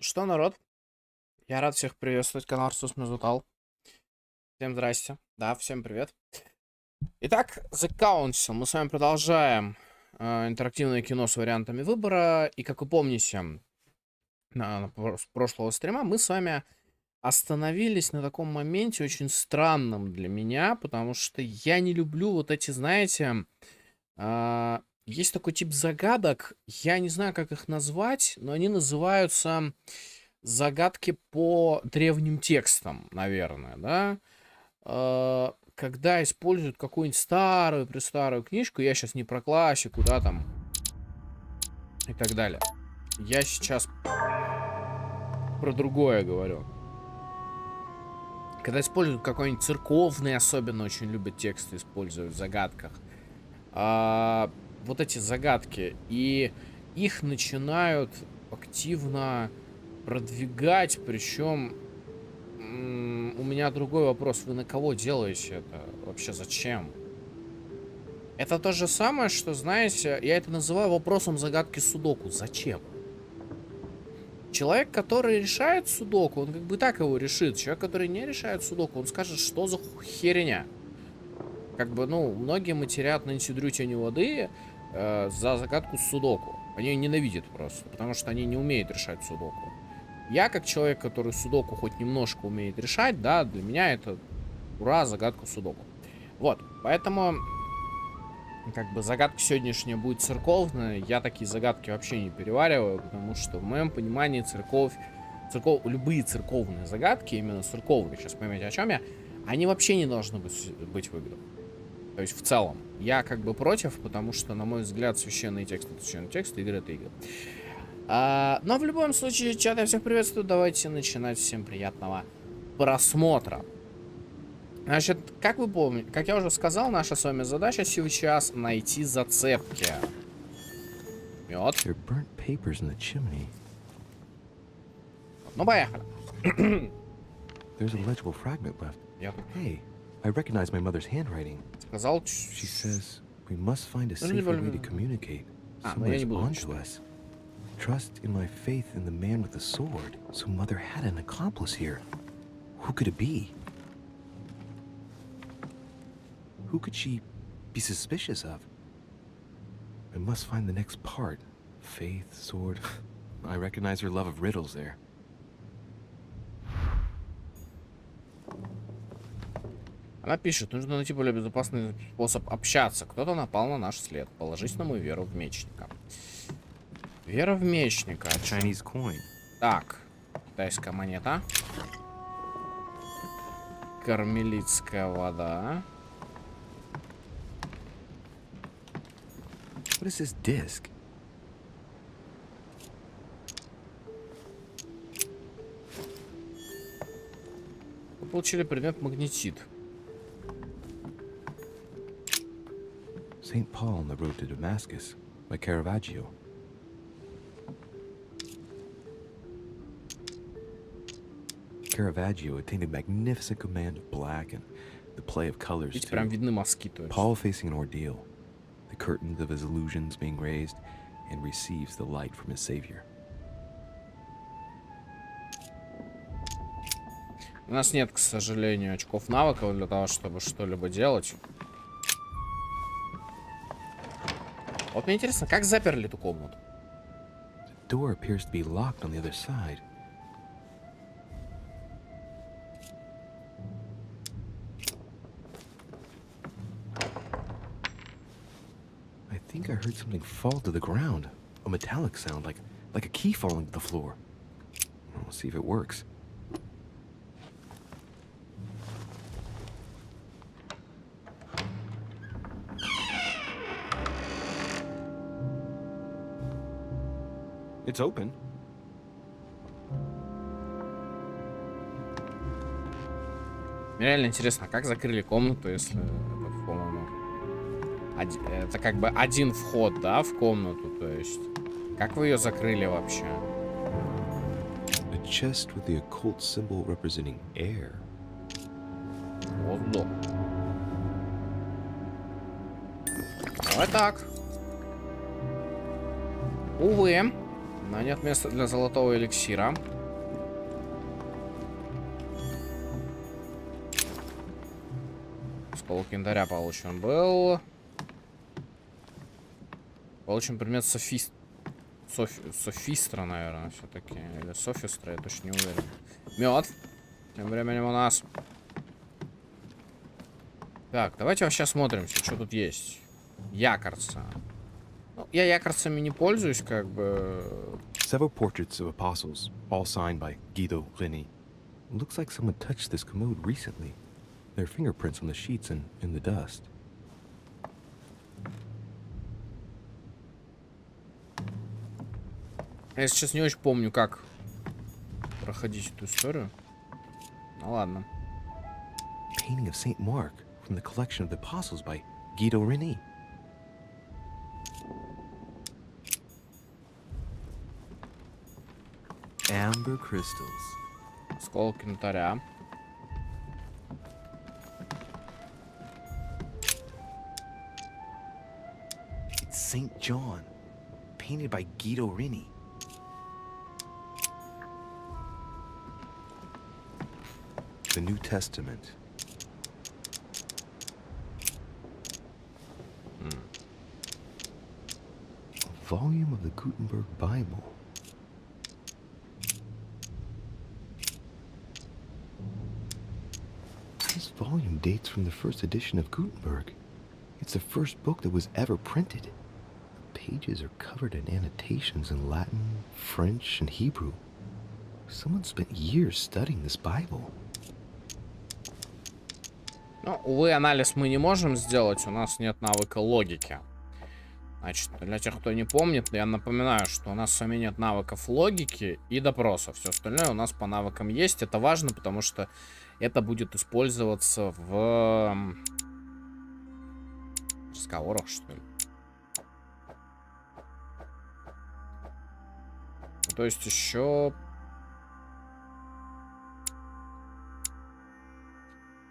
Что, народ? Я рад всех приветствовать. Канал Арсус Мезутал. Всем здрасте. Да, всем привет. Итак, The Council. Мы с вами продолжаем интерактивное кино с вариантами выбора. И, как вы помните, с прошлого стрима мы с вами остановились на таком моменте очень странном для меня, потому что я не люблю вот эти, знаете... Есть такой тип загадок, я не знаю, как их назвать, но они называются загадки по древним текстам, наверное, да? Когда используют какую-нибудь старую-престарую книжку, я сейчас не про классику, да, там, и так далее. Я сейчас про другое говорю. Когда используют какой-нибудь церковный, особенно очень любят тексты использовать в загадках. Вот эти загадки, и их начинают активно продвигать, причем у меня другой вопрос: вы на кого делаете это? Вообще зачем? Это то же самое, что, знаете, я это называю вопросом загадки судоку. Зачем? Человек, который решает судоку, он как бы так его решит. Человек, который не решает судоку, он скажет, что за херня. Как бы, ну, многие матерят Нэнси Дрю Тени воды за загадку судоку. Они ее ненавидят просто, потому что они не умеют решать судоку. Я, как человек, который судоку хоть немножко умеет решать, да, для меня это, ура, загадка судоку. Вот, поэтому, как бы, загадка сегодняшняя будет церковная. Я такие загадки вообще не перевариваю, потому что, в моем понимании, любые церковные загадки, именно церковные, сейчас поймете, о чем я, они вообще не должны быть в играх. То есть, в целом, я как бы против, потому что, на мой взгляд, священные тексты — это священные тексты, игры — это игры. Но в любом случае, чат, я всех приветствую. Давайте начинать. Всем приятного просмотра. Значит, как вы помните, как я уже сказал, наша с вами задача сейчас найти зацепки. Мёд. Ну, поехали. I recognize my mother's handwriting. Сказал, She says we must find a safer way to communicate. Someone's onto us. Trust in my faith in the man with the sword. So mother had an accomplice here. Who could it be? Who could she be suspicious of? I must find the next part. Faith, sword. I recognize her love of riddles there. Она пишет: нужно найти более безопасный способ общаться. Кто-то напал на наш след. Положись на мою веру в мечника. Вера в мечника. Chinese coin. Так. Китайская монета. Кармелитская вода. What is this disc? Мы получили предмет магнетит. St. Paul on the road to Damascus by Caravaggio. Caravaggio attained a magnificent command of black and the play of colors Видите, too. прям видны мазки, то есть. Paul facing an ordeal, the curtains of his illusions being raised, and receives the light from his Savior. У нас нет, к сожалению, очков навыков для того, чтобы что-либо делать. Вот мне интересно, как заперли эту комнату? The door appears to be locked on the other side. I think I heard something fall to the ground. A metallic sound, like a key falling to the floor. We'll see if it works. It's open. Мне реально интересно, как закрыли комнату, если это, по-моему, это как бы один вход, да, в комнату, то есть. Как вы ее закрыли вообще? A chest with the occult symbol representing air. Воздух. Давай так. Увы. Но нет места для золотого эликсира. Осколок янтаря получен был. Получен предмет софистра, наверное, все-таки. Или софистра, я точно не уверен. Мед. Тем временем у нас. Так, давайте вообще смотримся, что тут есть. Якорца. Ну, я якорцами не пользуюсь, как бы. Several portraits of apostles, all signed by Guido Reni. Looks like someone touched this commode recently. There are fingerprints on the sheets and in the dust. Я сейчас не очень помню, как проходить эту историю. Ну ладно. Painting of Saint Mark from the collection of the apostles by Guido Reni. Amber crystals. Осколок янтаря. It's Saint John, painted by Guido Reni. The New Testament. A volume of the Gutenberg Bible. This volume dates from the first edition of Gutenberg. It's the first book that was ever printed. The pages are covered in annotations in Latin, French, and Hebrew. Someone spent years studying this Bible. Ну, увы, анализ мы не можем сделать, у нас нет навыка логики. Значит, для тех, кто не помнит, я напоминаю, что у нас с вами нет навыков логики и допроса. Все остальное у нас по навыкам есть. Это важно, потому что это будет использоваться в разговорах, что ли. То есть еще...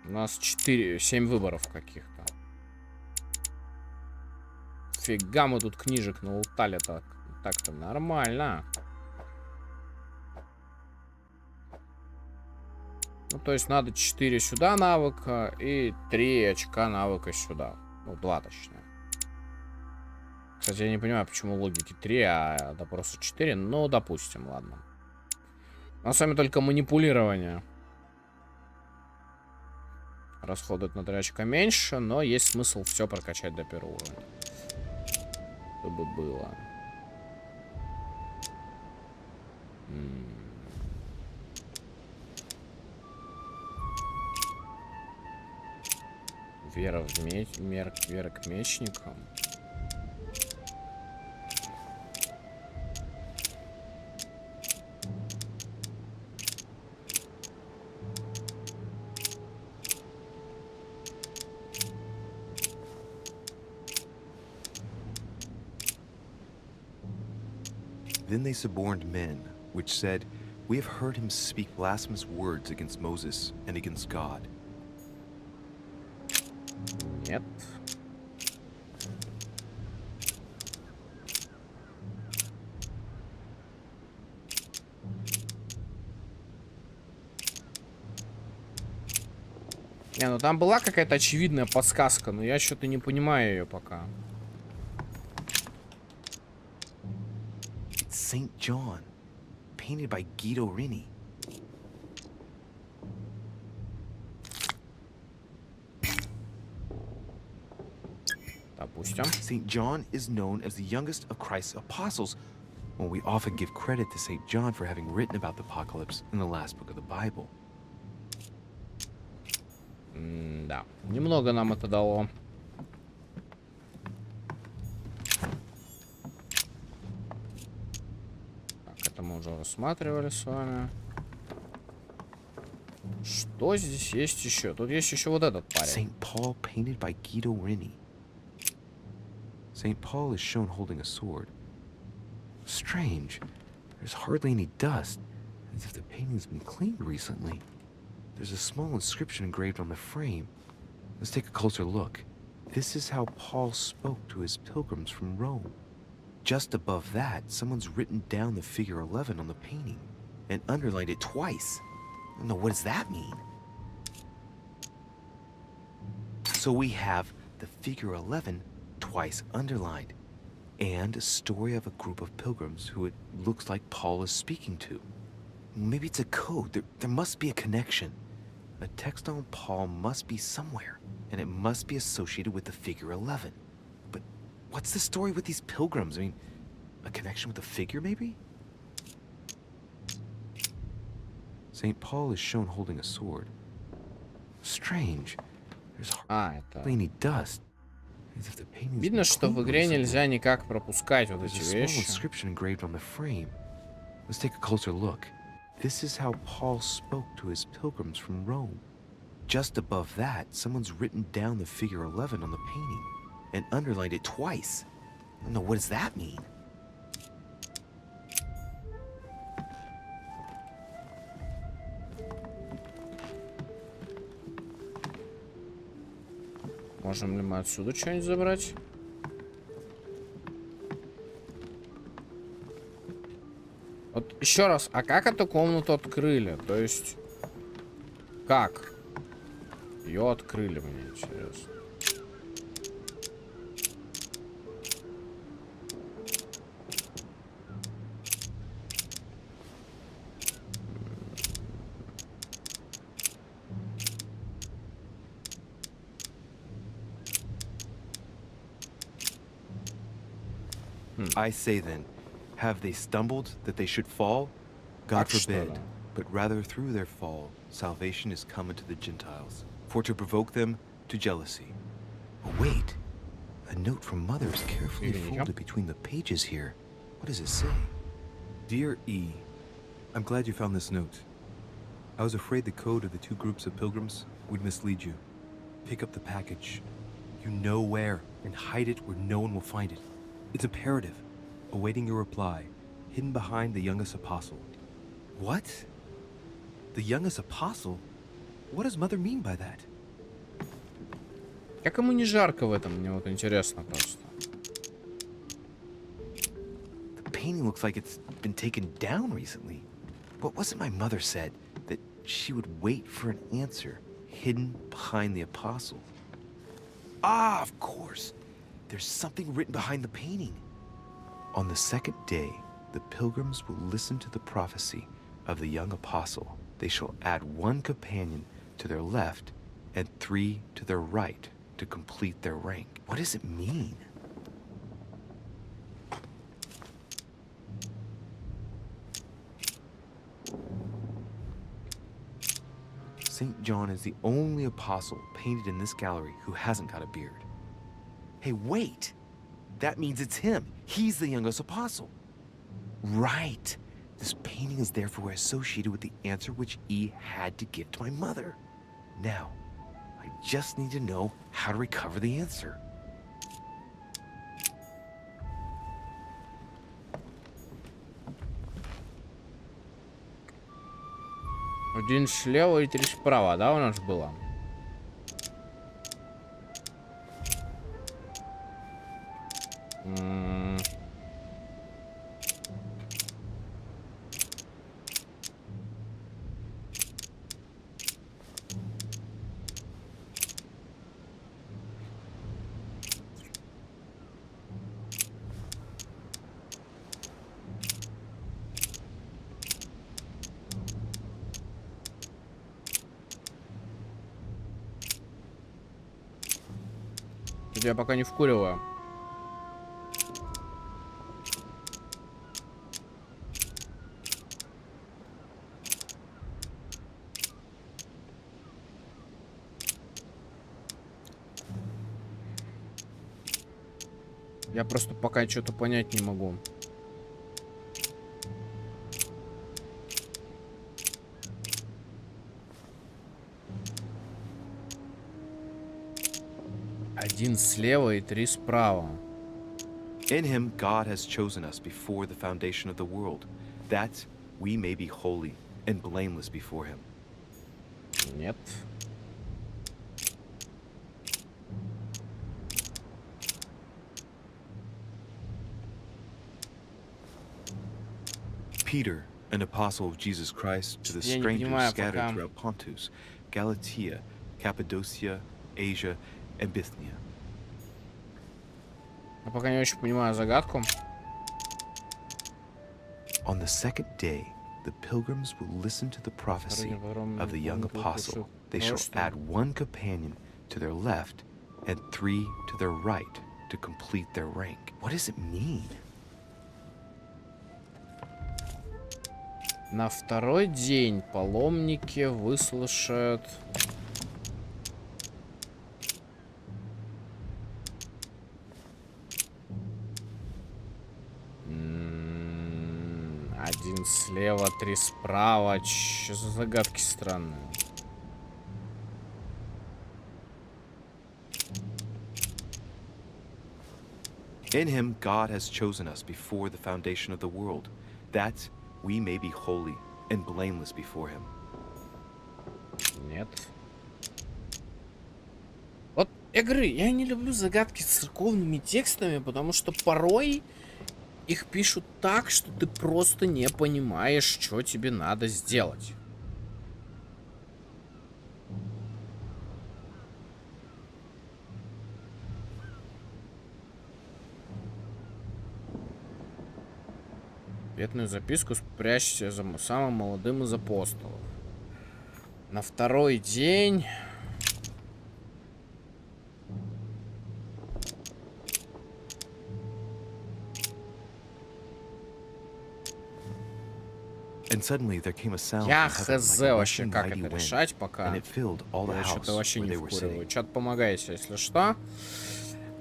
У нас 7 выборов каких-то. Фига мы тут книжек наутали так-то нормально. Ну, то есть надо 4 сюда навыка и 3 очка навыка сюда. Ну, 2 точнее. Кстати, я не понимаю, почему логики 3, а допроса 4. Ну, допустим, ладно. У нас с вами только манипулирование. Расходует на 3 очка меньше, но есть смысл все прокачать до 1 уровня. Чтобы было. Вера к мечникам. Then they suborned men, which said, "We have heard him speak blasphemous words against Moses and against God." Нет. Не, ну там была какая-то очевидная подсказка, но я что-то не понимаю ее пока. Saint John, painted by Guido Reni. Допустим. Saint John is known as the youngest of Christ's apostles. Well, we often give credit to Saint John for having written about the apocalypse in the last book of the Bible. Да, немного нам это дало. Так, это мы уже рассматривали с вами. Что здесь есть еще? Тут есть еще вот этот парень. Saint Paul, painted by Guido Reni. Saint Paul is shown holding a sword. Strange. There's hardly any dust, as if the painting's been cleaned recently. There's a small inscription engraved on the frame. Let's take a closer look. This is how Paul spoke to his pilgrims from Rome. Just above that, someone's written down the figure 11 on the painting and underlined it twice. No, what does that mean? So we have the figure 11 twice underlined, and a story of a group of pilgrims who it looks like Paul is speaking to. Maybe it's a code. There must be a connection. A text on Paul must be somewhere, and it must be associated with the figure 11. But what's the story with these pilgrims? I mean, a connection with the figure, maybe? St. Paul is shown holding a sword. Strange. There's hardly any dust. Видно, что в игре нельзя никак пропускать вот эти вещи. Inscription engraved on the frame. Let's take a closer look. This is how Paul spoke to his pilgrims from Rome. Just above that, someone's written down the figure 11 on the painting and underlined it twice. No, what does that mean? Можем ли мы отсюда что-нибудь забрать? Вот еще раз, а как эту комнату открыли? То есть, как? Ее открыли, мне интересно. I say then, have they stumbled that they should fall? God forbid, but rather through their fall, salvation is come unto the Gentiles, for to provoke them to jealousy. Oh, wait, a note from Mother is carefully folded between the pages here. What does it say? Dear E, I'm glad you found this note. I was afraid the code of the two groups of pilgrims would mislead you. Pick up the package. You know where, and hide it where no one will find it. It's imperative. Awaiting your reply, hidden behind the youngest apostle. What? The youngest apostle? What does Mother mean by that? Как ему не жарко в этом? Мне вот интересно просто. The painting looks like it's been taken down recently. But wasn't my mother said that she would wait for an answer hidden behind the apostle? Ah, of course. There's something written behind the painting. On the second day, the pilgrims will listen to the prophecy of the young apostle. They shall add one companion to their left and 3 to their right to complete their rank. What does it mean? St. John is the only apostle painted in this gallery who hasn't got a beard. Hey, wait! That means it's him. He's the youngest apostle. Right. This painting is therefore associated with the answer which E had to give to my mother. Now, I just need to know how to recover the answer. Один слева и 3 справа, да, у нас было? Я пока не вкуриваю. Я просто пока что-то понять не могу. Один слева и 3 справа. In him God has chosen us before the foundation of the world, that we may be holy and blameless before him. Нет. Peter, an apostle of Jesus Christ, to the strangers scattered throughout Pontus, Galatia, Cappadocia, Asia, and Bithynia. Я пока не очень понимаю загадку. On the second day, the pilgrims will listen to the prophecy of the young apostle. They shall add one companion to their left and 3 to their right to complete their rank. What does it mean? На второй день паломники выслушают... Один слева, 3 справа. Что за загадки странные? In him, God has chosen us before the foundation of the world, that we may be holy and blameless before him. Нет. Вот, я говорю, я не люблю загадки с церковными текстами, потому что порой их пишут так, что ты просто не понимаешь, что тебе надо сделать. Ответную записку спрячься за самым молодым из апостолов. На второй день... Я хз вообще, как это решать пока. Я что-то вообще не вкуриваю. Чат, помогайте, если что.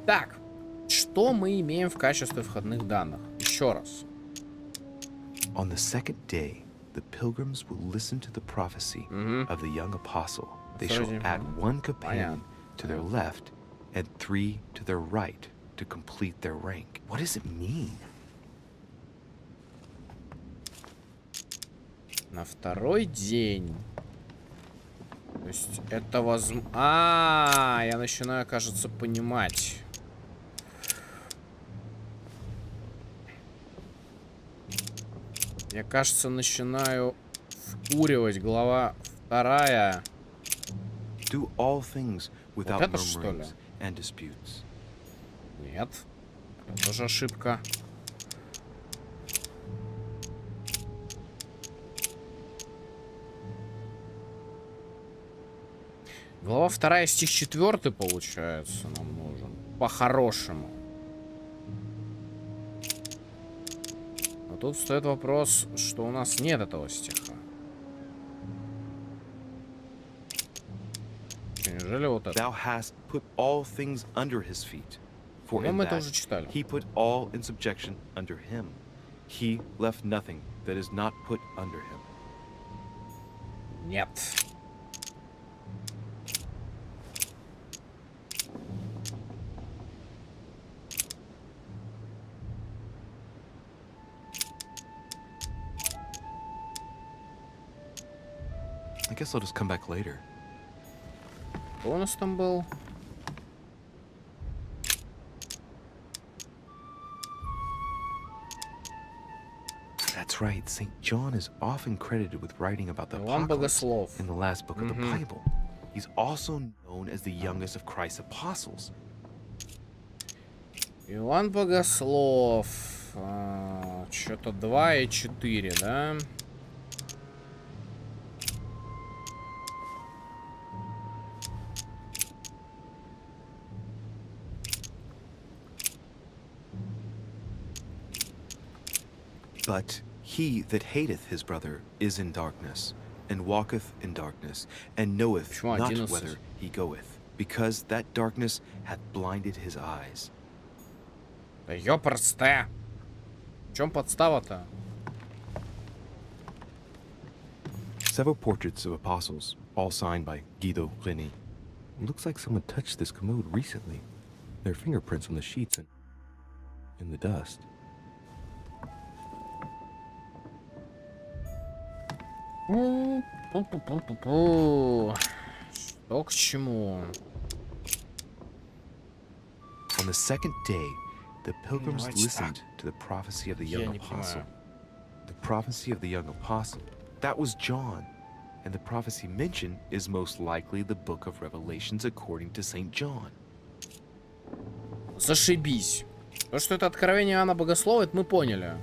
Так, что мы имеем в качестве входных данных? Еще раз. On the second day, the pilgrims will listen to the prophecy of the young apostle. They shall add one companion to their left and 3 to their right to complete their rank. What does it mean? На второй день. То есть это возможно... я начинаю, кажется, понимать. Я, кажется, начинаю вкуривать. Глава 2. Do all things without вот это, что ли? And disputes. Нет. Это тоже ошибка. Глава 2, стих 4, получается, нам нужен. По-хорошему. Но тут встает вопрос, что у нас нет этого стиха. Неужели вот это? Thou hast put all things under his feet. For in мы это that уже читали. he put all in subjection under him. He left nothing that is not put under him. Нет. I guess I'll just come back later. Кто у нас там был? That's right. St. John is often credited with writing about the apocalypse in the last book of the Bible. He's also known as the youngest of Christ's apostles. Иоанн Богослов. Что-то 2 и 4, да? But he that hateth his brother is in darkness, and walketh in darkness, and knoweth not whither he goeth, because that darkness hath blinded his eyes. Да ёпрсте! В чем подстава-то? Several portraits of apostles, all signed by Guido Reni. Looks like someone touched this commode recently. There are fingerprints on the sheets and in the dust. Что к чему? On the second day, the pilgrims listened to the prophecy of the young apostle. The prophecy of the young apostle. That was John. And the prophecy mentioned is most likely the book of Revelations according to St. John. Зашибись. То, что это откровение Иоанна Богослова, это мы поняли.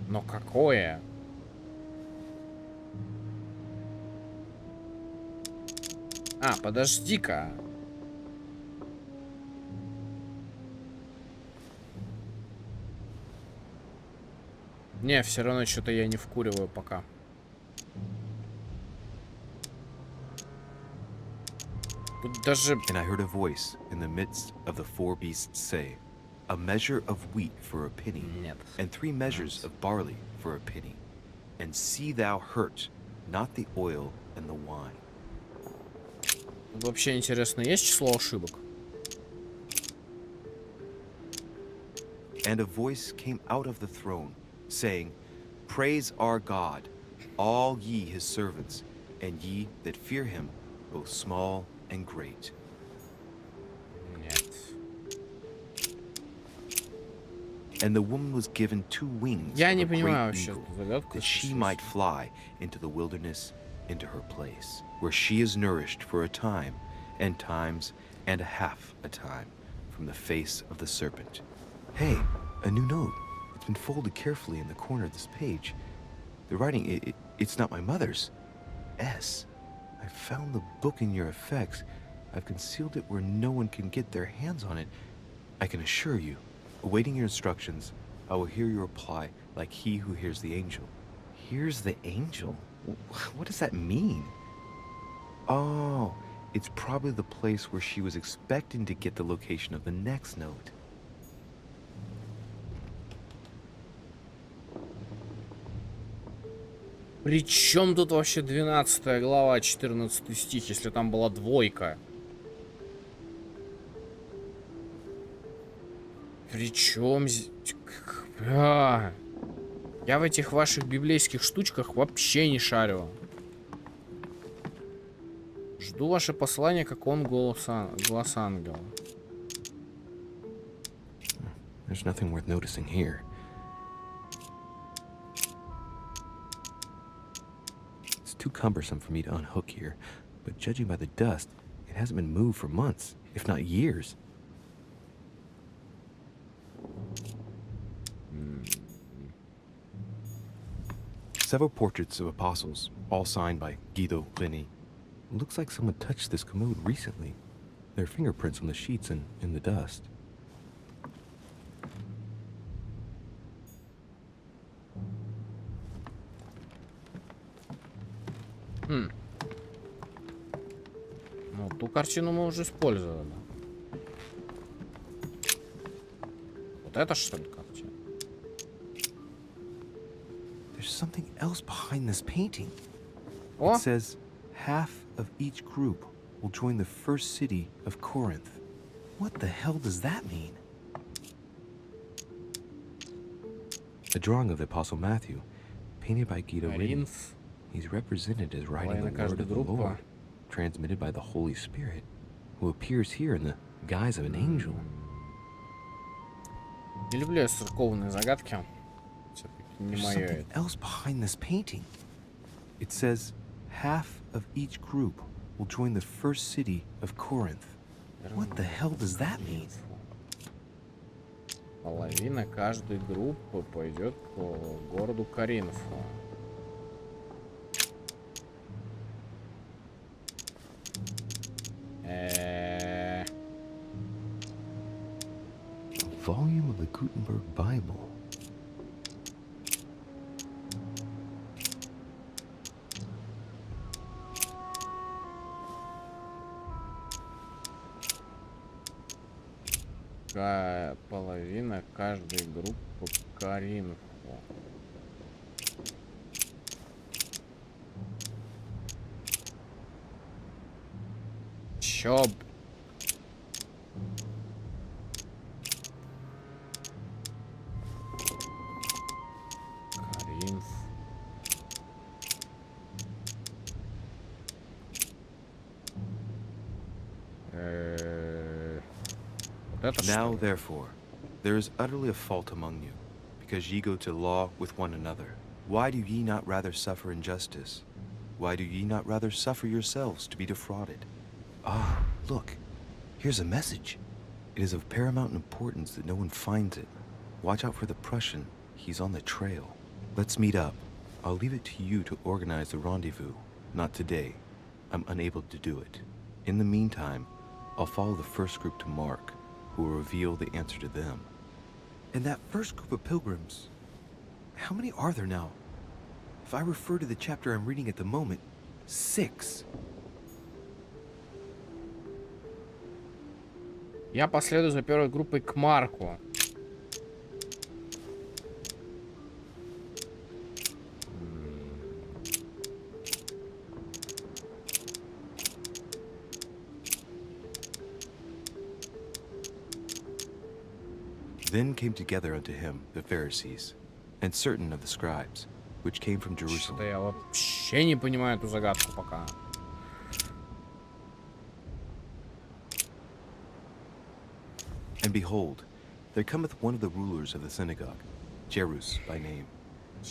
Но какое? А, подожди-ка. Не, все равно что-то я не вкуриваю пока. Тут даже... And I heard a voice in the midst of the four beasts say, a measure of wheat for a penny, Нет. and 3 measures of barley for a penny. And see thou hurt not the oil and the wine. Вообще интересно, есть число ошибок? And a voice came out of the throne, saying, Praise our God, all ye his servants, and ye that fear him, both small and great. Нет. And the woman was given 2 wings Я of не a понимаю great вообще eagle, эту загадку. that she might fly into the wilderness, into her place, where she is nourished for a time, and times, and a half a time, from the face of the serpent. Hey, a new note. It's been folded carefully in the corner of this page. The writing, it's not my mother's. S. I found the book in your effects. I've concealed it where no one can get their hands on it. I can assure you, awaiting your instructions, I will hear your reply like he who hears the angel. Hears the angel? What does that mean? Oh, it's probably the place where she was expecting to get the location of the next note. Причем тут вообще 12 глава, 14 стих, если там была двойка? Причем... Я в этих ваших библейских штучках вообще не шарю. Жду ваше послание, как он глаз ангела. There's nothing worth noticing here. It's too cumbersome for me to unhook here, but judging by the dust, it hasn't been moved for months, if not years. Several portraits of apostles, all signed by Guido Reni. Looks like someone touched this commode recently. There are fingerprints on the sheets and in the dust. Ну, ту картину мы уже использовали. Вот это что ли картина? There's something else behind this painting. О! It says, half of each group will join the first city of Corinth. What the hell does that mean? A drawing of the Apostle Matthew, painted by Guido Reni. He's represented as riding the word of the Lord, transmitted by the Holy Spirit, who appears here in the guise of an angel. Не люблю я церковные загадки. There's something else behind this painting. It says, half of each group will join the first city of Corinth. What the hell does that mean? Половина каждой группы пойдет по городу Коринфу. A volume of the Gutenberg Bible. Половина каждой группы Коринфу. Чё? Коринф. Now, therefore, There is utterly a fault among you, because ye go to law with one another. Why do ye not rather suffer injustice? Why do ye not rather suffer yourselves to be defrauded? Ah, look, here's a message. It is of paramount importance that no one finds it. Watch out for the Prussian, he's on the trail. Let's meet up. I'll leave it to you to organize the rendezvous. Not today. I'm unable to do it. In the meantime, I'll follow the first group to Mark, who will reveal the answer to them. And that first group of pilgrims, how many are there now? If I refer to the chapter I'm reading at the moment, 6. Я последую за первой группой к Марку. Then came together unto him the Pharisees, and certain of the scribes, which came from Jerusalem. Что-то я вообще не понимаю эту загадку пока. And behold, there cometh one of the rulers of the synagogue, Jairus by name.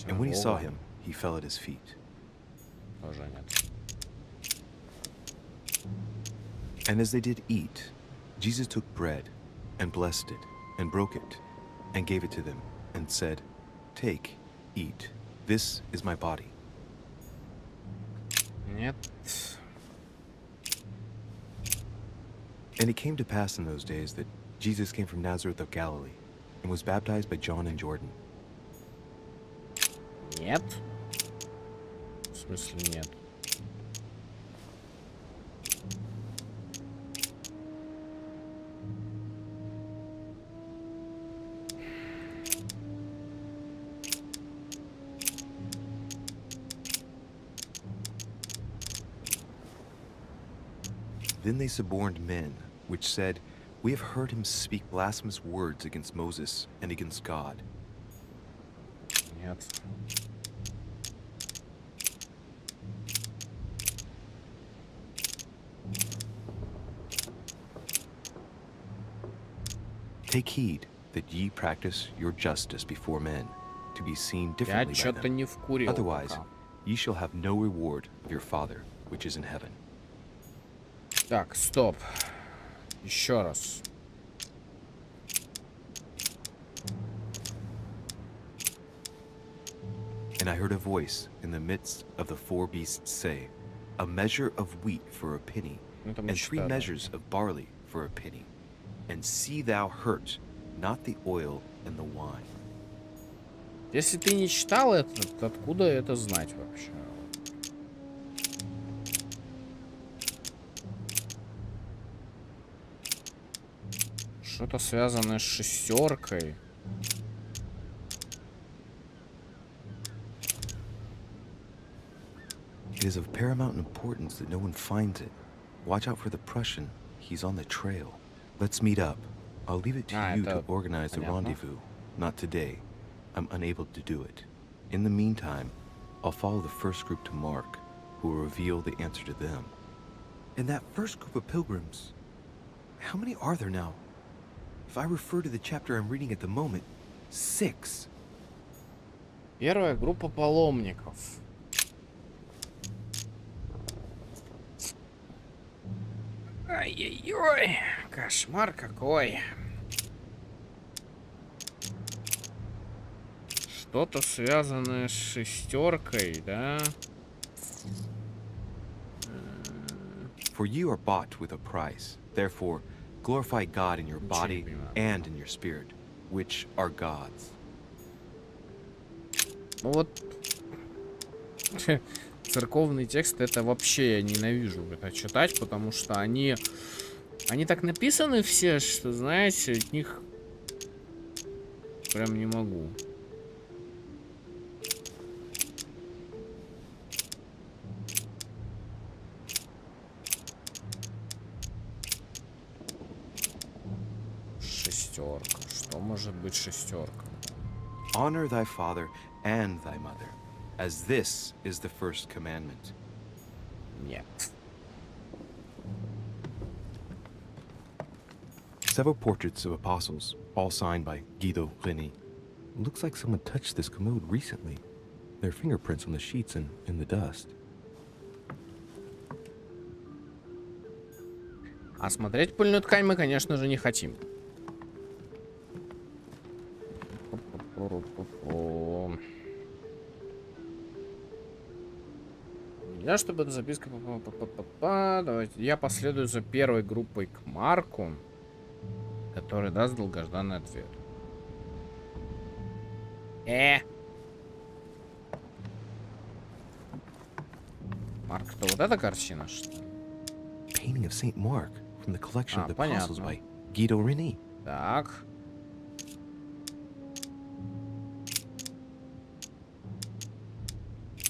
And when he saw him, he fell at his feet. And as they did eat, Jesus took bread, and blessed it, and broke it, and gave it to them, and said, Take, eat, this is my body. Нет. And it came to pass in those days that Jesus came from Nazareth of Galilee, and was baptized by John in Jordan. Нет. В смысле нет? Then they suborned men, which said, We have heard him speak blasphemous words against Moses and against God. Нет. Take heed that ye practice your justice before men, to be seen Я differently by что-то them. не вкурил Otherwise, пока. ye shall have no reward of your Father which is in heaven. Так, стоп. Еще раз. And I heard a voice in the midst of the 4 beasts say, A measure of wheat for a penny, Это мы and 3 читали. measures of barley for a penny. And see thou hurt not the oil and the wine. Если ты не читал это, то откуда это знать вообще? Что-то связанное с шестеркой. It is of paramount importance that no one finds it. Watch out for the Prussian, he's on the trail. Let's meet up. I'll leave it to you to organize the rendezvous. Not today. I'm unable to do it. In the meantime, I'll follow the first group to Mark, who will reveal the answer to them. And that first group of pilgrims, how many are there now? If I refer to the chapter I'm reading at the moment, 6. Первая группа паломников. Ай-яй-яй, кошмар какой. Что-то связанное с шестеркой, да? For you are bought with a price. Therefore, glorify God in your body and in your spirit, which are God's. Ну вот церковные тексты, это вообще я ненавижу это читать, потому что они так написаны все, что, знаете, от них прям не могу. Шестерка. Что может быть шестерка? Honor thy father and thy mother, as this is the first commandment. Нет. Several portraits of apostles, all signed by Guido Reni. Looks like someone touched this commode recently. There are fingerprints on the sheets and in the dust. А смотреть пыльную ткань мы, конечно же, не хотим. Я, чтобы эта записка... Давайте. Я последую за первой группой к Марку, который даст долгожданный ответ. Марк, это вот эта картина, что ли? Painting of Saint Mark from the collection of the apostles понятно. by Guido Reni. Так.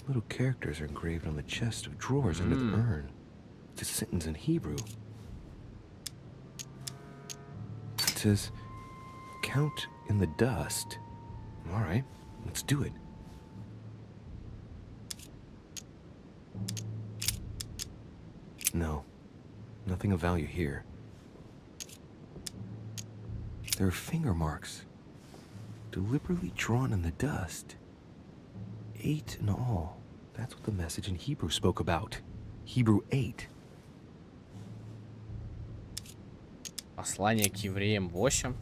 Little characters are engraved on the chest of drawers under the urn. It's a sentence in Hebrew. It says, "Count in the dust." All right, let's do it. No, nothing of value here. There are finger marks, deliberately drawn in the dust. 8 in all. That's what the message in Hebrew spoke about. Hebrew 8. Послание к евреям 8.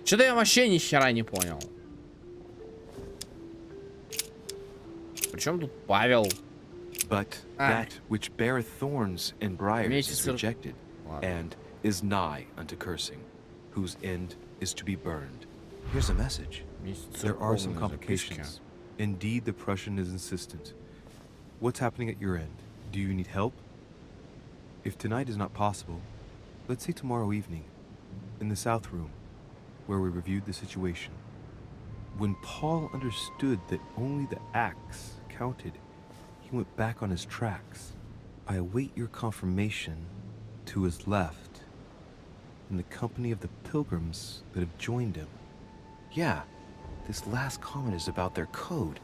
Что-то я вообще ни хера не понял. Причем тут Павел? But that which beareth thorns and briars is rejected, and is nigh unto cursing, whose end is to be burned. Here's a message. There are some complications. Indeed, the Prussian is insistent. What's happening at your end? Do you need help? If tonight is not possible, let's say tomorrow evening, in the South Room, where we reviewed the situation. When Paul understood that only the axe counted, he went back on his tracks. I await your confirmation to his left, in the company of the pilgrims that have joined him. Yeah, this last comment is about their code.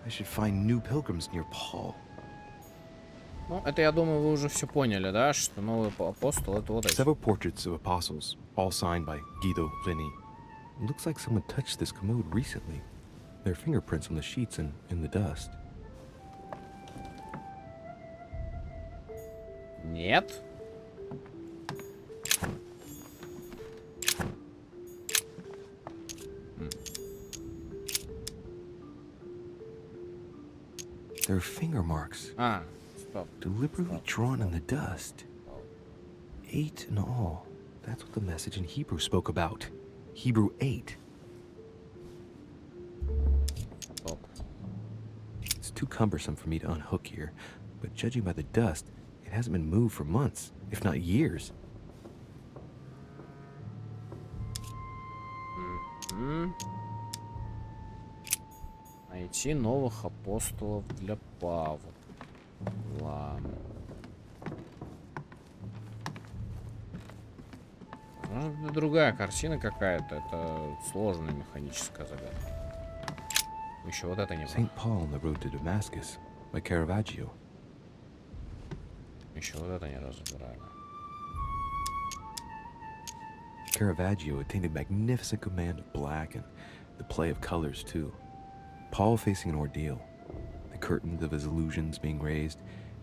I should find new pilgrims near Paul. Ну, это, я думаю, вы уже все поняли, да, что новый апостол — это вот эти. Several portraits of apostles, all signed by Guido Reni. Looks like someone touched this commode recently. There are fingerprints on the sheets and in the dust. Нет. There are finger marks. Стоп. Deliberately drawn in the dust. 8 in all. That's what the message in Hebrew spoke about. Hebrew 8. Стоп. It's too cumbersome for me to unhook here, but judging by the dust, it hasn't been moved for months, if not years. Найти новых апостолов для Павла. Может быть, другая картина какая-то. Это сложная механическая загадка. Еще вот это не было. St. Paul on the road to Damascus by Caravaggio. Еще вот это не разбирали. Caravaggio attained a magnificent command of black and the play of colors too. Paul facing an ordeal, the curtains of his illusions being raised,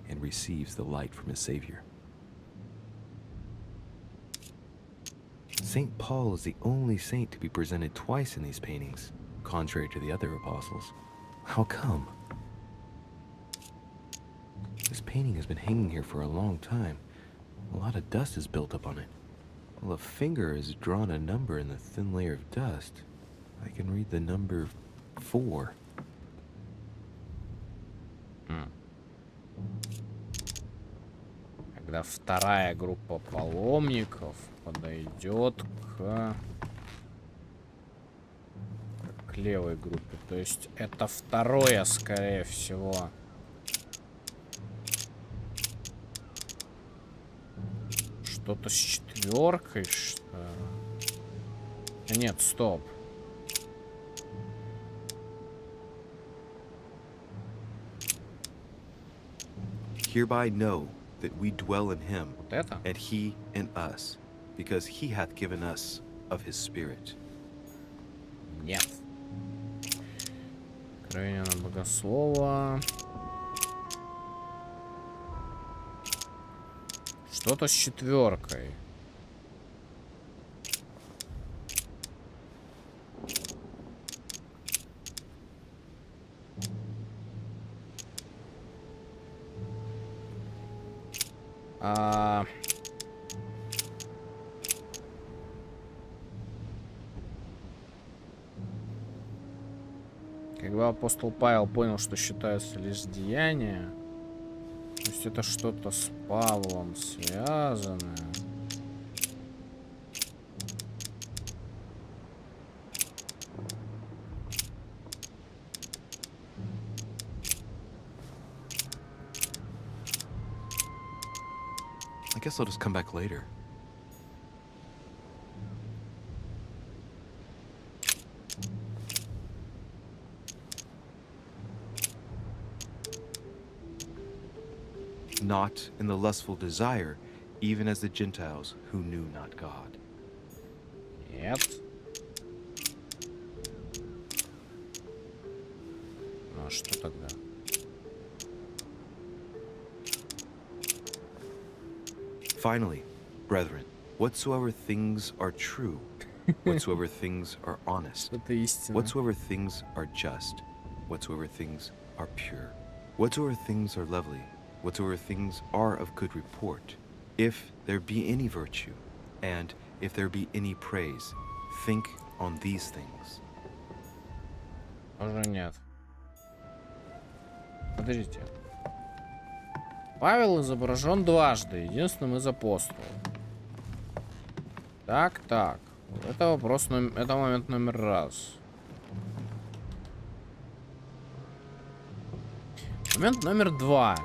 and receives the light from his Savior. St. Paul is the only saint to be presented twice in these paintings, contrary to the other apostles. How come? This painting has been hanging here for a long time. A lot of dust is built up on it. Well, a finger has drawn a number in the thin layer of dust. I can read the number 4. Когда вторая группа паломников подойдет к левой группе. То есть это второе, скорее всего. Что-то с четверкой, что... Нет, стоп. hereby know that we dwell in him, Вот это? and he in us, because he hath given us of his spirit. Нет. Откровение на богослова. Что-то с четверкой. Когда апостол Павел понял, что считаются лишь деяния, то есть это что-то с Павлом связано. I guess I'll just come back later. Not in the lustful desire, even as the Gentiles who knew not God. Нет. Ну а что тогда? Finally, brethren, whatsoever things are true, whatsoever things are honest, Это истина. whatsoever things are just, whatsoever things are pure, whatsoever things are lovely, whatsoever things are of good report, if there be any virtue, and if there be any praise, think on these things. Уже нет. Подождите. Павел изображен дважды, единственным из апостолов. Так, так. Это вопрос, это момент номер раз. Момент номер два.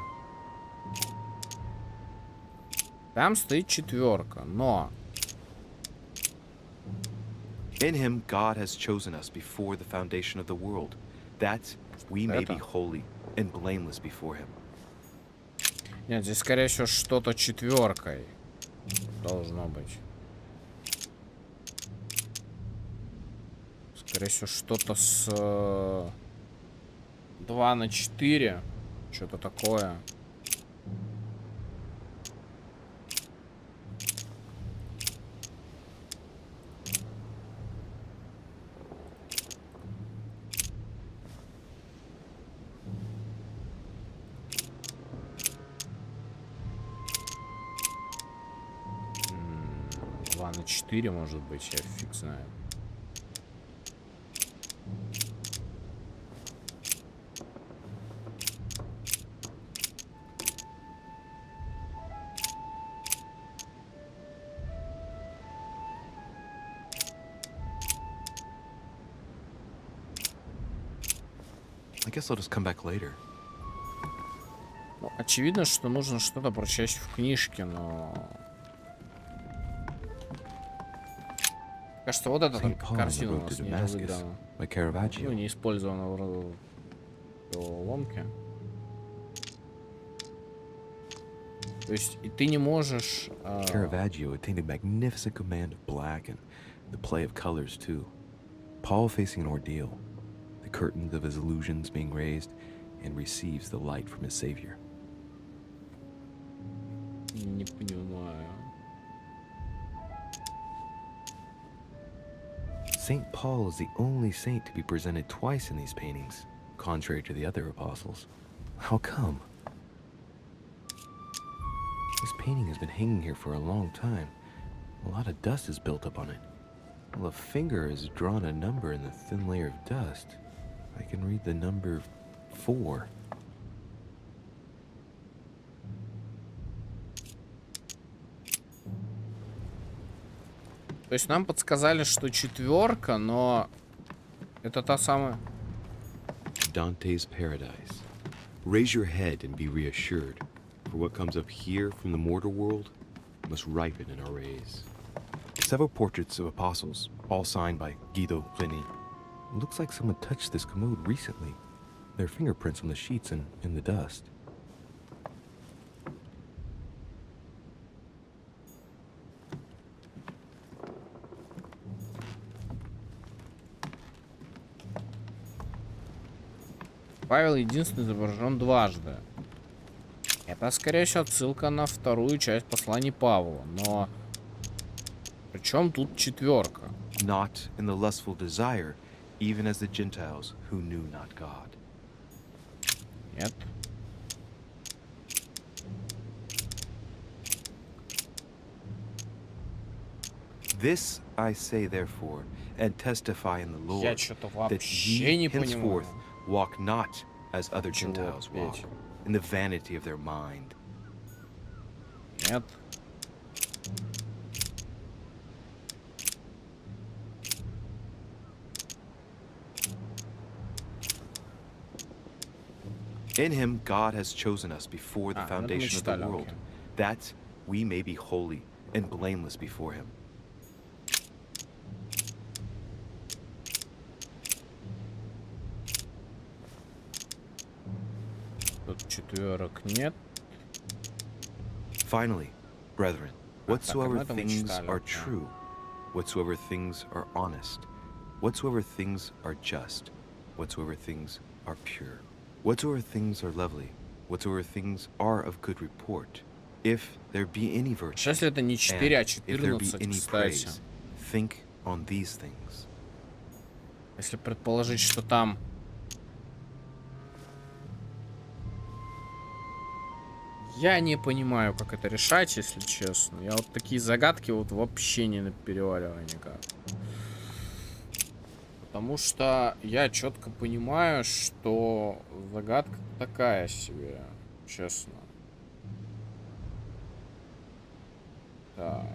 Там стоит четверка, но... In him God has chosen us before the foundation of the world, that we may be holy and blameless before him. Нет, здесь, скорее всего, что-то четверкой должно быть. Скорее всего, что-то с 2 на 4. Что-то такое. На 4, может быть, я фиг знаю. I guess I'll just come back later. Ну, очевидно, что нужно что-то прочесть в книжке, но... Кажется, вот эта картина у нас не разыграна. Ну, не использована в ломке. То есть, и ты не можешь... Caravaggio attained a magnificent command of black and the play of colors, too. Paul facing an ordeal, the curtains of his illusions being raised, and receives the light from his Savior. Не понимаю. St. Paul is the only saint to be presented twice in these paintings, contrary to the other apostles. How come? This painting has been hanging here for a long time. A lot of dust is built up on it. Well, a finger has drawn a number in the thin layer of dust. I can read the number 4. То есть нам подсказали, что четверка, но это та самая... Dante's Paradise. Raise your head and be reassured, for what comes up here from the mortal world must ripen in our rays. Several portraits of apostles, all signed by Guido Reni. It looks like someone touched this commode recently. There are fingerprints on the sheets and in the dust. Павел единственный изображен дважды. Это, скорее всего, отсылка на вторую часть посланий Павла. Но причем тут четверка? Not in the lustful desire, even as the Gentiles who knew not God. Нет. This I say, therefore, and testify in the Lord, Я что-то that вообще не ye henceforth понимаю. walk not as other Чего Gentiles walk, петь? in the vanity of their mind. Нет. In him God has chosen us before the ну это мы foundation of the читали, world, окей. that we may be holy and blameless before him. Тут четверок нет. Finally, brethren, whatsoever это мы things читали, are да. true, whatsoever things are honest, whatsoever things are just, whatsoever things are pure, whatsoever things are lovely, whatsoever things are of good report, if there be any virtue, Сейчас это не 4, а and if there be 14, any кстати. praise, think on these things. Если предположить, что там... Я не понимаю, как это решать, если честно. Я вот такие загадки вот вообще не перевариваю никак. Потому что я четко понимаю, что загадка такая себе, честно. Так.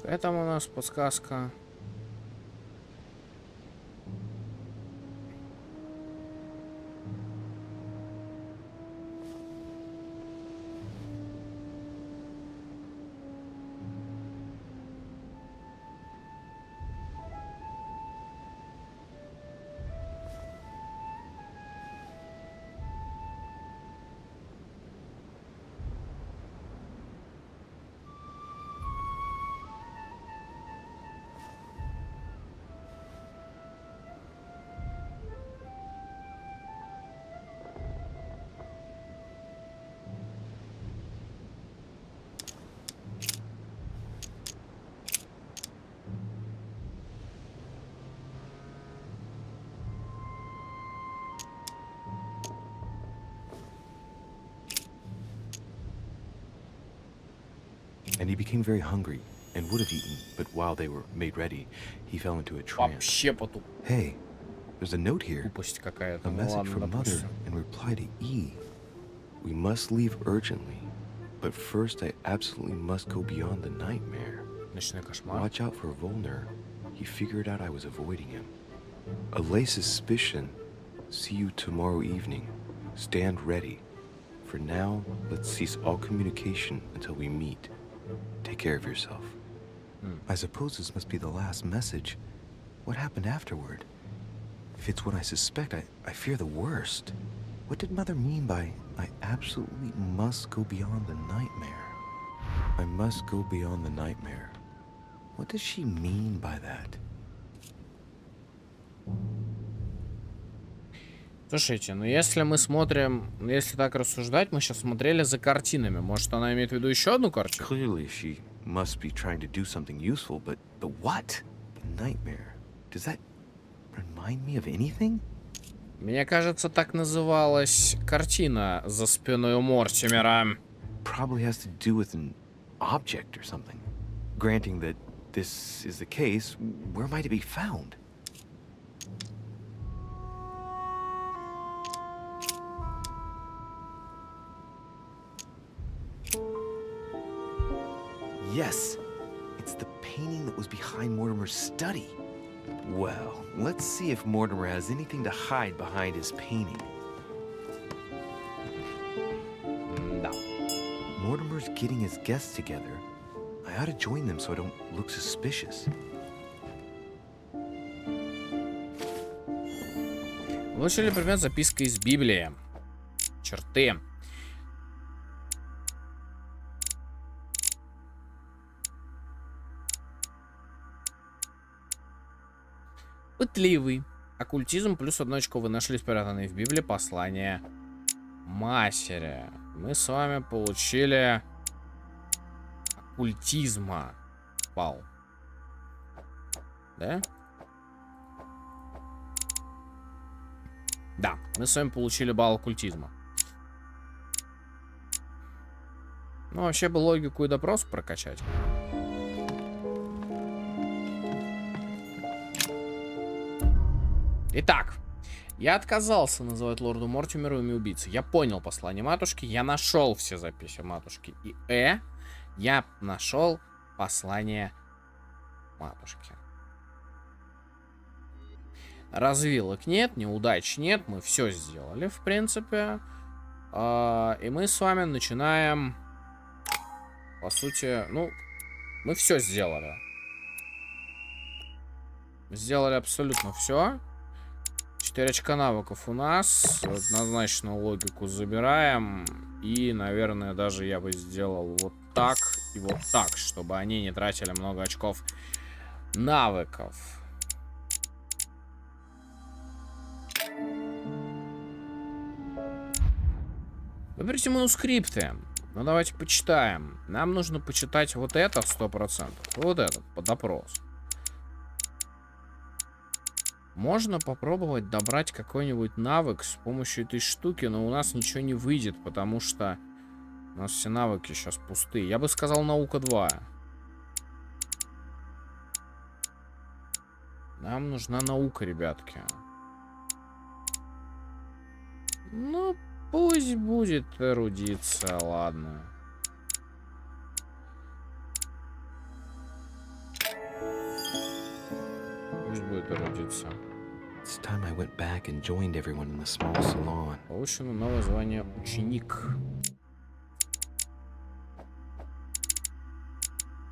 Поэтому у нас подсказка. And he became very hungry, and would have eaten, but while they were made ready, he fell into a trance. Вообще потуп. Hey, there's a note here. Тупость какая-то. A Ну message ладно, from Mother допустим. in reply to E. We must leave urgently, but first I absolutely must go beyond the nightmare. Ночной кошмар. Watch out for Volner. He figured out I was avoiding him. Allay suspicion. See you tomorrow evening. Stand ready. For now, let's cease all communication until we meet. Take care of yourself. I suppose this must be the last message. What happened afterward? If it's what I suspect, I fear the worst. What did Mother mean by, I absolutely must go beyond the nightmare? I must go beyond the nightmare. What does she mean by that? Слушайте, ну если мы смотрим, если так рассуждать, мы сейчас смотрели за картинами. Может, она имеет в виду еще одну картину? Clearly, she must be trying to do something useful, but what? Nightmare. Does that remind me of anything? Мне кажется, так называлась картина за спиной у Мортимера. Probably has to do with an object or something. Granting that this is the case, where am I to be found? Yes, it's the painting that was behind Mortimer's study. Well, let's see if Mortimer has anything to hide behind his painting. Да. Mortimer's getting his guests together. I ought to join them so I don't look suspicious. Получили предмет записка из Библии. Черты. Пытливый. Оккультизм плюс 1 очко вы нашли спрятанные в Библии послание матери. Мы с вами получили оккультизма. Вау. Да? Да, мы с вами получили балл оккультизма. Ну, вообще бы логику и допрос прокачать. Итак, я отказался называть лорду Мортимеру имя убийцы. Я понял послание матушки, я нашел все записи матушки. И я нашел послание матушки. Развилок нет, неудач нет, мы все сделали, в принципе. И мы с вами начинаем, по сути, ну, мы все сделали. Сделали абсолютно все. 4 очка навыков у нас. Однозначно логику забираем. И, наверное, даже я бы сделал вот так и вот так, чтобы они не тратили много очков навыков. Выберите манускрипты. Ну, давайте почитаем. Нам нужно почитать вот это 100%. Вот этот, под допрос. Можно попробовать добрать какой-нибудь навык с помощью этой штуки, но у нас ничего не выйдет, потому что у нас все навыки сейчас пустые. Я бы сказал наука 2. Нам нужна наука, ребятки. Ну, пусть будет эрудиция, ладно. Пусть будет эрудиция. It's time I went back and joined everyone in the small salon. Получено новое звание ученик.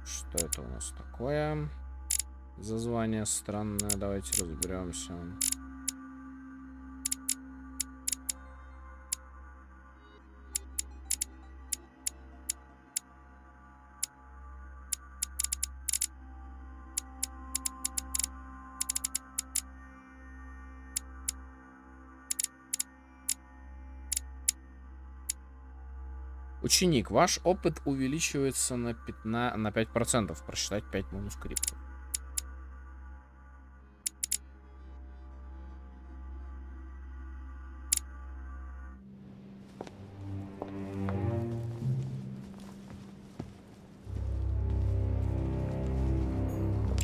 Что это у нас такое? За звание странное. Давайте разберемся. Ученик, ваш опыт увеличивается на 5%. Прочитать 5 манускриптов.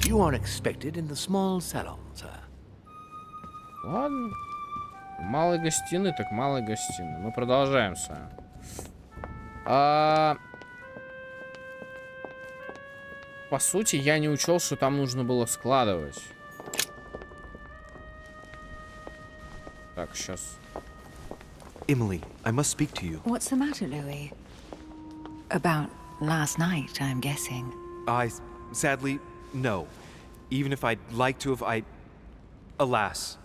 You are expected in the small salon, sir. Ладно. Малой гостиной, так малой гостиной. Мы продолжаем с вами. По сути, я не учел, что там нужно было складывать. Так, сейчас. Emily, I must speak to you. What's the matter, Louis? About last night, I'm guessing. Sadly, no. Even if I'd like to have, alas,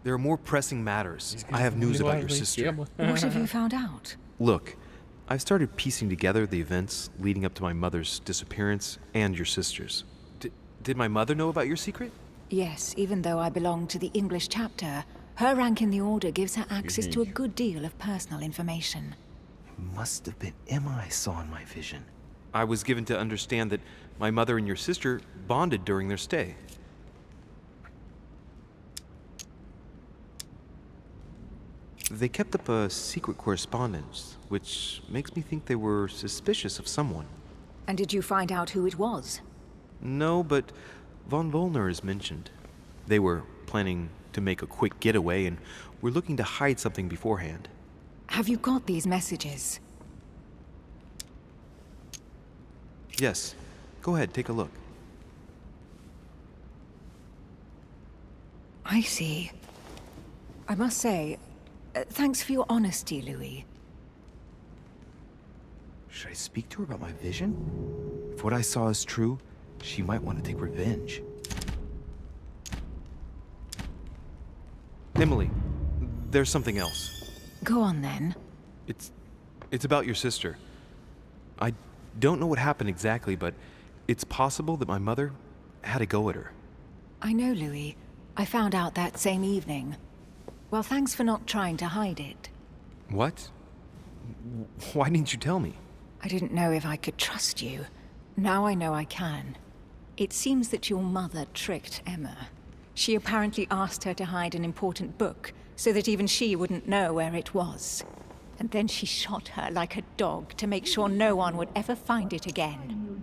there are more pressing matters. I have news about your sister. What have you found out? Look, I've started piecing together the events leading up to my mother's disappearance and your sister's. Did my mother know about your secret? Yes, even though I belong to the English chapter, Her rank in the Order gives her access to a good deal of personal information. It must have been Emma I saw in my vision. I was given to understand that my mother and your sister bonded during their stay. They kept up a secret correspondence, which makes me think they were suspicious of someone. And did you find out who it was? No, but von Wollner is mentioned. They were planning to make a quick getaway and were looking to hide something beforehand. Have you got these messages? Yes. Go ahead, take a look. I see. I must say, thanks for your honesty, Louis. Should I speak to her about my vision? If what I saw is true, she might want to take revenge. Emily, there's something else. Go on then. It's about your sister. I don't know what happened exactly, but it's possible that my mother had a go at her. I know, Louis. I found out that same evening. Well, thanks for not trying to hide it. What? Why didn't you tell me? I didn't know if I could trust you. Now I know I can. It seems that your mother tricked Emma. She apparently asked her to hide an important book, so that even she wouldn't know where it was. And then she shot her like a dog to make sure no one would ever find it again.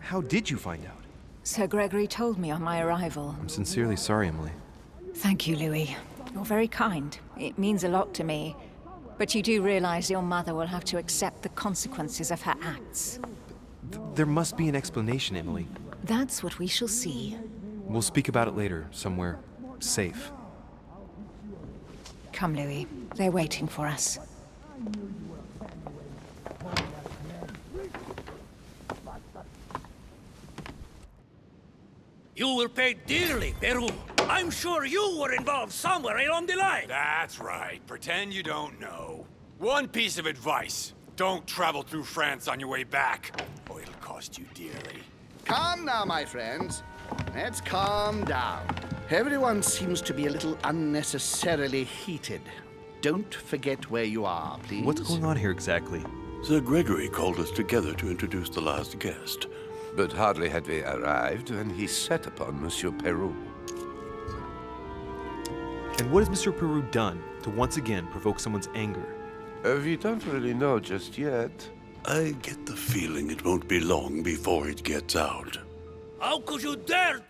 How did you find out? Sir Gregory told me on my arrival. I'm sincerely sorry, Emily. Thank you, Louis. You're very kind. It means a lot to me. But you do realize your mother will have to accept the consequences of her acts. There must be an explanation, Emily. That's what we shall see. We'll speak about it later, somewhere safe. Come, Louis. They're waiting for us. You will pay dearly, Peru. I'm sure you were involved somewhere along the line. That's right. Pretend you don't know. One piece of advice. Don't travel through France on your way back, or it'll cost you dearly. Calm now, my friends. Let's calm down. Everyone seems to be a little unnecessarily heated. Don't forget where you are, please. What's going on here exactly? Sir Gregory called us together to introduce the last guest. But hardly had we arrived when he set upon Monsieur Peru. And what has Monsieur Peru done to once again provoke someone's anger? We don't really know just yet. I get the feeling it won't be long before it gets out. How could you dare?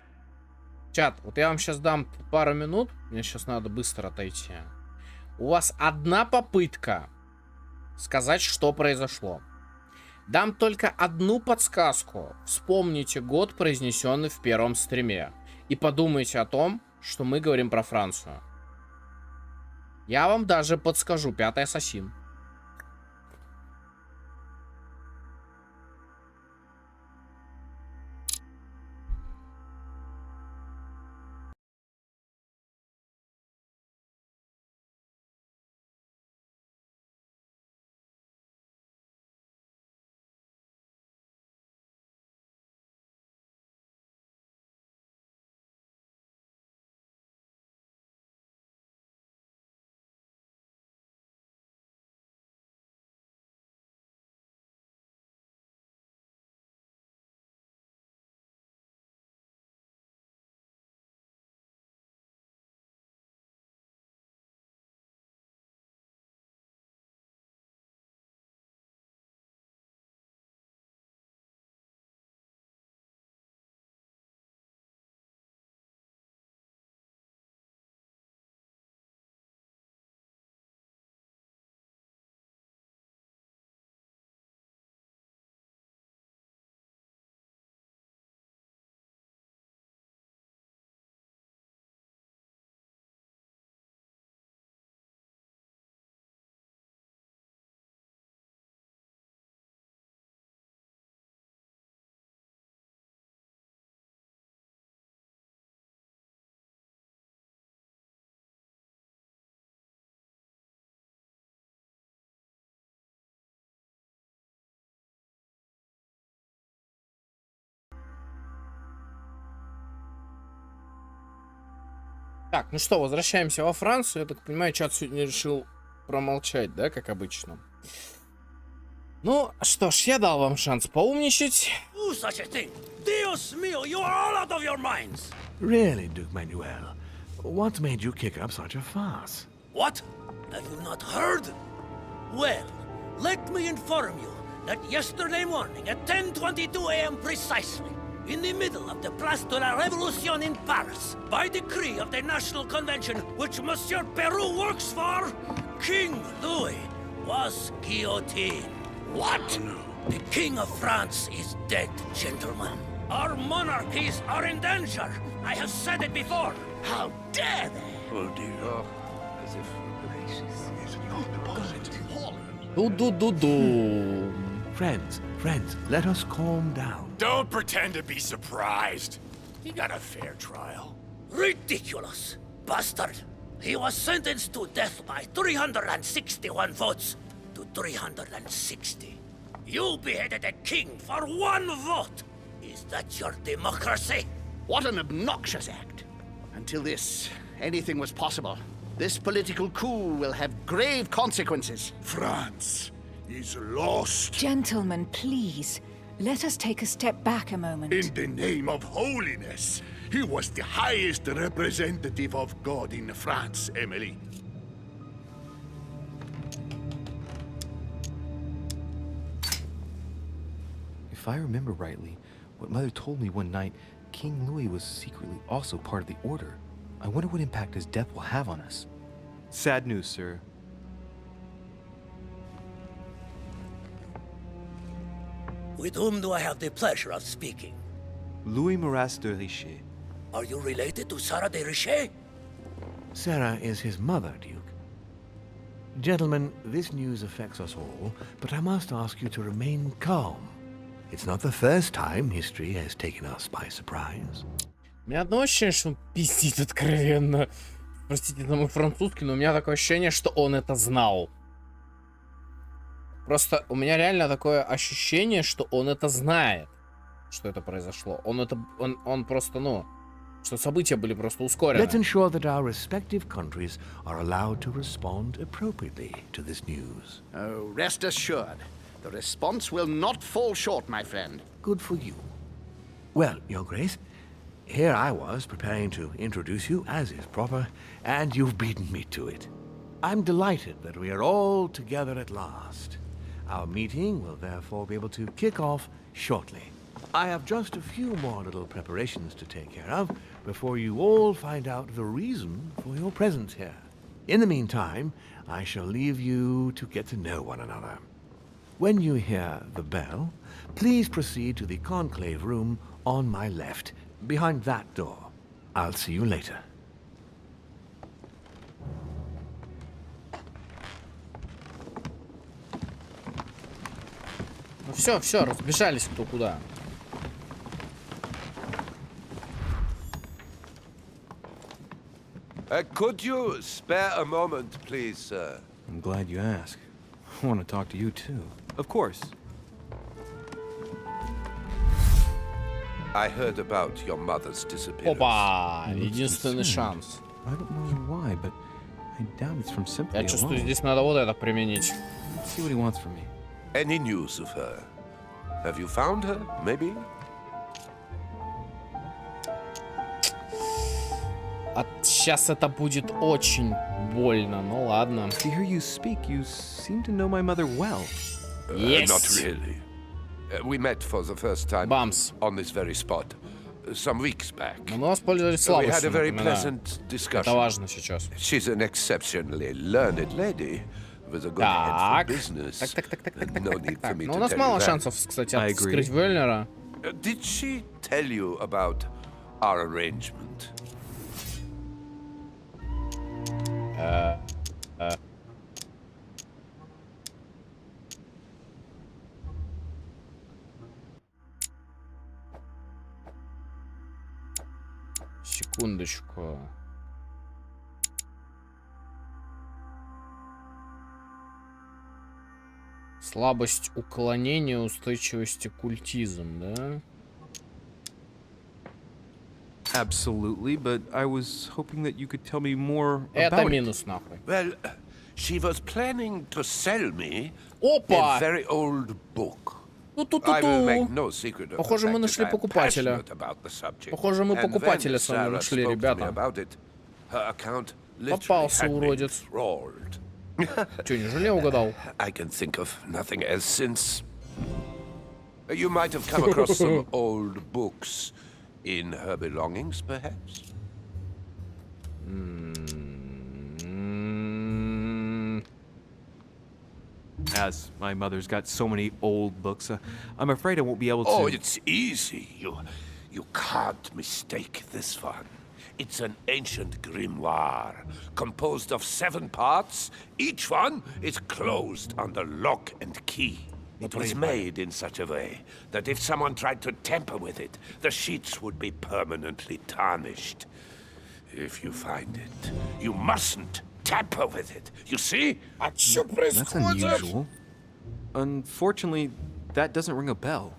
Чат, вот я вам сейчас дам пару минут. Мне сейчас надо быстро отойти. У вас одна попытка сказать, что произошло. Дам только одну подсказку. Вспомните год, произнесенный в первом стриме. И подумайте о том, что мы говорим про Францию. Я вам даже подскажу. Пятый ассасин. Так, ну что, возвращаемся во Францию. Я так понимаю, чат сегодня решил промолчать, да, как обычно. Ну, что ж, я дал вам шанс поумничать. Dios mío, you are all out of your minds! Really, Duke Manuel? What made you kick up such a fuss? What? Have you not heard? Well, let me inform you that yesterday morning at 10:22 a.m. precisely, in the middle of the Place de la Révolution in Paris, by decree of the National Convention which Monsieur Peru works for, King Louis was guillotined. What? The King of France is dead, gentlemen. Our monarchies are in danger. I have said it before. How dare they? Oh dear. Oh, as if Ду-ду-ду-ду. Friends, let us calm down. Don't pretend to be surprised. He got a fair trial. Ridiculous! Bastard! He was sentenced to death by 361 votes to 360. You beheaded a king for one vote! Is that your democracy? What an obnoxious act. Until this, anything was possible. This political coup will have grave consequences. France is lost. Gentlemen, please, let us take a step back a moment. In the name of holiness. He was the highest representative of God in France, Emily. If I remember rightly, what Mother told me one night, King Louis was secretly also part of the Order. I wonder what impact his death will have on us. Sad news, sir. With whom do I have the pleasure of speaking? Louis Maras de Richer. Are you related to Sarah de Richer? Sarah is his mother, Duke. Gentlemen, this news affects us all, but I must ask you to remain calm. It's not the first time history has taken us by surprise. У меня одно ощущение, что он пиздит откровенно. Простите, это мой французский, но у меня такое ощущение, что он это знал. Просто у меня реально такое ощущение, что он это знает, что это произошло. Он просто, ну, что события были просто ускорены. Let's ensure that our respective countries are allowed to respond appropriately to this news. Oh, rest assured, the response will not fall short, my friend. Good for you. Well, Your Grace, here I was preparing to introduce you as is proper, and you've beaten me to it. I'm delighted that we are all together at last. Our meeting will therefore be able to kick off shortly. I have just a few more little preparations to take care of before you all find out the reason for your presence here. In the meantime, I shall leave you to get to know one another. When you hear the bell, please proceed to the conclave room on my left, behind that door. I'll see you later. Ну все, разбежались кто куда. Could you spare a moment, please, sir? I'm glad you asked. I want to talk to you too. Of course. I heard about your mother's disappearance. Опа, единственный шанс. I don't know why, but I doubt it's from sympathy Я чувствую, alone. здесь надо вот это применить. Let's see what he wants from me. Any news of her? Have you found her, maybe? Сейчас это будет очень больно, ну ладно. To hear you speak, you seem to know my mother well. Есть. Not really. We met for the first time Бамс. on this very spot some weeks back. Мы воспользовались We had слабостью, a very напоминаю. pleasant Это discussion. важно сейчас. She's an exceptionally learned lady with a good head Так. for business. Так. No need for me Ну, to у нас tell мало you that. шансов, кстати, I agree. открыть Вельнера. Did she tell you about our arrangement? Секундочку. Слабость уклонения, устойчивости, культизм, да? Absolutely, but I was hoping that you could tell me more Это about it. минус нахуй. Well, she was planning to sell me Опа! a very old book. I will Ту-ту-ту-ту. make no secret of Похоже, the мы fact нашли that I am покупателя. passionate about the subject. Похоже, мы And покупателя when с вами Sarah нашли, spoke to me ребята. about it, her account literally Попался, had me уродец. enthralled. Чё, неужели угадал? I can think of nothing else since. You might have come across some old books in her belongings, perhaps? As my mother's got so many old books, I'm afraid I won't be able to... Oh, it's easy. You can't mistake this one. It's an ancient grimoire, composed of 7 parts. Each one is closed under lock and key. It was made in such a way that if someone tried to tamper with it, the sheets would be permanently tarnished. If you find it, you mustn't tamper with it. You see? That's unusual. Unfortunately, that doesn't ring a bell.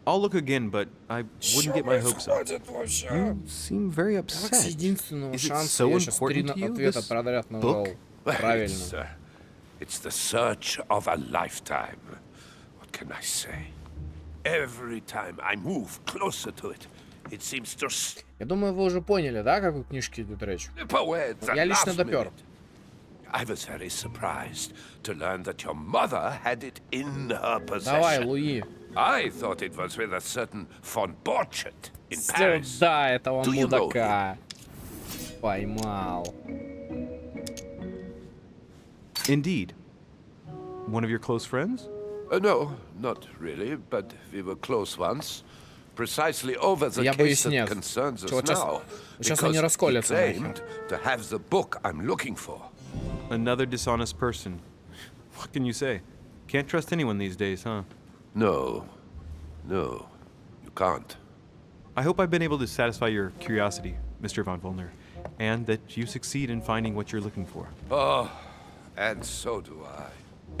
I'll look again, but I wouldn't get my hopes up. You seem very upset. С единственного Is it шанса so я сейчас 3 important to you, ответа this подряд нажал. book? Правильно. It's the search of a lifetime. What can I say? Every time I move closer to it, it seems to Я думаю, вы уже поняли, да, о какой книжке идет речь? slip away at the Я лично last допер. minute. I was very surprised to learn that your mother had it in her Давай, possession. Луи. I thought it was with a certain von Borchardt in Paris. Да, этого Do you know мудака. Поймал. Indeed. One of your close friends? No, not really, but we were close once. Precisely over the Я боюсь, case that нет. concerns us Вот now. сейчас они Because he расколятся нахер. claimed to have the book I'm looking for. Another dishonest person. What can you say? Can't trust anyone these days, huh? No, you can't. I hope I've been able to satisfy your curiosity, Mr. von Volner, and that you succeed in finding what you're looking for. Oh, and so do I.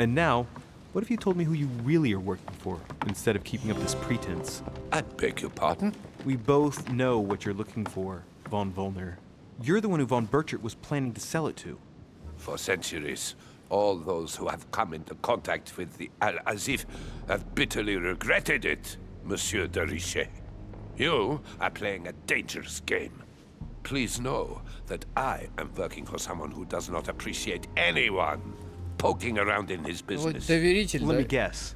And now, what if you told me who you really are working for, instead of keeping up this pretense? I beg your pardon? We both know what you're looking for, von Volner. You're the one who von Burchard was planning to sell it to. For centuries, all those who have come into contact with the Al-Azif have bitterly regretted it, Monsieur de Richet. You are playing a dangerous game. Please know that I am working for someone who does not appreciate anyone poking around in his Вот business. доверитель, Let me да? guess.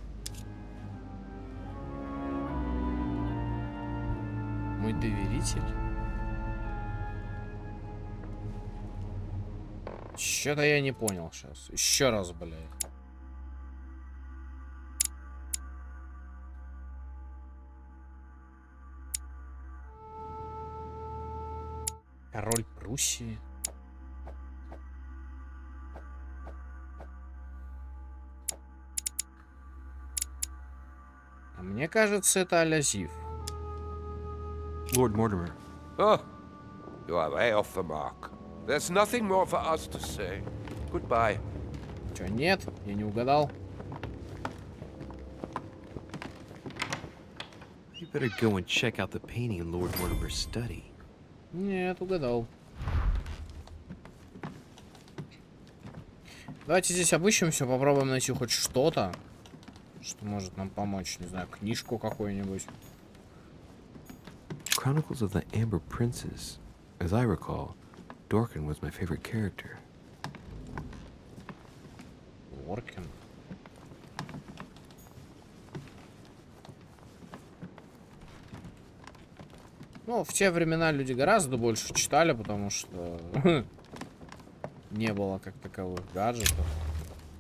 Мой доверитель? Что-то я не понял сейчас. Еще раз, блядь. Король Пруссии. А мне кажется, это Алязив. Lord Mortimer. Oh, you are way off the mark. There's nothing more for us to say. Goodbye. Чё, нет? Я не угадал. You better go and check out the painting in Lord Mortimer's study. Нет, угадал. Давайте здесь обыщем все, попробуем найти хоть что-то, что может нам помочь. Не знаю, книжку какую-нибудь. Chronicles of the Amber Princess. As I recall, Dorkin was my favorite character. Доркин. Ну, в те времена люди гораздо больше читали, потому что не было как таковых гаджетов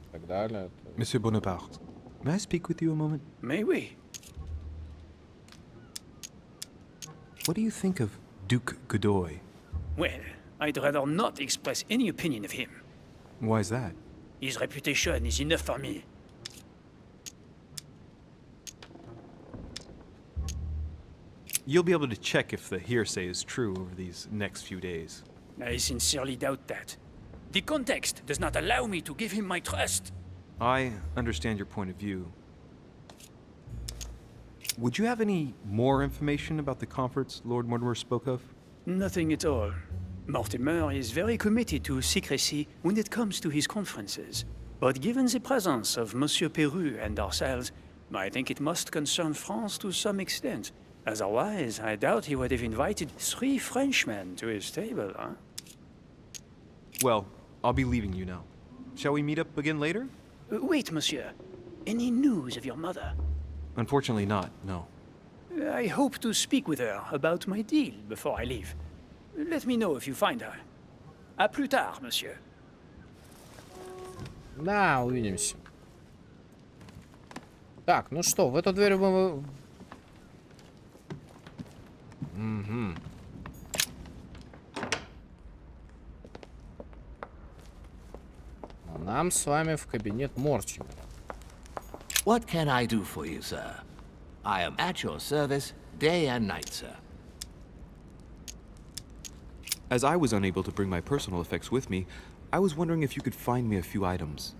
и так далее. Monsieur Bonaparte, may I speak with you a moment? May we? What do you think of Duke Godoy? Well, I'd rather not express any opinion of him. Why is that? His reputation is enough for me. You'll be able to check if the hearsay is true over these next few days. I sincerely doubt that. The context does not allow me to give him my trust. I understand your point of view. Would you have any more information about the conference Lord Mortimer spoke of? Nothing at all. Mortimer is very committed to secrecy when it comes to his conferences. But given the presence of Monsieur Peru and ourselves, I think it must concern France to some extent. Otherwise, I doubt he would have invited 3 Frenchmen to his table, huh? Well, I'll be leaving you now. Shall we meet up again later? Wait, monsieur. Any news of your mother? Unfortunately not, no. I hope to speak with her about my deal before I leave. Let me know if you find her. À plus tard, monsieur. Да, увидимся. Так, ну что, в эту дверь мы... Угу. Нам с вами в кабинет Мортимера. What can I do for you, sir? I am at your service day and night, sir. As I was unable to bring my personal effects with me, I was wondering if you could find me a few items.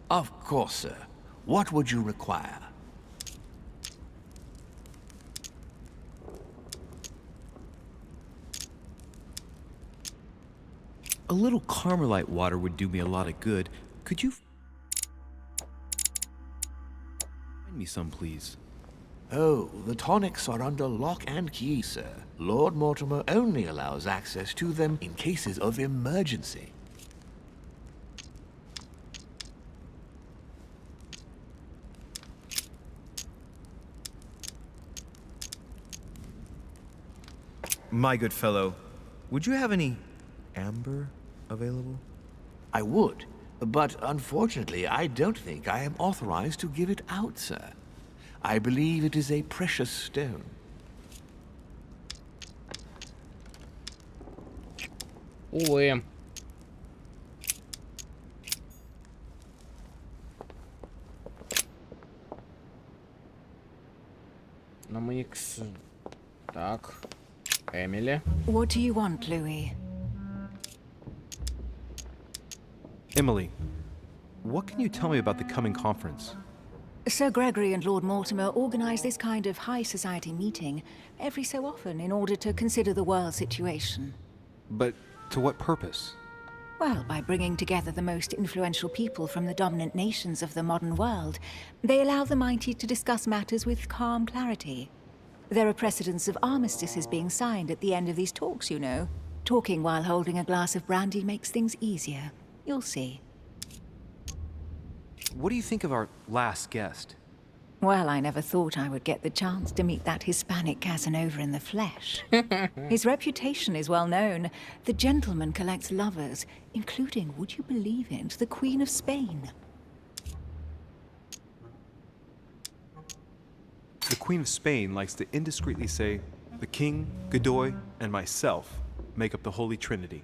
Of course, sir. What would you require? A little Carmelite water would do me a lot of good. Could you find me some, please? Oh, the tonics are under lock and key, sir. Lord Mortimer only allows access to them in cases of emergency. My good fellow, would you have any amber available? I would, but unfortunately I don't think I am authorized to give it out, sir. I believe it is a precious stone. Увы. Но мы не... Так. Эмили. What do you want, Louis? Emily, what can you tell me about the coming conference? Sir Gregory and Lord Mortimer organize this kind of high society meeting every so often in order to consider the world situation. But to what purpose? Well, by bringing together the most influential people from the dominant nations of the modern world, they allow the mighty to discuss matters with calm clarity. There are precedents of armistices being signed at the end of these talks, you know. Talking while holding a glass of brandy makes things easier. You'll see. What do you think of our last guest? Well, I never thought I would get the chance to meet that Hispanic Casanova in the flesh. His reputation is well known. The gentleman collects lovers, including, would you believe it, the Queen of Spain. The Queen of Spain likes to indiscreetly say, the King, Godoy, and myself make up the Holy Trinity.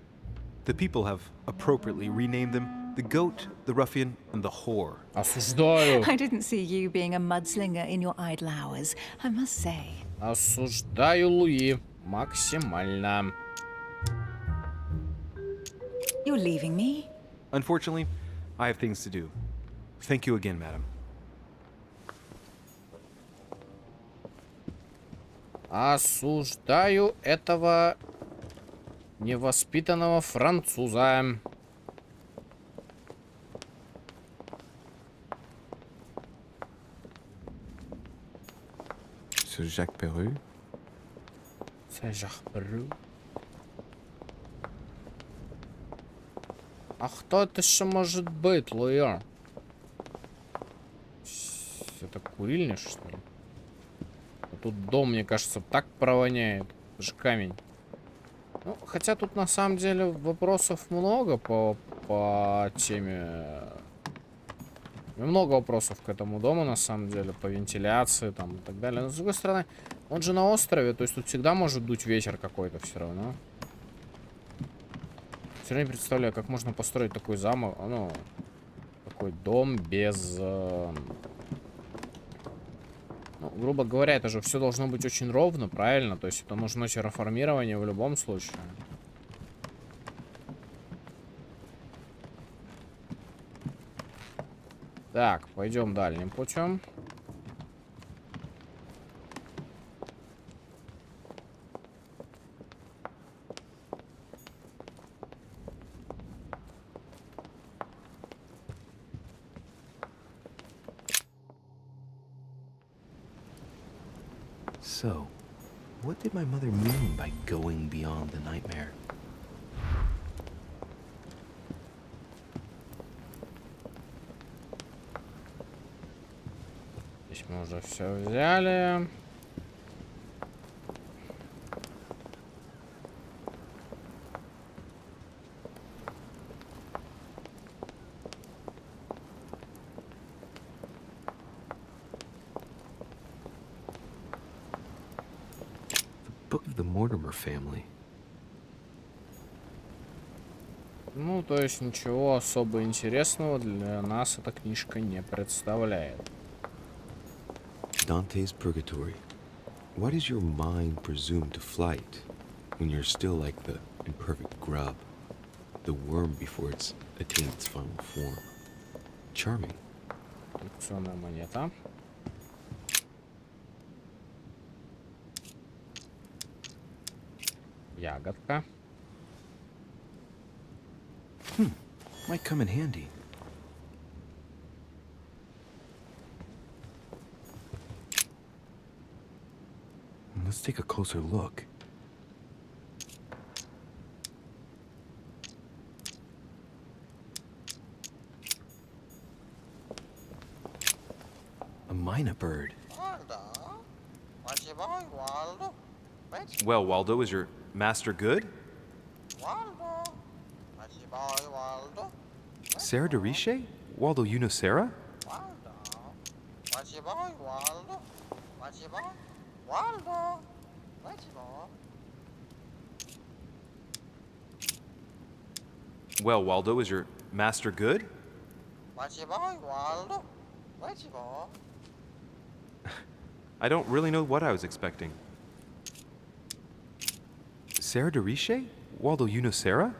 The people have appropriately renamed them the Goat, the Ruffian, and the Whore. Осуждаю. I didn't see you being a mudslinger in your idle hours, I must say. Осуждаю Луи. Максимально. You're leaving me? Unfortunately, I have things to do. Thank you again, madam. Осуждаю этого невоспитанного француза. C'est Jacques Peru? C'est Jacques Peru. А кто это еще может быть, Луи? Это курильня, что ли? А тут дом, мне кажется, так провоняет. Это же камень. Ну, хотя тут на самом деле вопросов много по теме. Много вопросов к этому дому, на самом деле, по вентиляции там и так далее. Но с другой стороны, он же на острове, то есть тут всегда может дуть ветер какой-то все равно. Все равно не представляю, как можно построить такой замок, ну, такой дом без... Ну, грубо говоря, это же все должно быть очень ровно, правильно? То есть это нужно терраформирование в любом случае. Так, пойдем дальним путем. so, what did my mother mean by going beyond the nightmare? Здесь мы уже все взяли. Family. Ну, то есть ничего особо интересного для нас эта книжка не представляет. Dante's Purgatory. Why does your mind presume to flight when you're still like the imperfect grub, the worm before it's attained its final form? Charming. Коллекционная монета. Ягодка. Might come in handy. Let's take a closer look. A myna bird. Well, Waldo, is your master good? Sarah de Riche? Waldo, you know Sarah? Well, Waldo, is your master good? I don't really know what I was expecting. Sarah de Riche? Waldo, you know Sarah?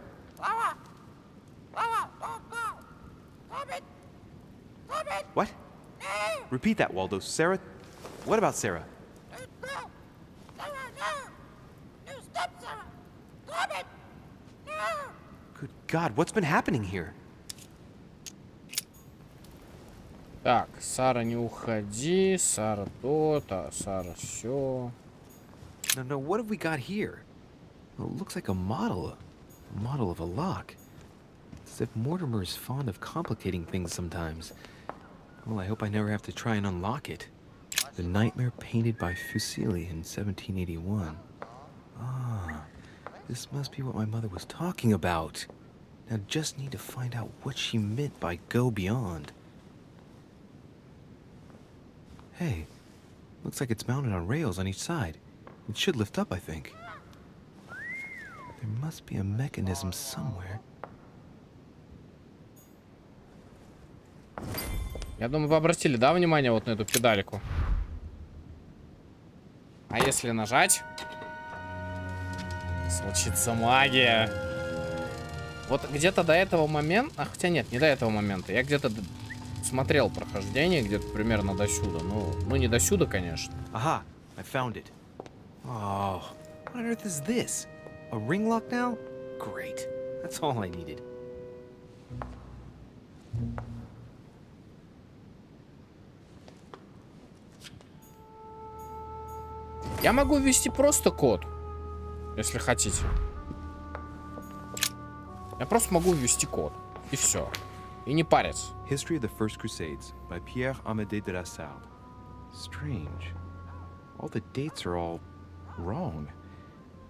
What? Repeat that, Waldo. Sarah? What about Sarah? Good God, what's been happening here? Так, Сара, не уходи. Сара то-то, Сара все. No, what have we got here? Well, it looks like a model of a lock. It's as if Mortimer is fond of complicating things sometimes. Well, I hope I never have to try and unlock it. The Nightmare painted by Fuseli in 1781. Ah, this must be what my mother was talking about. Now just need to find out what she meant by go beyond. Hey, looks like it's mounted on rails on each side. It should lift up, I think. There must be a mechanism somewhere. Я думаю, вы обратили, да, внимание вот на эту педальку? А если нажать, случится магия. Вот где-то до этого момента... хотя нет, не до этого момента. Я где-то смотрел прохождение, где-то примерно до сюда. Ну, не до сюда, конечно. Aha, I found it. Oh, what on earth is this? A ring lock now? Great. That's all I needed. Я могу ввести просто код, если хотите. Я просто могу ввести код. И все. И не париться. History of the First Crusades by Pierre Amédée de la Salle. Strange. All the dates are all wrong.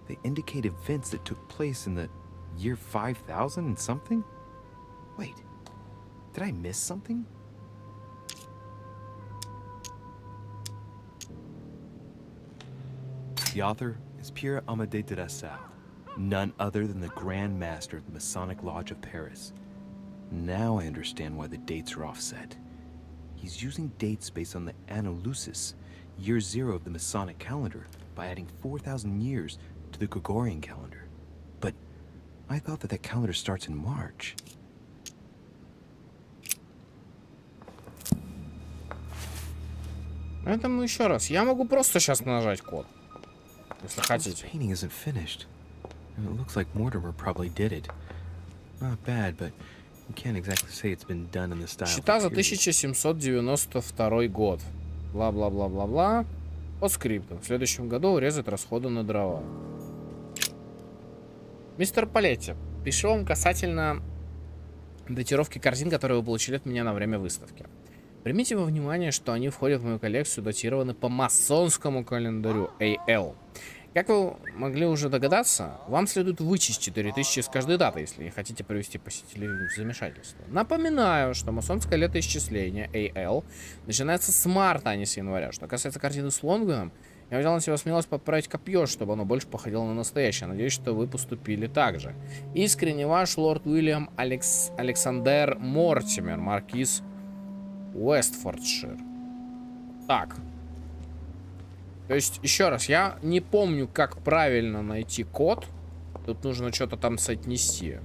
They indicate events that took place in the year 5000 and something? Wait, did I miss something? The author is Pierre Amédée de la Salle, none other than the Grand Master of the Masonic Lodge of Paris. Now I understand why the dates are offset. He's using dates based on the Anno Lucis, year 0 of the Masonic calendar, by adding 4,000 years to the Gregorian calendar. But I thought that calendar starts in March. Поэтому еще раз. Я могу просто сейчас нажать код, если This хотите. painting isn't finished. It looks like Mortimer probably did it. Not bad, but you can't exactly say it's been done in the style. Счета за 1792 год. Бла-бла-бла-бла-бла. По скриптам. В следующем году урезать расходы на дрова. Мистер Палетти, пишу вам касательно датировки картин, которые вы получили от меня на время выставки. Примите во внимание, что они входят в мою коллекцию, датированы по масонскому календарю AL. Как вы могли уже догадаться, вам следует вычесть 4000 из каждой даты, если не хотите привести посетителей в замешательство. Напоминаю, что масонское летоисчисление AL начинается с марта, а не с января. Что касается картины с Лонгвином, я взял на себя смелость поправить копье, чтобы оно больше походило на настоящее. Надеюсь, что вы поступили так же. Искренне ваш лорд Уильям Александр Мортимер, маркиз Уэстфордшир. Так. То есть, еще раз, я не помню, как правильно найти код. Тут нужно что-то там соотнести.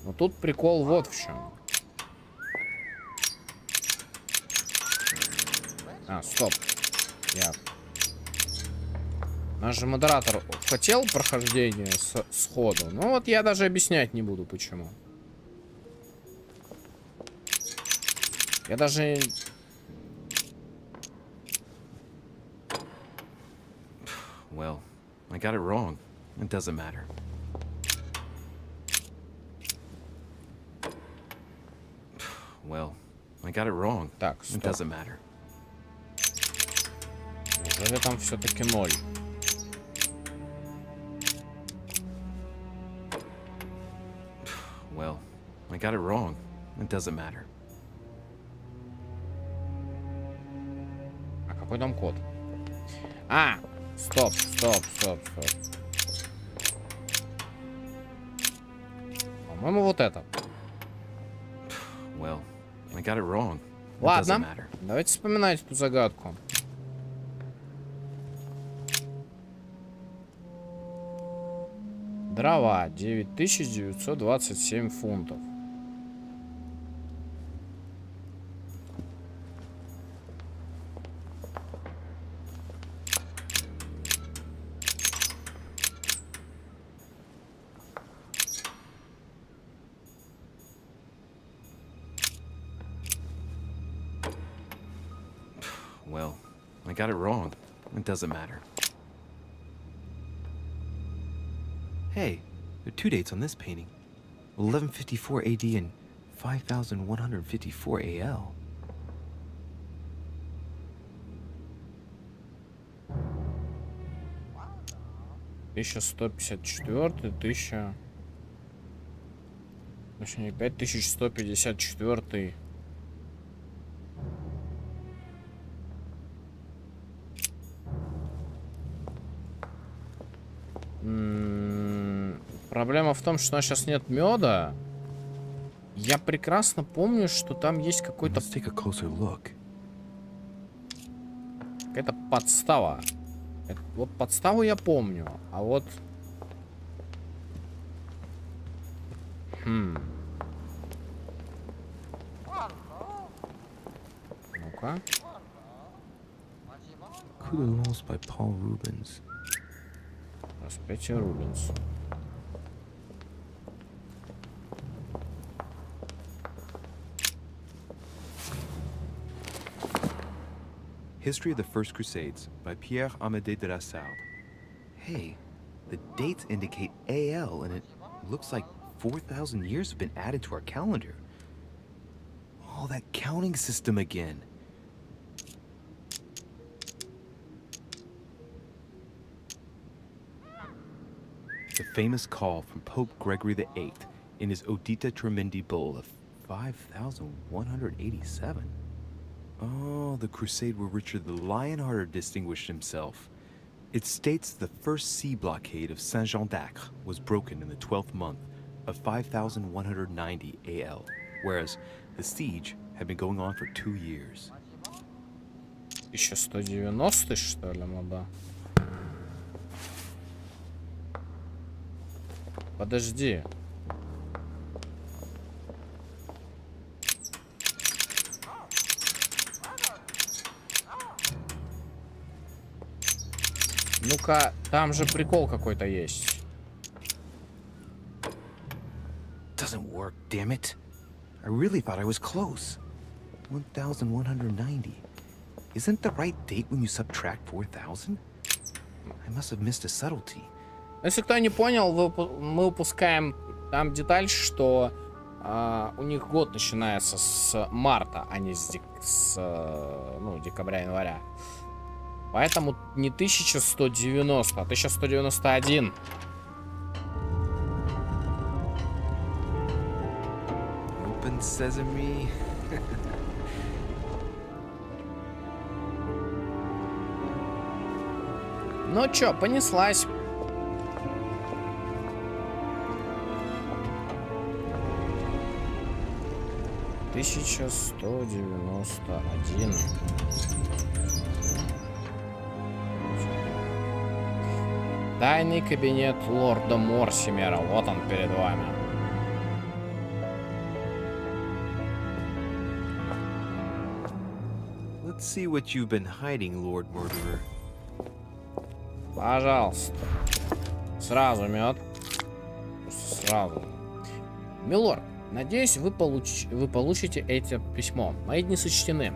Но тут прикол вот в чем. А, стоп. Наш же модератор хотел прохождение сходу. Ну вот я даже объяснять не буду, почему. Я даже... Well, I got it wrong. It doesn't matter. Well, I got it wrong. Так, It стоп. doesn't matter. Неужели там все-таки 0? Well, I got it wrong. It doesn't matter. А какой там код? А! Стоп. По-моему, вот это. Well, I got it wrong. It doesn't Ладно, matter. давайте вспоминать эту загадку. Дрова 9927 фунтов. Well, I got it wrong. It doesn't matter. Hey, there are two dates on this painting. 1154 AD and 5154 AL. Тысяча 5154. Проблема в том, что у нас сейчас нет меда. Я прекрасно помню, что там есть какой-то... Какая-то подстава. Вот подставу я помню, а вот... Ну-ка. Lost by Paul Rubens. Распятие Рубенс. History of the First Crusades by Pierre Amédée de la Salle. Hey, the dates indicate AL, and it looks like 4,000 years have been added to our calendar. Oh, that counting system again. The famous call from Pope Gregory VIII in his Audita Tremendi Bull of 5,187. Oh, the crusade where Richard the Lionhearted distinguished himself. It states the first sea blockade of Saint-Jean d'Acre was broken in the 12th month of 5190 AL, whereas the siege had been going on for 2 years. 1190, что ли, мода? Подожди. Ну-ка, там же прикол какой-то есть. Doesn't work, damn it. I really thought I was close. 1,190. Isn't the right date when you subtract 4,000? I must have missed a subtlety. Если кто не понял, мы упускаем там деталь, что у них год начинается с марта, а не с декабря-января. Поэтому не 1190, а 1191. Open sesame. Ну чё, понеслась. $1191. Тайный кабинет лорда Морсимера. Вот он перед вами. Let's see what you've been hiding, Lord Murderer. Пожалуйста. Сразу мед. Сразу. Милорд, надеюсь, вы получите это письмо. Мои дни сочтены.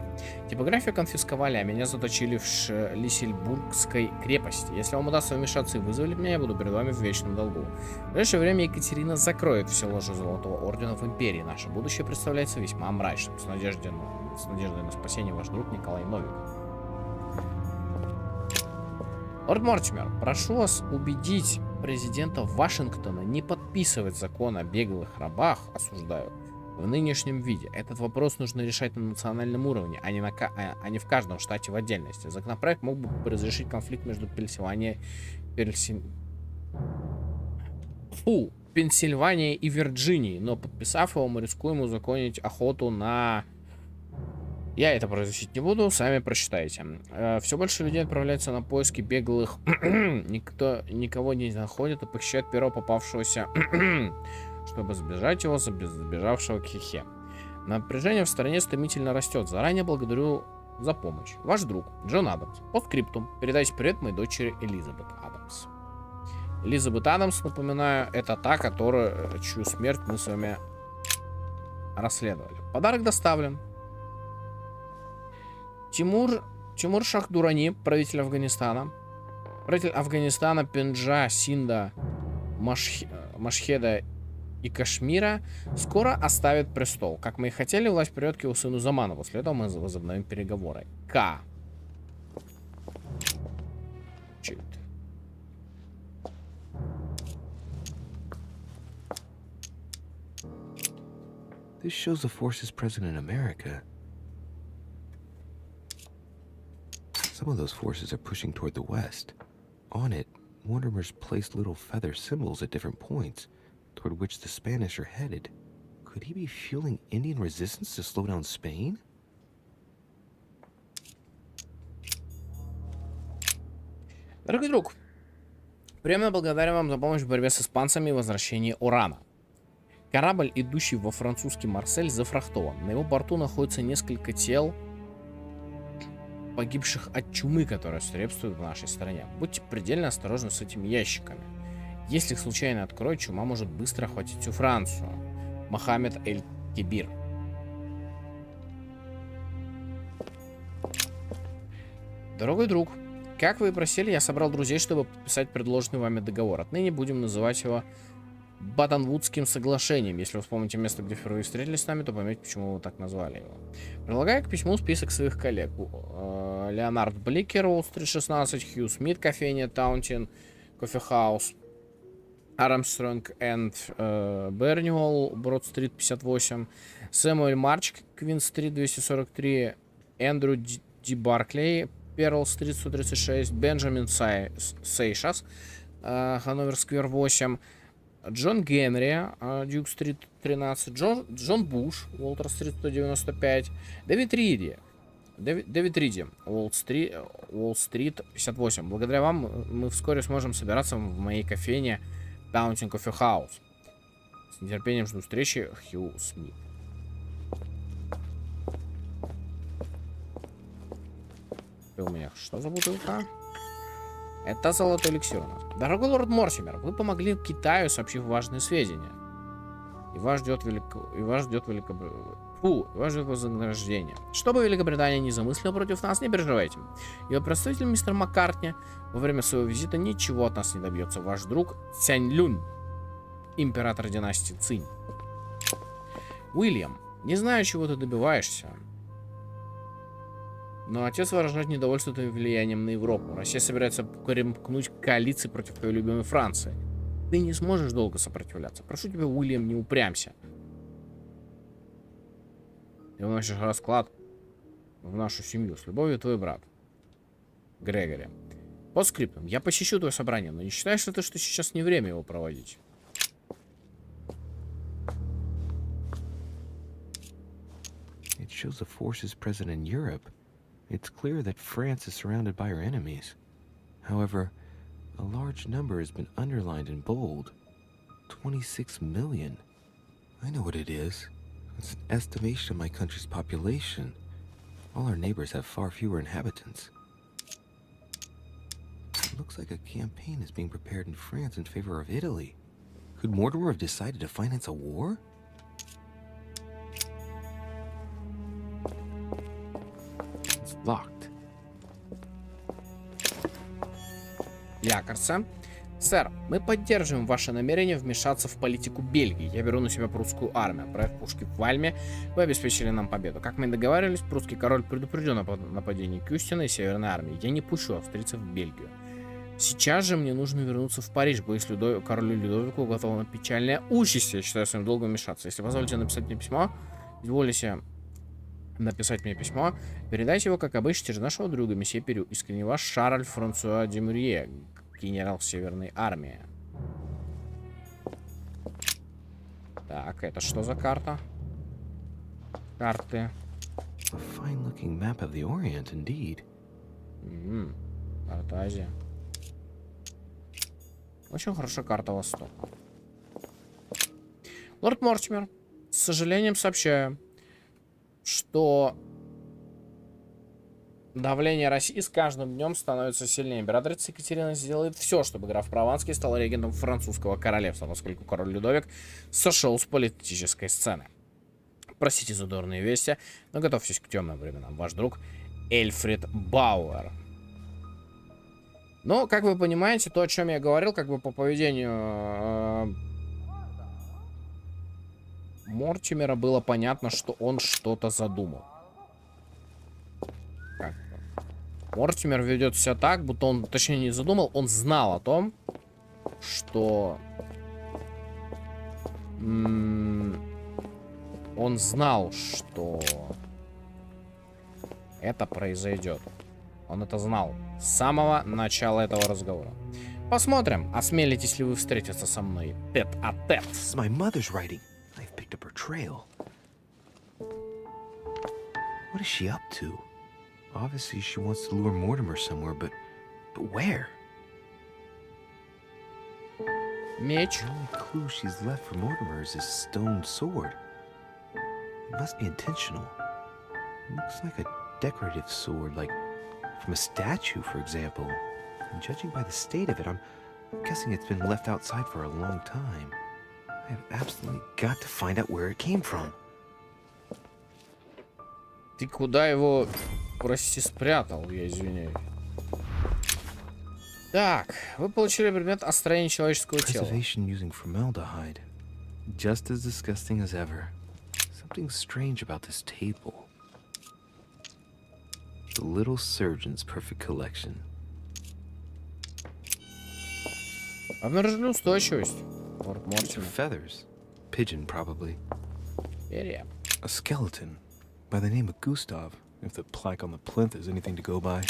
Типографию конфисковали, а меня заточили в Шлиссельбургской крепости. Если вам удастся вмешаться и вызволить меня, я буду перед вами в вечном долгу. В ближайшее время Екатерина закроет все ложи Золотого Ордена в Империи. Наше будущее представляется весьма мрачным. С надеждой на спасение ваш друг Николай Новиков. Лорд Мортимер, прошу вас убедить президента Вашингтона не подписывать закон о беглых рабах, осуждаю, в нынешнем виде. Этот вопрос нужно решать на национальном уровне, а не в каждом штате в отдельности. Законопроект мог бы разрешить конфликт между Пенсильванией и Вирджинией, но подписав его, мы рискуем узаконить охоту на... Я это произносить не буду, сами прочитайте. Все больше людей отправляются на поиски беглых. Никого не находит и похищает первого попавшегося, чтобы сбежать его, забежавшего к хихе. Напряжение в стране стремительно растет. Заранее благодарю за помощь. Ваш друг Джон Адамс. По скрипту. Передайте привет моей дочери Элизабет Адамс. Элизабет Адамс, напоминаю, это та, чью смерть мы с вами расследовали. Подарок доставлен. Тимур Шахдурани, правитель Афганистана. Правитель Афганистана Пенджа, Синда, Машхеда и Кашмира скоро оставит престол. Как мы и хотели, власть придет к его сыну Заману. После этого мы возобновим переговоры. К. Чит. This shows the forces present in America. Some of those forces are pushing toward the west. On it, Mortimer's placed little feather symbols at different points, toward which the Spanish are headed. Could he be fueling Indian resistance to slow down Spain? Дорогой друг, премно благодарен вам за помощь в борьбе с испанцами и возвращении урана. Корабль, идущий во французский Марсель, зафрахтован. На его борту находится несколько тел, погибших от чумы, которая свирепствует в нашей стране. Будьте предельно осторожны с этими ящиками. Если их случайно откроют, чума может быстро охватить всю Францию. Мохаммед Эль-Кибир. Дорогой друг, как вы и просили, я собрал друзей, чтобы подписать предложенный вами договор. Отныне будем называть его Баттон-Вудским соглашением. Если вы вспомните место, где впервые встретились с нами, то поймете, почему вы так назвали его. Прилагаю к письму список своих коллег. Леонард Бликер, Уолл-стрит 16, Хью Смит, кофейня Таунтин, кофе-хаус, Армстронг энд Берниуолл, Брод-стрит 58, Сэмюэль Марч, Квин-стрит 243, Эндрю Ди Барклей, Перл-стрит 136, Бенджамин Сейшас, Ханновер-сквер 8, Джон Генри, Дюк-стрит 13, Джон Буш, Уолтер-стрит 195, Дэвид Риди, Уолл-стрит 58. Благодаря вам мы вскоре сможем собираться в моей кофейне Таунтин Кофе Хаус. С нетерпением жду встречи, Хью Смит. Это у меня что за бутылка? Это золотой эликсир у нас. Дорогой лорд Мортимер, вы помогли Китаю, сообщив важные сведения. И вас ждет Ваше вознаграждение. Что бы Великобритания не замыслила против нас, не переживайте. Ее представитель мистер Маккартни во время своего визита ничего от нас не добьется. Ваш друг Цянь Люнь, император династии Цинь. Уильям, не знаю, чего ты добиваешься, но отец выражает недовольство твоим влиянием на Европу. Россия собирается примкнуть к коалиции против твоей любимой Франции. Ты не сможешь долго сопротивляться. Прошу тебя, Уильям, не упрямься. Ты вносишь расклад в нашу семью. С любовью, твой брат. Грегори. По скриптам. Я посещу твое собрание, но не считаешь ли ты, что сейчас не время его проводить? It shows the forces present in Europe. It's clear that France is surrounded by her enemies. However, a large number has been underlined in bold. 26 million. I know what it is. It's an estimation of my country's population. All our neighbors have far fewer inhabitants. It looks like a campaign is being prepared in France in favor of Italy. Could Mortimer have decided to finance a war? It's locked. Якорца. Сэр, мы поддерживаем ваше намерение вмешаться в политику Бельгии. Я беру на себя прусскую армию. Отправив пушки в Вальме, вы обеспечили нам победу. Как мы и договаривались, прусский король предупрежден о нападении Кюстина и Северной армии. Я не пущу австрийцев в Бельгию. Сейчас же мне нужно вернуться в Париж, боюсь, королю Людовику уготована печальная участь. Я считаю своим долгом вмешаться. Если позволите написать мне письмо, изволите написать мне письмо, передайте его, как обычно, через нашего друга, месье Перю. Искренне ваш Шарль Франсуа де Мюрье, генерал Северной армии. Так, это что за карта? Карты. A fine-looking map of the Orient, indeed. Карта Азии. Очень хорошая карта Востока. Лорд Мортимер, с сожалением сообщаю, что давление России с каждым днем становится сильнее. Императрица Екатерина сделает все, чтобы граф Прованский стал регентом французского королевства, поскольку король Людовик сошел с политической сцены. Простите за дурные вести, но готовьтесь к темным временам. Ваш друг Эльфрид Бауэр. Но, как вы понимаете, то, о чем я говорил, как бы по поведению Мортимера было понятно, что он что-то задумал. Как? Мортимер ведет себя так, будто он, точнее, не задумал, он знал о том, что он знал, что это произойдет. Он это знал с самого начала этого разговора. Посмотрим, осмелитесь ли вы встретиться со мной тет-а-тет. This is my mother's writing. I've picked up her trail. What is she up to? Obviously, she wants to lure Mortimer somewhere, but where? Меч. The only clue she's left for Mortimer is his stone sword. It must be intentional. It looks like a decorative sword, like from a statue, for example. And judging by the state of it, I'm guessing it's been left outside for a long time. I have absolutely got to find out where it came from. Ты куда его, прости, спрятал? Я извиняюсь. Так, вы получили предмет о строении человеческого тела. Preservation using formaldehyde. Just as disgusting as ever. Something strange about this table. The little surgeon's perfect collection. Обнаружили устойчивость. Лорд Мортимер. Feathers. Pigeon, probably. Перья. A skeleton by the name of Gustav, if the plaque on the plinth is anything to go by.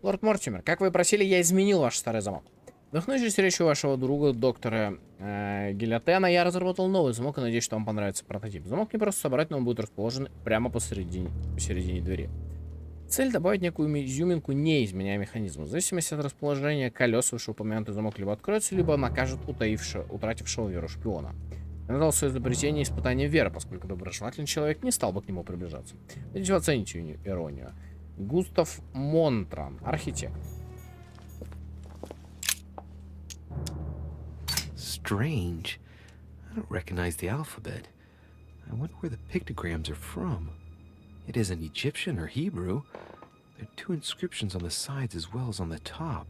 Лорд Мортимер, как вы просили, я изменил ваш старый замок. Вдохнувшись речью вашего друга, доктора Гильотена, я разработал новый замок и надеюсь, что вам понравится прототип. Замок не просто собрать, но он будет расположен прямо посередине двери. Цель — добавить некую изюминку, не изменяя механизм. В зависимости от расположения колес вышеупомянутый замок либо откроется, либо накажет утратившего веру шпиона. Я назвал свое изобретение испытанием веры, поскольку доброжелательный человек не стал бы к нему приближаться. Надеюсь, вы оцените иронию. Густав Монтран, архитектор. Strange. I don't recognize the alphabet. I wonder where the pictograms are from. It isn't Egyptian or Hebrew. There are two inscriptions on the sides as well as on the top.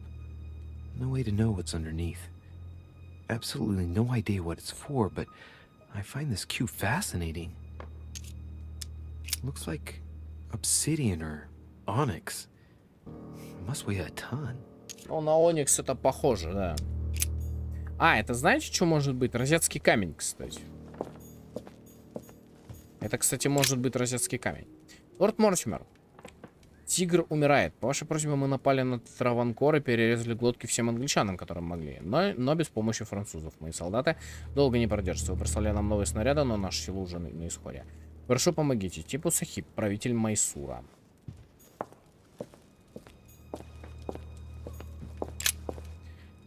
No way to know what's underneath. Absolutely no idea what it's for, but I find this cube fascinating. Looks like obsidian or onyx. It must weigh a ton. Ну, на оникс это похоже, да. А, это знаете, что может быть? Розетский камень, кстати. Это, кстати, может быть розетский камень. Лорд Мортимер. Тигр умирает. По вашей просьбе мы напали на Траванкор и перерезали глотки всем англичанам, которым могли. Но без помощи французов. Мои солдаты долго не продержатся. Вы прислали нам новые снаряды, но наши силы уже на исходе. Прошу, помогите. Типу Сахиб, правитель Майсура.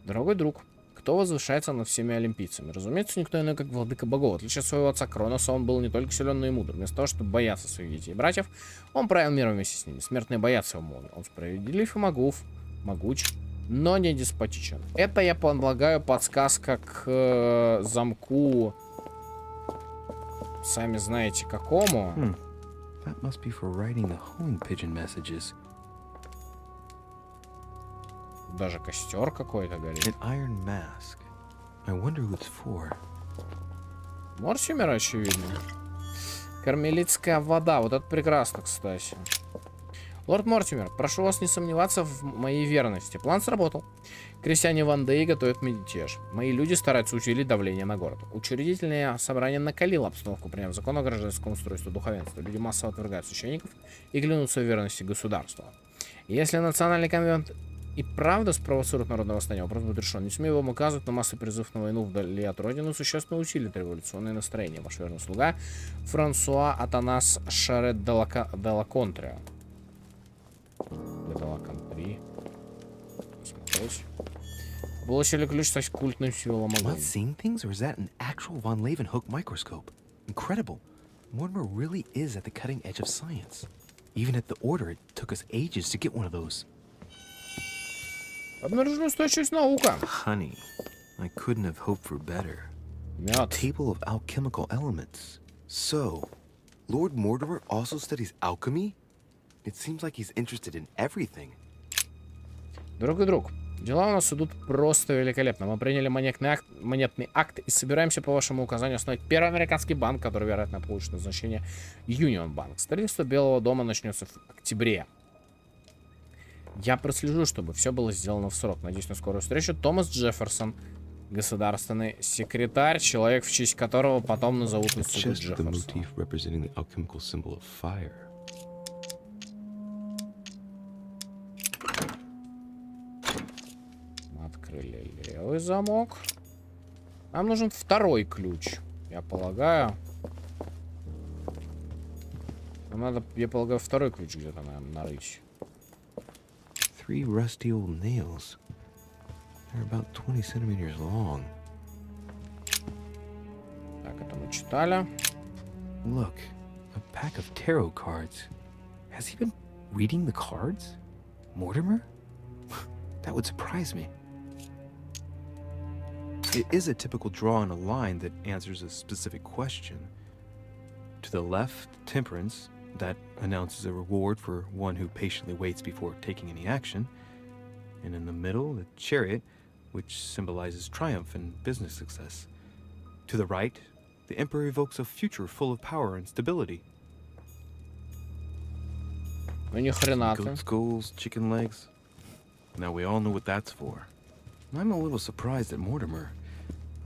Дорогой друг, кто возвышается над всеми олимпийцами? Разумеется, никто иной, как владыка богов. В отличие от своего отца Кроноса, он был не только силен, но и мудр. Вместо того, чтобы бояться своих детей и братьев, он правил миром вместе с ними. Смертные боятся его. Он справедлив и могуч, но не деспотичен. Это, я полагаю, подсказка к замку, сами знаете какому. That must be for writing the homing pigeon messages. Даже костер какой-то горит. An iron mask. I wonder who it's for. Мортимер, очевидно. Кармелитская вода. Вот это прекрасно, кстати. Лорд Мортимер, прошу вас не сомневаться в моей верности. План сработал. Крестьяне Вандеи готовят мятеж. Мои люди стараются усилить давление на город. Учредительное собрание накалило обстановку, приняв закон о гражданском устройстве духовенства. Люди массово отвергают священников и клянутся в верности государству. Если национальный конвент и правда спровоцирует народное восстание, вопрос будет решен. Не смею вам указывать, но массовый призыв на войну вдали от родины существенно усилит революционное настроение. Ваш верный слуга Франсуа Атанас Шарет де ла Контре. Смотреть. Получили ключ с культным символом огня. Seeing things, or is that an actual Von Leeuwenhoek microscope? Incredible. Mortimer really is at the cutting edge of science. Even at the Order, it took us ages to get one of those. Обнаружена устойчивость наука. Honey, I couldn't have hoped for better. A table of alchemical elements. So, Lord Mortimer also studies alchemy? It seems like he's interested in everything. Дорогой друг, дела у нас идут просто великолепно. Мы приняли монетный акт и собираемся по вашему указанию основать первый американский банк, который, вероятно, получит назначение Union Bank. Строительство Белого дома начнется в октябре. Я прослежу, чтобы все было сделано в срок. Надеюсь на скорую встречу. Томас Джефферсон, государственный секретарь, человек, в честь которого потом назовут институт Джефферсона. Открыли левый замок. Нам нужен второй ключ, я полагаю. Нам надо, я полагаю, второй ключ где-то нарыть. 3 rusty old nails. They're about 20 centimeters long. Так, это мы читали. Look, a pack of tarot cards. Has he been reading the cards? Mortimer? That would surprise me. It is a typical draw on a line that answers a specific question. To the left, temperance. That announces a reward for one who patiently waits before taking any action. And in the middle, the chariot, which symbolizes triumph and business success. To the right, the emperor evokes a future full of power and stability. Goat skulls, chicken legs. Now we all know what that's for. I'm a little surprised at Mortimer.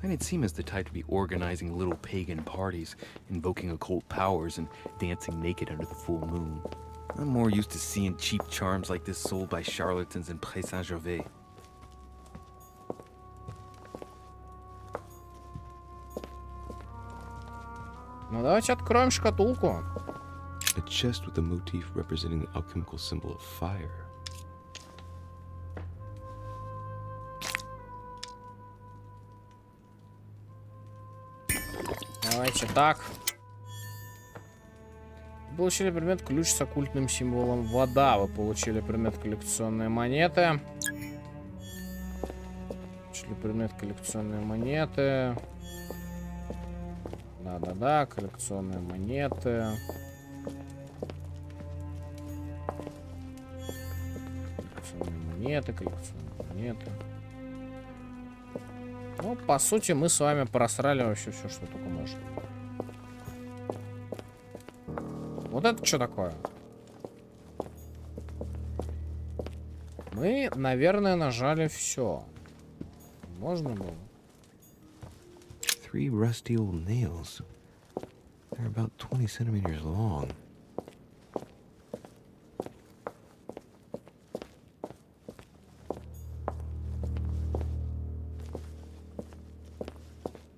I didn't seem as the type to be organizing little pagan parties, invoking occult powers, and dancing naked under the full moon. I'm more used to seeing cheap charms like this sold by charlatans in Pré Saint-Gervais. Ну давайте откроем шкатулку. A chest with a motif representing the alchemical symbol of fire. Давайте так. Получили предмет ключ с оккультным символом вода. Вы получили предмет коллекционные монеты. Получили предмет коллекционные монеты. Да, Да-да-да, коллекционные монеты. Коллекционные монеты. Ну, по сути, мы с вами просрали вообще все, что только можно. Вот это что такое? Мы, наверное, нажали все. Можно было? 3 rusty old nails. They're about 20 centimeters long.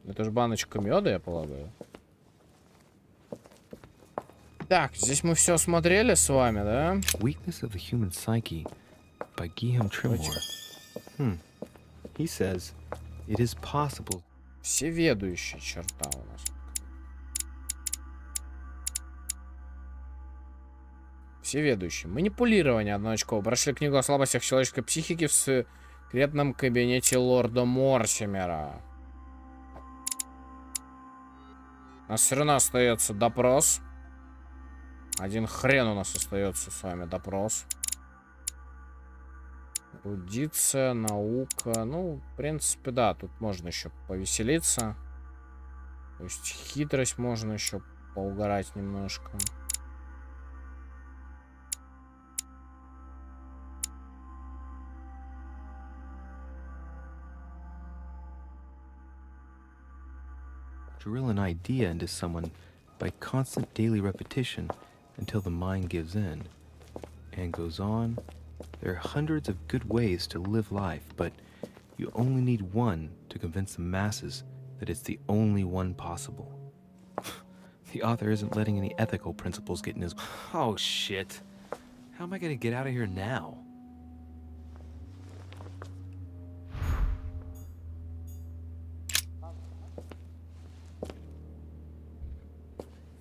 Это же баночка меда, я полагаю. Так, здесь мы все смотрели с вами, да? Weakness of the Human Psyche by Guillaume Tremor. He says it is possible. Всеведущая черта у нас. Всеведущий. Манипулирование 1 очко. Прошли книгу о слабостях человеческой психики в секретном кабинете лорда Мортимера. У нас все равно остается допрос. Один хрен у нас остается с вами допрос. Эрудиция, наука. Ну, в принципе, да, тут можно еще повеселиться. То есть хитрость можно еще поугарать немножко. Drill an idea into someone by constant daily repetition until the mind gives in and goes on. There are hundreds of good ways to live life, but you only need one to convince the masses that it's the only one possible. The author isn't letting any ethical principles get in his... Oh, shit. How am I gonna get out of here now?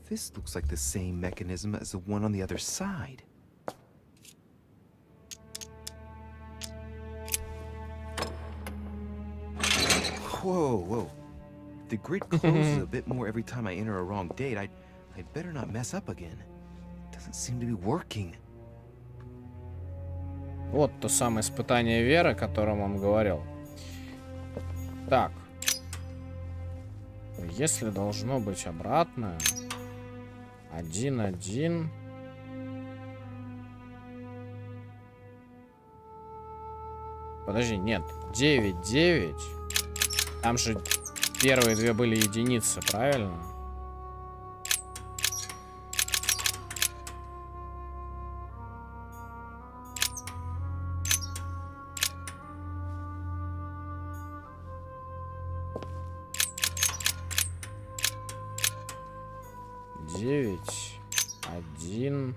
This looks like the same mechanism as the one on the other side. Whoa, whoa. If the grid closes a bit more every time I enter a wrong date, I'd better not mess up again. It doesn't seem to be working. Вот то самое испытание веры, о котором он говорил. Так. Если должно быть обратное... 1-1. Подожди, нет. 9-9. Там же первые 2 были единицы, правильно? Девять, 1.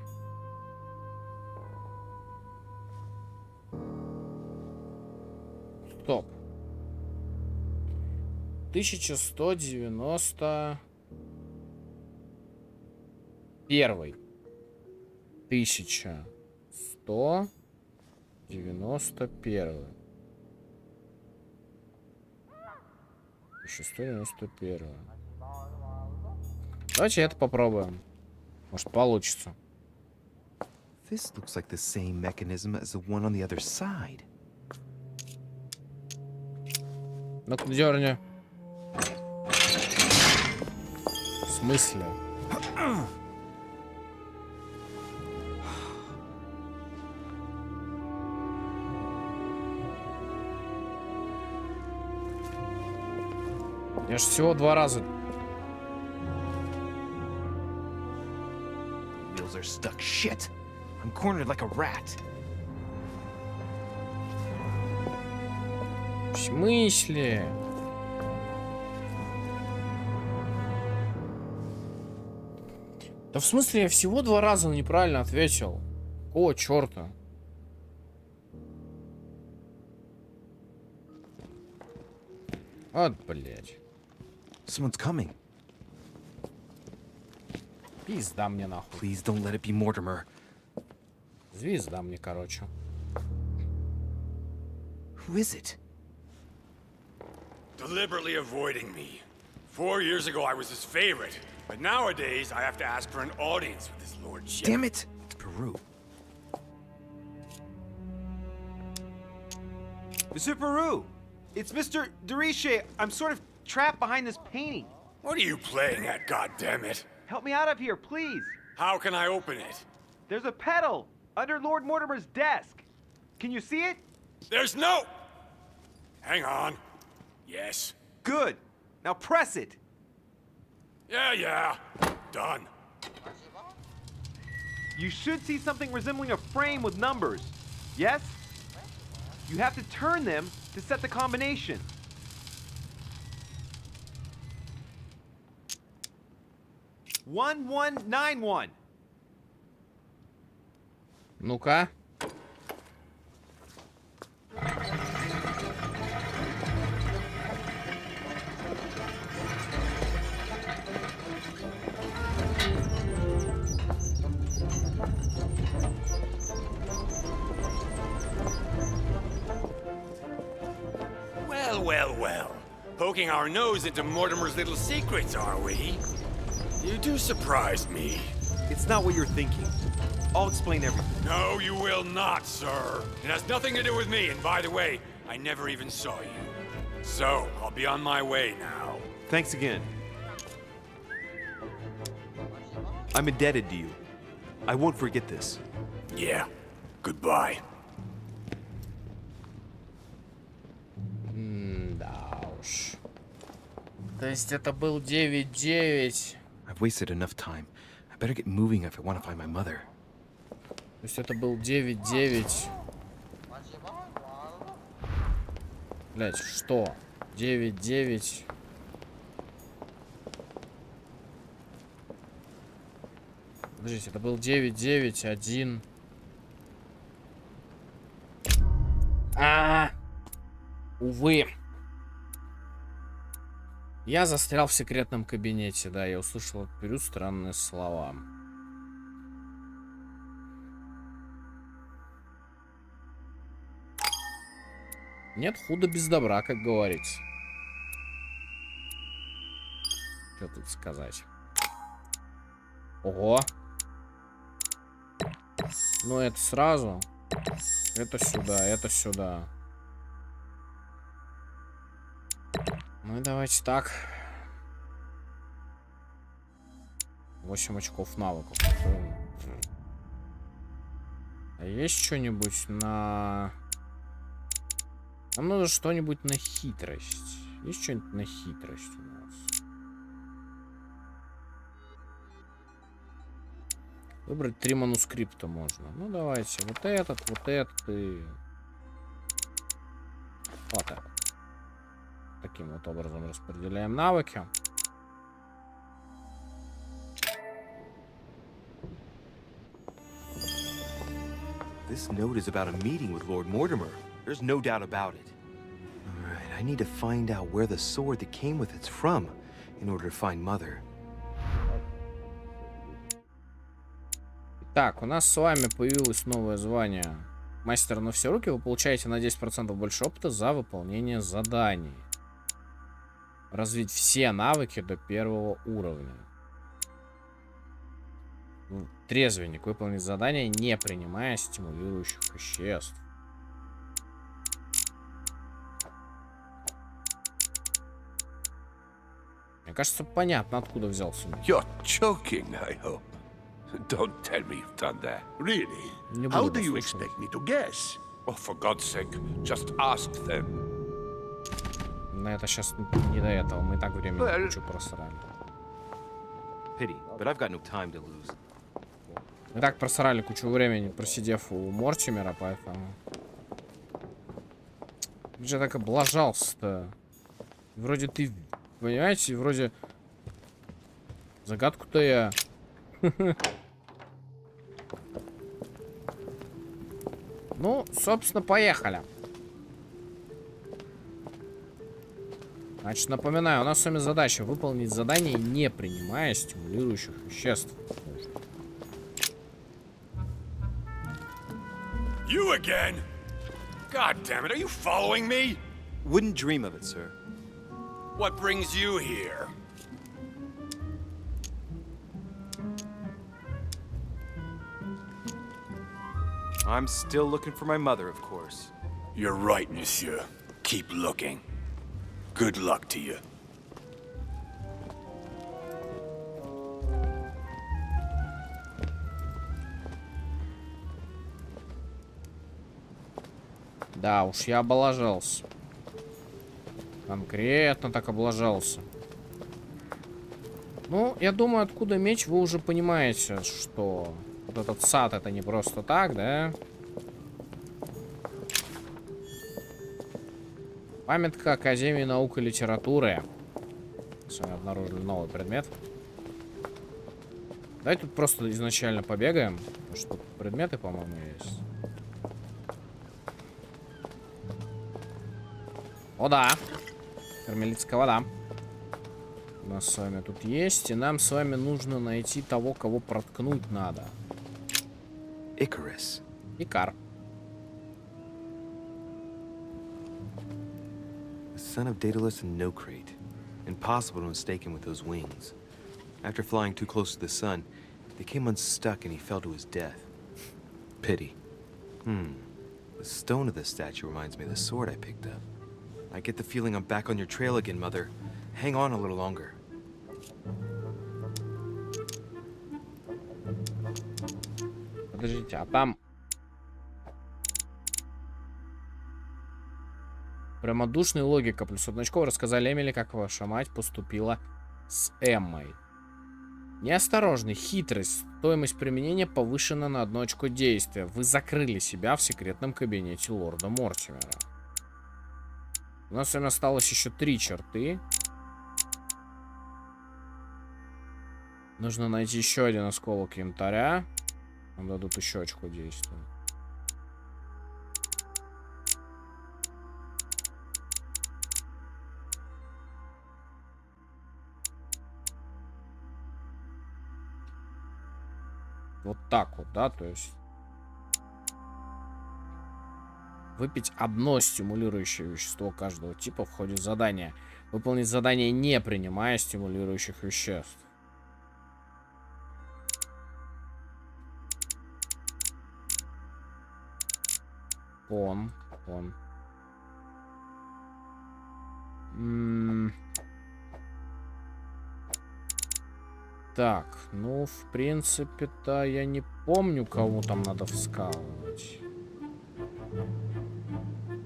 Стоп. 1191. 1191. 1191. Давайте это попробуем. Может, получится. This looks like the same mechanism as the one on the other side. Ну-ка, дерни. В смысле? Я ж всего 2 раза. Wheels are stuck. Shit! I'm cornered like a rat. В смысле? Да в смысле, я всего 2 раза неправильно ответил. О, черта. Вот, блядь. Someone's coming. Пизда мне нахуй. Please don't let it be Mortimer. Звезда мне, короче. Who is it? Deliberately avoiding me. 4 years ago, I was his favorite. But nowadays, I have to ask for an audience with his lordship. Damn it! It's Peru. Monsieur Peru! It's Mr. Deriche. I'm sort of trapped behind this painting. What are you playing at, goddammit? Help me out of here, please. How can I open it? There's a pedal under Lord Mortimer's desk. Can you see it? There's no... Hang on. Yes. Good. Now press it. Yeah. Done. You should see something resembling a frame with numbers. Yes? You have to turn them to set the combination. One, 191. Ну-ка. Well. Poking our nose into Mortimer's little secrets, are we? You do surprise me. It's not what you're thinking. I'll explain everything. No, you will not, sir. It has nothing to do with me, and by the way, I never even saw you. So, I'll be on my way now. Thanks again. I'm indebted to you. I won't forget this. Yeah. Goodbye. Да уж. То есть это был 9-9. I've wasted enough time. I better get moving if I want to find my mother. То есть это был 9-9. Блять, что? 9-9. Подождите, это был 9-9-1. Увы. Я застрял в секретном кабинете, да, я услышал вперед странные слова. Нет худа без добра, как говорится. Что тут сказать? Ого. Ну, это сразу. Это сюда, это сюда. Ну и давайте так. 8 очков навыков. А есть что-нибудь на... Нам надо что-нибудь на хитрость. Есть что-нибудь на хитрость у нас? Выбрать 3 манускрипта можно. Ну давайте. Вот этот и... Вот это. Таким вот образом распределяем навыки. This note is about a meeting with Lord Mortimer. There's no doubt about it. All right, I need to find out where the sword that came with it's from in order to find Mother. Так, у нас с вами появилось новое звание. Мастер на все руки. Вы получаете на 10% больше опыта за выполнение заданий. Развить все навыки до 1 уровня. Трезвенник. Выполнить задание, не принимая стимулирующих веществ. Мне кажется, понятно, откуда взялся. You're joking, I hope. Don't tell me you've done that. Really? How do you expect me to guess? Oh, for God's sake, just ask them. На это сейчас не до этого. Мы и так времени кучу просрали. Pity, but I've got no time to lose. Мы так просрали кучу времени, просидев у Мортимера, поэтому... Где же я так облажался-то? Вроде ты... Понимаете, вроде... Загадку-то я... Ну, собственно, поехали. Значит, напоминаю, у нас с вами задача выполнить задание, не принимая стимулирующих веществ. You again? God damn it, are you following me? Wouldn't dream of it, sir. What brings you here? I'm still looking for my mother, of course. You're right, monsieur. Keep looking. Good luck to you. Да уж, я облажался. Конкретно так облажался. Ну, я думаю, откуда меч, вы уже понимаете, что вот этот сад это не просто так, да? Памятка Академии наук и литературы. С вами обнаружили новый предмет. Давайте тут просто изначально побегаем. Потому что тут предметы, по-моему, есть. О, да. Кармелитская вода. У нас с вами тут есть. И нам с вами нужно найти того, кого проткнуть надо. Icarus. Икар. The son of Daedalus and Nocrate. Impossible to mistake him with those wings. After flying too close to the sun, they came unstuck and he fell to his death. Pity. The stone of the statue reminds me of the sword I picked up. I get the feeling I'm back on your trail again, Mother. Hang on a little longer. Подождите, а там... Прямодушная логика плюс 1 очко. Рассказали Эмили, как ваша мать поступила с Эммой. Неосторожный, хитрость. Стоимость применения повышена на 1 очко действия. Вы закрыли себя в секретном кабинете лорда Мортимера. У нас с вами осталось еще 3 черты. Нужно найти еще один осколок янтаря. Нам дадут еще очко действия. Вот так вот, да, то есть выпить одно стимулирующее вещество каждого типа в ходе задания. Выполнить задание, не принимая стимулирующих веществ. Он. Так, ну, в принципе-то я не помню, кого там надо вскалывать.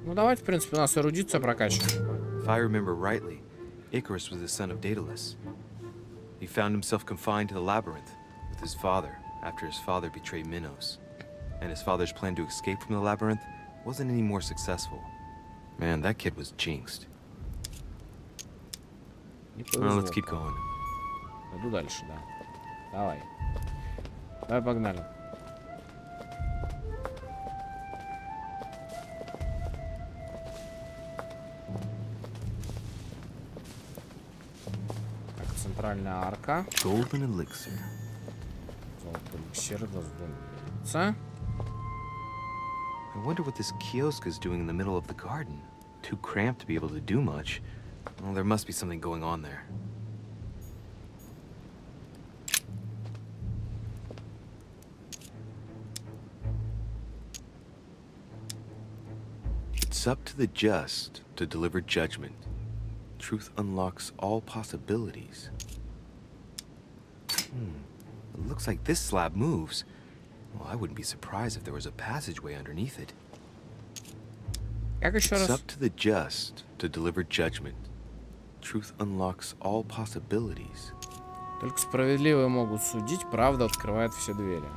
Ну, давайте, в принципе, у нас эрудиция прокачиваем. If I remember rightly, Icarus was the son of Daedalus. He found himself confined to the labyrinth with his father after his father betrayed Minos. And his father's plan to escape from the labyrinth wasn't any more successful. Man, that kid was jinxed. Well, let's keep going. Иду дальше, да. Давай. Давай, погнали. Так, центральная арка. Golden elixir. Золотой эликсир, разумеется. I wonder what this kiosk is doing in the middle of the garden. Too cramped to be able to do much. Well, there must be something going on there. It's up to the just to deliver judgment. Truth unlocks all possibilities. It looks like this slab moves. Well, I wouldn't be surprised if there was a passageway underneath it. It's up to the just to deliver judgment. Truth unlocks all possibilities. Только справедливые могут судить, правда открывает все двери.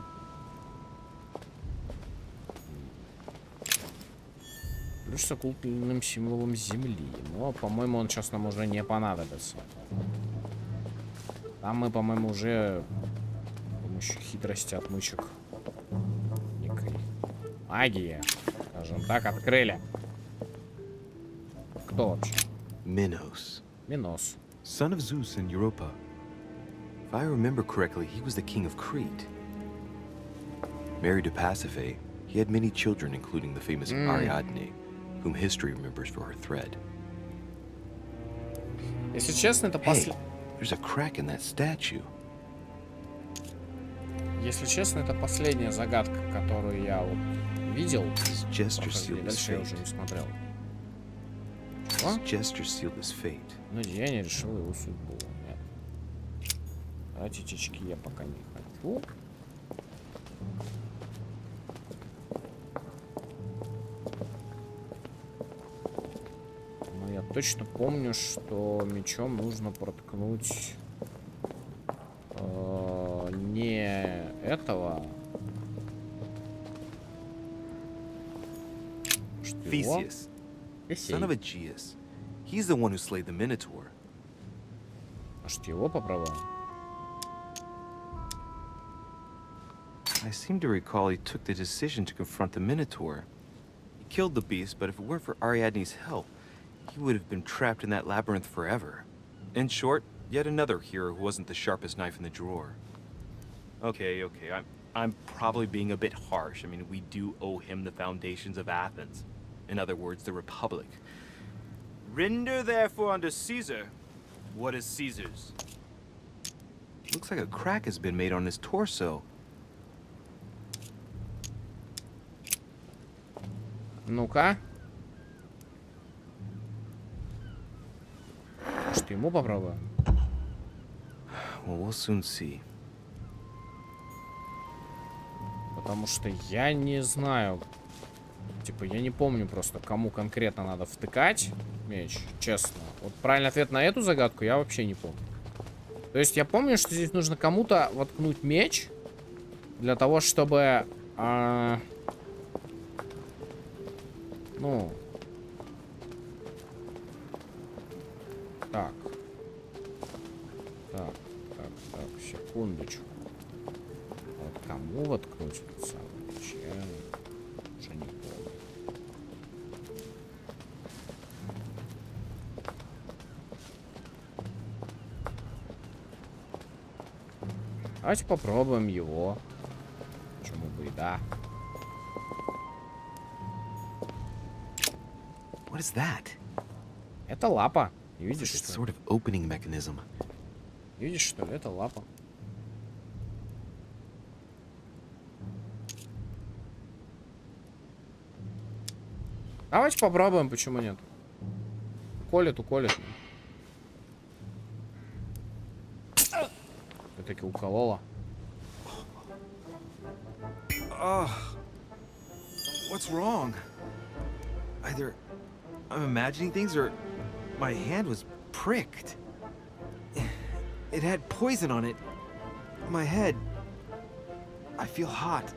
Ключ с оккультным символом Земли. Но, по-моему, он сейчас нам уже не понадобится. Там мы, по-моему, уже с помощью хитрости отмычек некой магии, скажем так, открыли. Кто вообще? Minos. Minos. Son of Zeus and Europa. If I remember correctly, he was the king of Crete. Married to Pasiphae, he had many children, including the famous Ariadne, whom history remembers for her thread. Если честно, это Hey, there's a crack in that statue. Если честно, это последняя загадка, которую я вот видел. Gesture Дальше я уже не смотрел. Чего? Ну, я не решил его судьбу. Нет. Давайте течки я пока не хочу. Но я точно помню, что мечом нужно проткнуть не этого. Theseus, son of Aegeus. He's the one who slayed the Minotaur. Может, его попробуем? I seem to recall he took the decision to confront the Minotaur. He killed the beast, but if it weren't for Ariadne's help, he would have been trapped in that labyrinth forever. In short, yet another hero who wasn't the sharpest knife in the drawer. Okay, I'm probably being a bit harsh. I mean, we do owe him the foundations of Athens. In other words, the Republic. Render therefore unto Caesar what is Caesar's. Looks like a crack has been made on his torso. Ну-ка. Может, ему попробуем? Well, we'll soon see. Потому что я не знаю. Типа, я не помню просто, кому конкретно надо втыкать меч, честно. Вот правильный ответ на эту загадку я вообще не помню. То есть я помню, что здесь нужно кому-то воткнуть меч для того, чтобы... ну... Так, секундочку. Вот кому воткнуть этот самый меч? Я уже не помню. Давайте попробуем его. Почему бы и да. What is that? Это лапа. Не видишь, It's что sort ли? of opening mechanism. Видишь, что ли? Это лапа. Давайте попробуем, почему нет. Уколет. Все-таки уколола. What's wrong? Either I'm imagining things or my hand was pricked. It had poison on it. My head. I feel hot.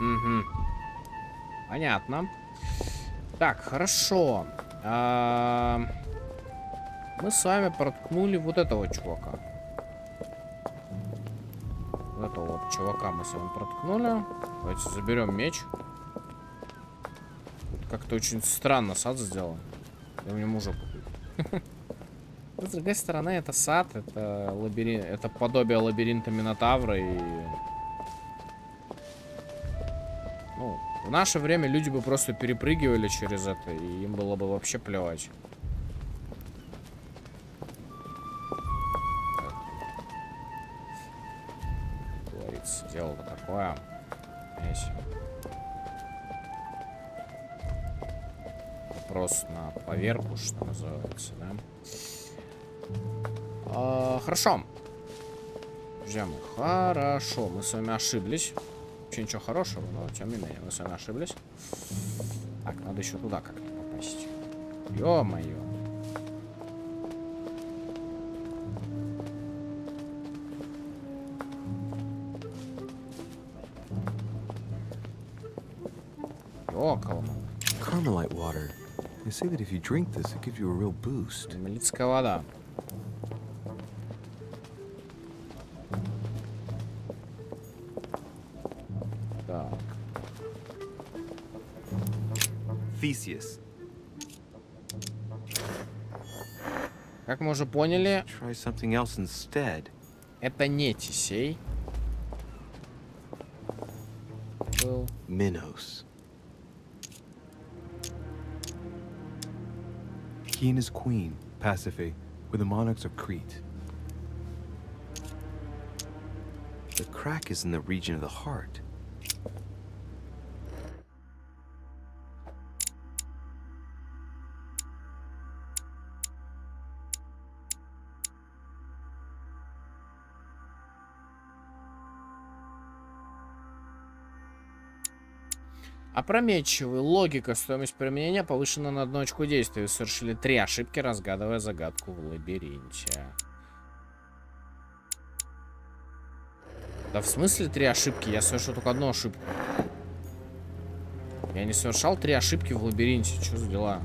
Угу. Понятно. Так, хорошо. Мы с вами проткнули вот этого чувака. Чувака мы с вами проткнули. Давайте заберем меч. Как-то очень странно сад сделан. Я мне мужа купил. С другой стороны, это сад, это лабиринт, это подобие лабиринта Минотавра и... Ну, в наше время люди бы просто перепрыгивали через это, и им было бы вообще плевать. Говорится, дело-то такое. Здесь. Вопрос на поверку, что называется, да? Хорошо. Друзья мои, хорошо. Мы с вами ошиблись. Вообще ничего хорошего, но тем не менее, мы с вами ошиблись. Так, надо еще туда как-то попасть. Ё-моё. Ёкало-моё. Carmelite water. They say that if you drink this, it gives you a real boost. Кармелитская вода. Так. Theseus. Как мы уже поняли, Try something else instead. это не Тесей. Был. Minos. He and his queen, Pasiphae, were the monarchs of Crete. The crack is in the region of the heart. Опрометчивый. Логика. Стоимость применения повышена на 1 очко действия. Вы совершили 3 ошибки, разгадывая загадку в лабиринте. Да в смысле 3 ошибки? Я совершил только 1 ошибку. Я не совершал 3 ошибки в лабиринте. Что за дела?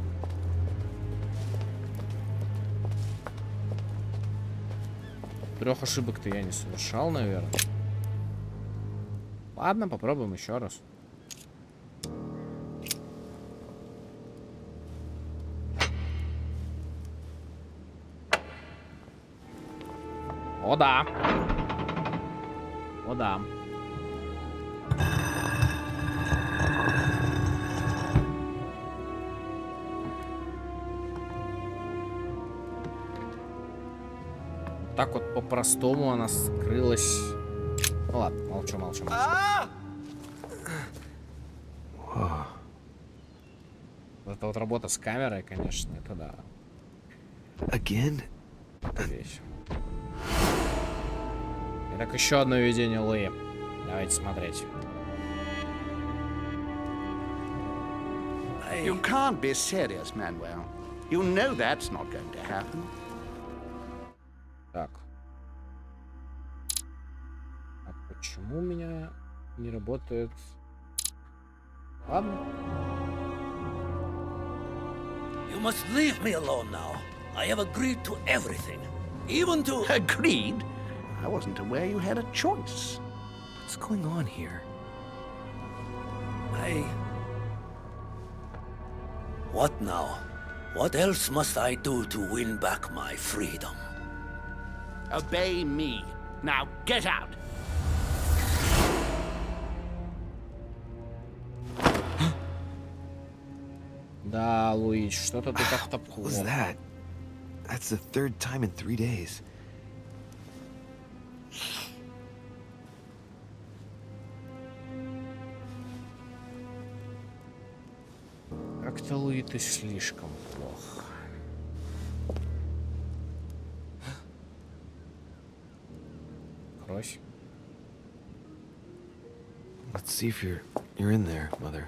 Трех ошибок-то я не совершал, наверное. Ладно, попробуем еще раз. О да. О да. Так вот по-простому она скрылась. Ну ладно, молчу. Это вот работа с камерой, конечно, это да. Again? Это вещь. Итак, еще одно видение Луи. Давайте смотреть. You can't be serious, Manuel. You know that's not going to happen. Так. А почему у меня не работает? Ладно. You must leave me alone now. I have agreed to everything. Even to... Agreed? I wasn't aware you had a choice. What's going on here? What now? What else must I do to win back my freedom? Obey me. Now get out. Да, Луи, что-то ты как-то What was плохо. that? That's the 3rd time in 3 days. Как-то, Луи, ты слишком плохо. Кровь. Let's see if you're in there, Mother.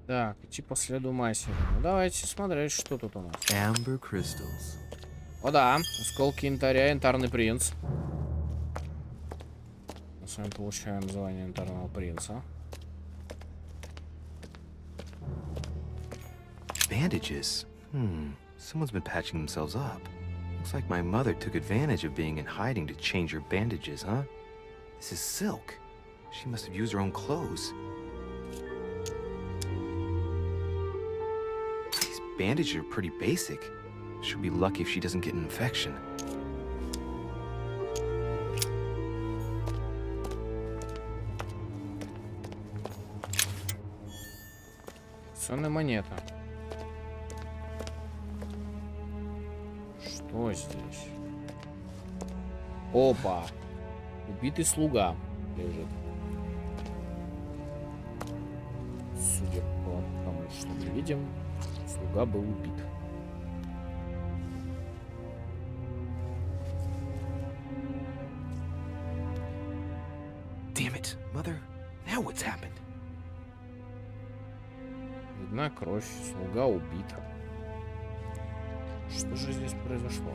Так, идти по следу мастера. Ну, давайте смотреть, что тут у нас. Amber crystals. О да, осколки янтаря, янтарный принц. Мы с вами получаем звание янтарного принца. bandages. Someone's been patching themselves up. Looks like my mother took advantage of being in hiding to change her bandages, huh? This is silk. She must have used her own clothes. These bandages are pretty basic. She'll be lucky if she doesn't get an infection. Сонная монета. Что здесь? Опа! Убитый слуга лежит. Судя по тому, что мы видим, слуга был убит. Damn it, Mother. Now what's happened? Видна кровь, слуга убит. Что же здесь произошло?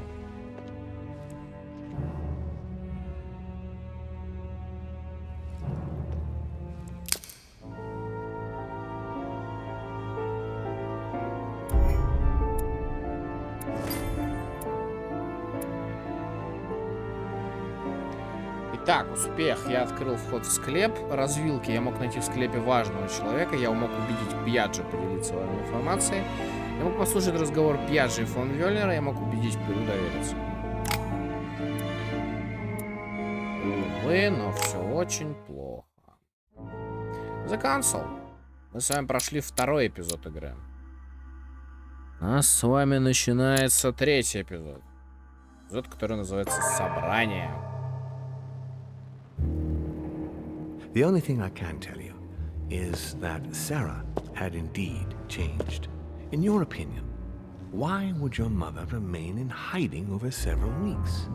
Итак, успех. Я открыл вход в склеп. Развилки. Я мог найти в склепе важного человека. Я мог убедить Пьяджи поделиться важной информацией. Я мог послушать разговор Пьяджи и фон Вёльнера. Я мог убедить Перу довериться. Увы, но все очень плохо. The Council. Мы с вами прошли второй эпизод игры. У нас с вами начинается третий эпизод. Эпизод, который называется «Собрание». The only thing I can tell you is that Sarah had indeed changed. In your opinion, why would your mother remain in hiding over several weeks?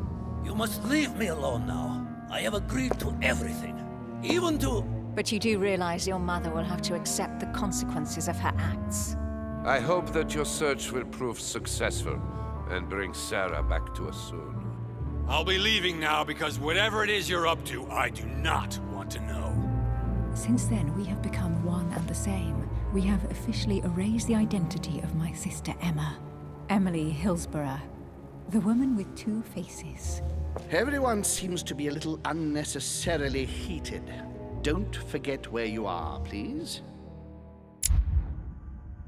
You must leave me alone now. I have agreed to everything, even to... But you do realize your mother will have to accept the consequences of her acts. I hope that your search will prove successful and bring Sarah back to us soon. I'll be leaving now because whatever it is you're up to, I do not want to know. Since then, we have become one and the same. We have officially erased the identity of my sister Emma. Emily Hillsborough. The woman with two faces. Everyone seems to be a little unnecessarily heated. Don't forget where you are, please.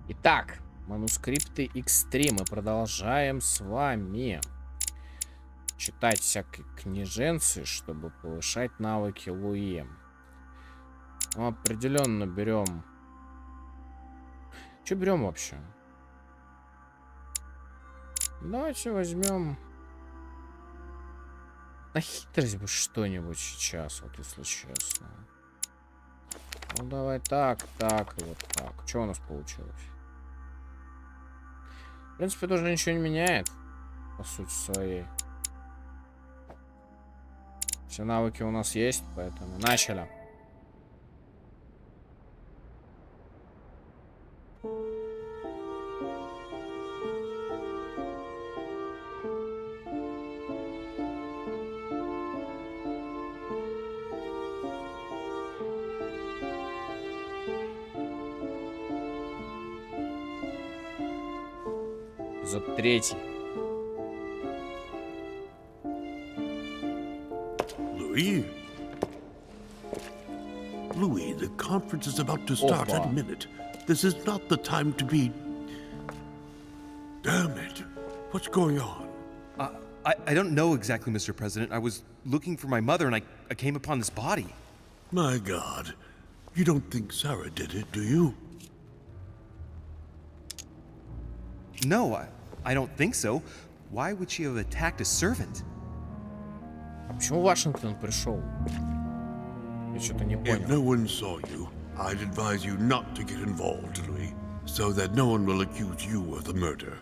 Итак, манускрипты X3 мы продолжаем с вами читать всякие книженцы, чтобы повышать навыки ЛЮБОЕ. Ну, определенно берем. Что берем вообще? Давайте возьмем на хитрость бы что-нибудь сейчас, вот если честно. Ну давай так, так и вот так. Что у нас получилось? В принципе, тоже ничего не меняет, по сути своей. Все навыки у нас есть, поэтому начали. Эпизод 3. Louis? Louis, the conference is about to start any minute. This is not the time to be... Damn it. What's going on? I don't know exactly, Mr. President. I was looking for my mother and I came upon this body. My God. You don't think Sarah did it, do you? No, I don't think so. Why would she have attacked a servant? Почему Вашингтон пришел? Я что-то не понял. If no one saw you, I'd advise you not to get involved, Louis, so that no one will accuse you of the murder.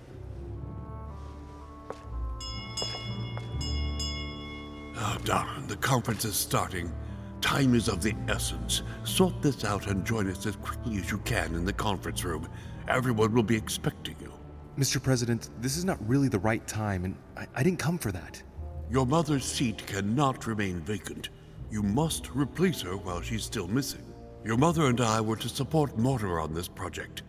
Oh, darling, the conference is starting. Time is of the essence. Sort this out and join us as quickly as you can in the conference room. Everyone will be expecting you. Mr. President, this is not really the right time, and I didn't come for that. Your mother's seat cannot remain vacant. You must replace her while she's still missing. Your mother and I were to support Mortimer on this project.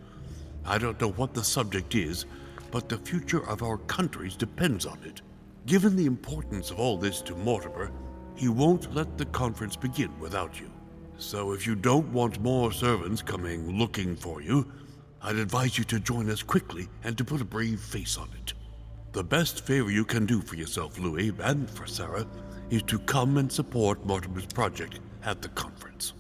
I don't know what the subject is, but the future of our countries depends on it. Given the importance of all this to Mortimer, he won't let the conference begin without you. So if you don't want more servants coming looking for you, I'd advise you to join us quickly and to put a brave face on it. The best favor you can do for yourself, Louis, and for Sarah, is to come and support Mortimer's project at the conference.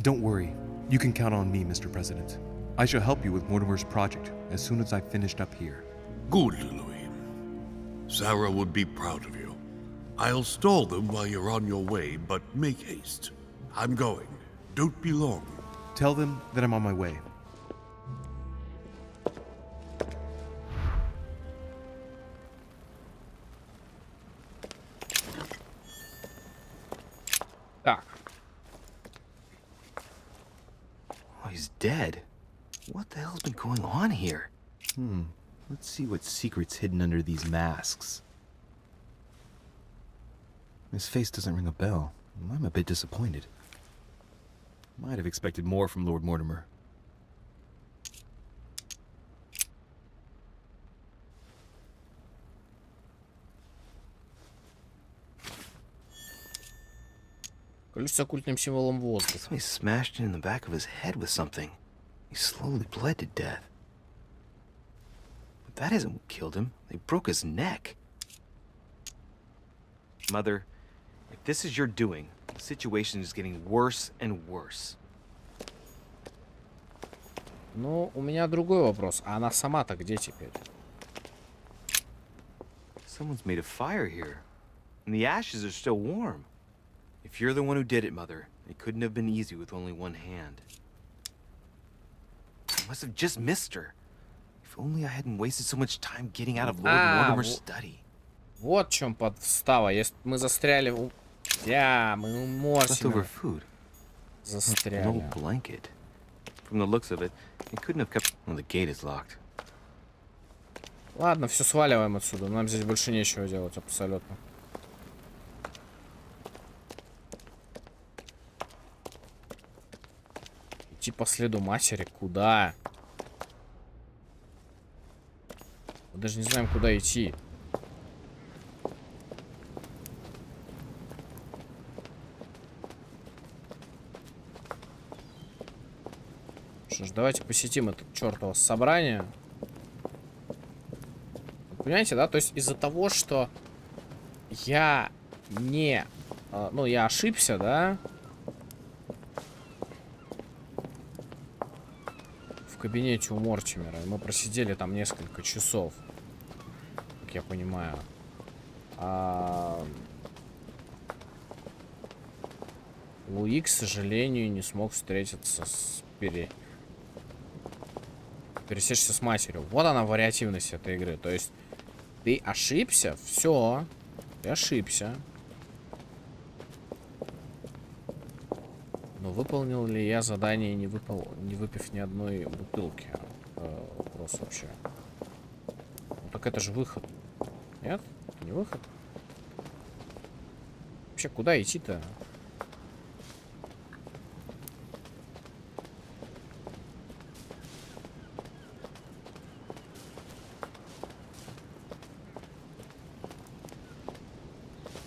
Don't worry. You can count on me, Mr. President. I shall help you with Mortimer's project as soon as I've finished up here. Good, Louis. Sarah would be proud of you. I'll stall them while you're on your way, but make haste. I'm going. Don't be long. Tell them that I'm on my way. Так. Oh, he's dead. What the hell's been going on here? Let's see what secret's hidden under these masks. His face doesn't ring a bell. I'm a bit disappointed. Might have expected more from Lord Mortimer. Колючся оккультным символом воздуха. Somebody smashed in the back of his head with something. He slowly bled to death. But that isn't what killed him. They broke his neck. Mother, if this is your doing, the situation is getting worse and worse. Ну, у меня другой вопрос. А она сама-то где теперь? Someone's made a fire here. And the ashes are still warm. If you're the one who did it, Mother, it couldn't have been easy with only one hand. I must have just missed her. If only I hadn't wasted so much time getting out of Lord Mortimer's study. Вот в чем подстава. Если мы застряли у... Да, мы Leftover можем. food. Застряли. An old blanket. From the looks of it, it couldn't have kept... Well, the gate is locked. Ладно, все, сваливаем отсюда. Нам здесь больше нечего делать, абсолютно. Идти по следу матери. Куда? Мы даже не знаем, куда идти. Что ж, давайте посетим это чертово собрание. Понимаете, да? То есть из-за того, что я не... ну, я ошибся, да? В кабинете у Мортимера. Мы просидели там несколько часов. Как я понимаю. Луи, к сожалению, не смог встретиться с пересечься с матерью. Вот она, вариативность этой игры. То есть ты ошибся, все, ты ошибся. Но выполнил ли я задание, не выпив ни одной бутылки? Вопрос вообще. Ну, так это же выход. Нет? Это не выход. Вообще, куда идти-то?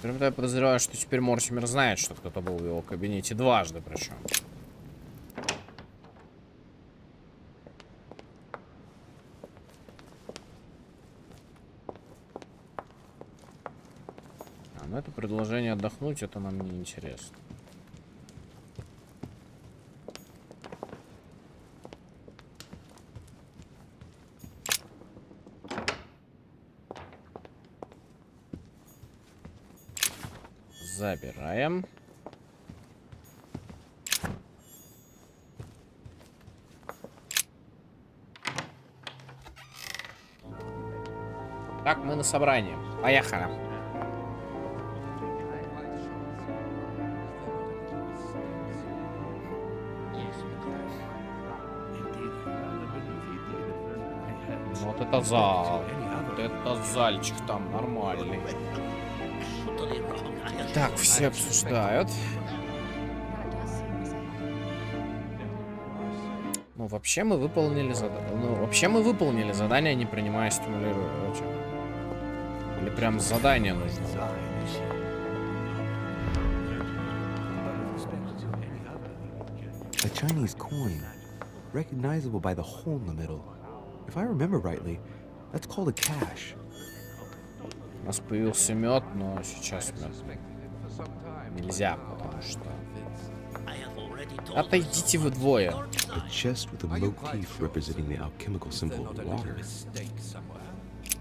Кроме того, я подозреваю, что теперь Мортимер знает, что кто-то был в его кабинете дважды, причем. Ну это предложение отдохнуть, это нам не интересно. Забираем. Так, мы на собрании. Поехали. Вот это зал. Вот это зальчик там нормальный. Так, все обсуждают. Ну, вообще мы выполнили задание, не принимая стимулирующих. Или прям задание нужно? A Chinese coin, recognizable by the hole in the middle. If I remember rightly, that's called a cash. У нас появился мед, но сейчас мед нельзя, потому что... Отойдите вы двое. A chest with a motif representing the alchemical symbol of water.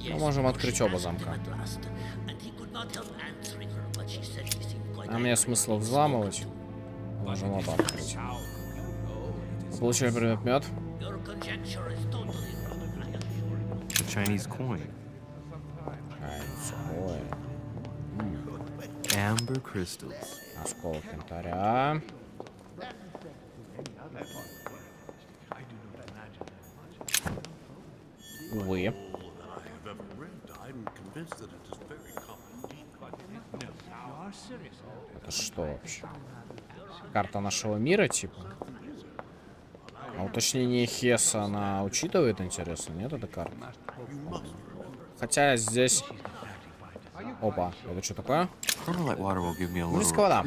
Мы можем открыть оба замка. А мне смысла взламывать. Можем оба открыть. Получили предмет мед. A Chinese coin. Amber crystals. Осколок янтаря. Увы. Это что вообще? Карта нашего мира, типа? А уточнение Хесса, она учитывает, интересно? Нет, это карта? Хотя здесь... Опа, это что такое? Близко вода.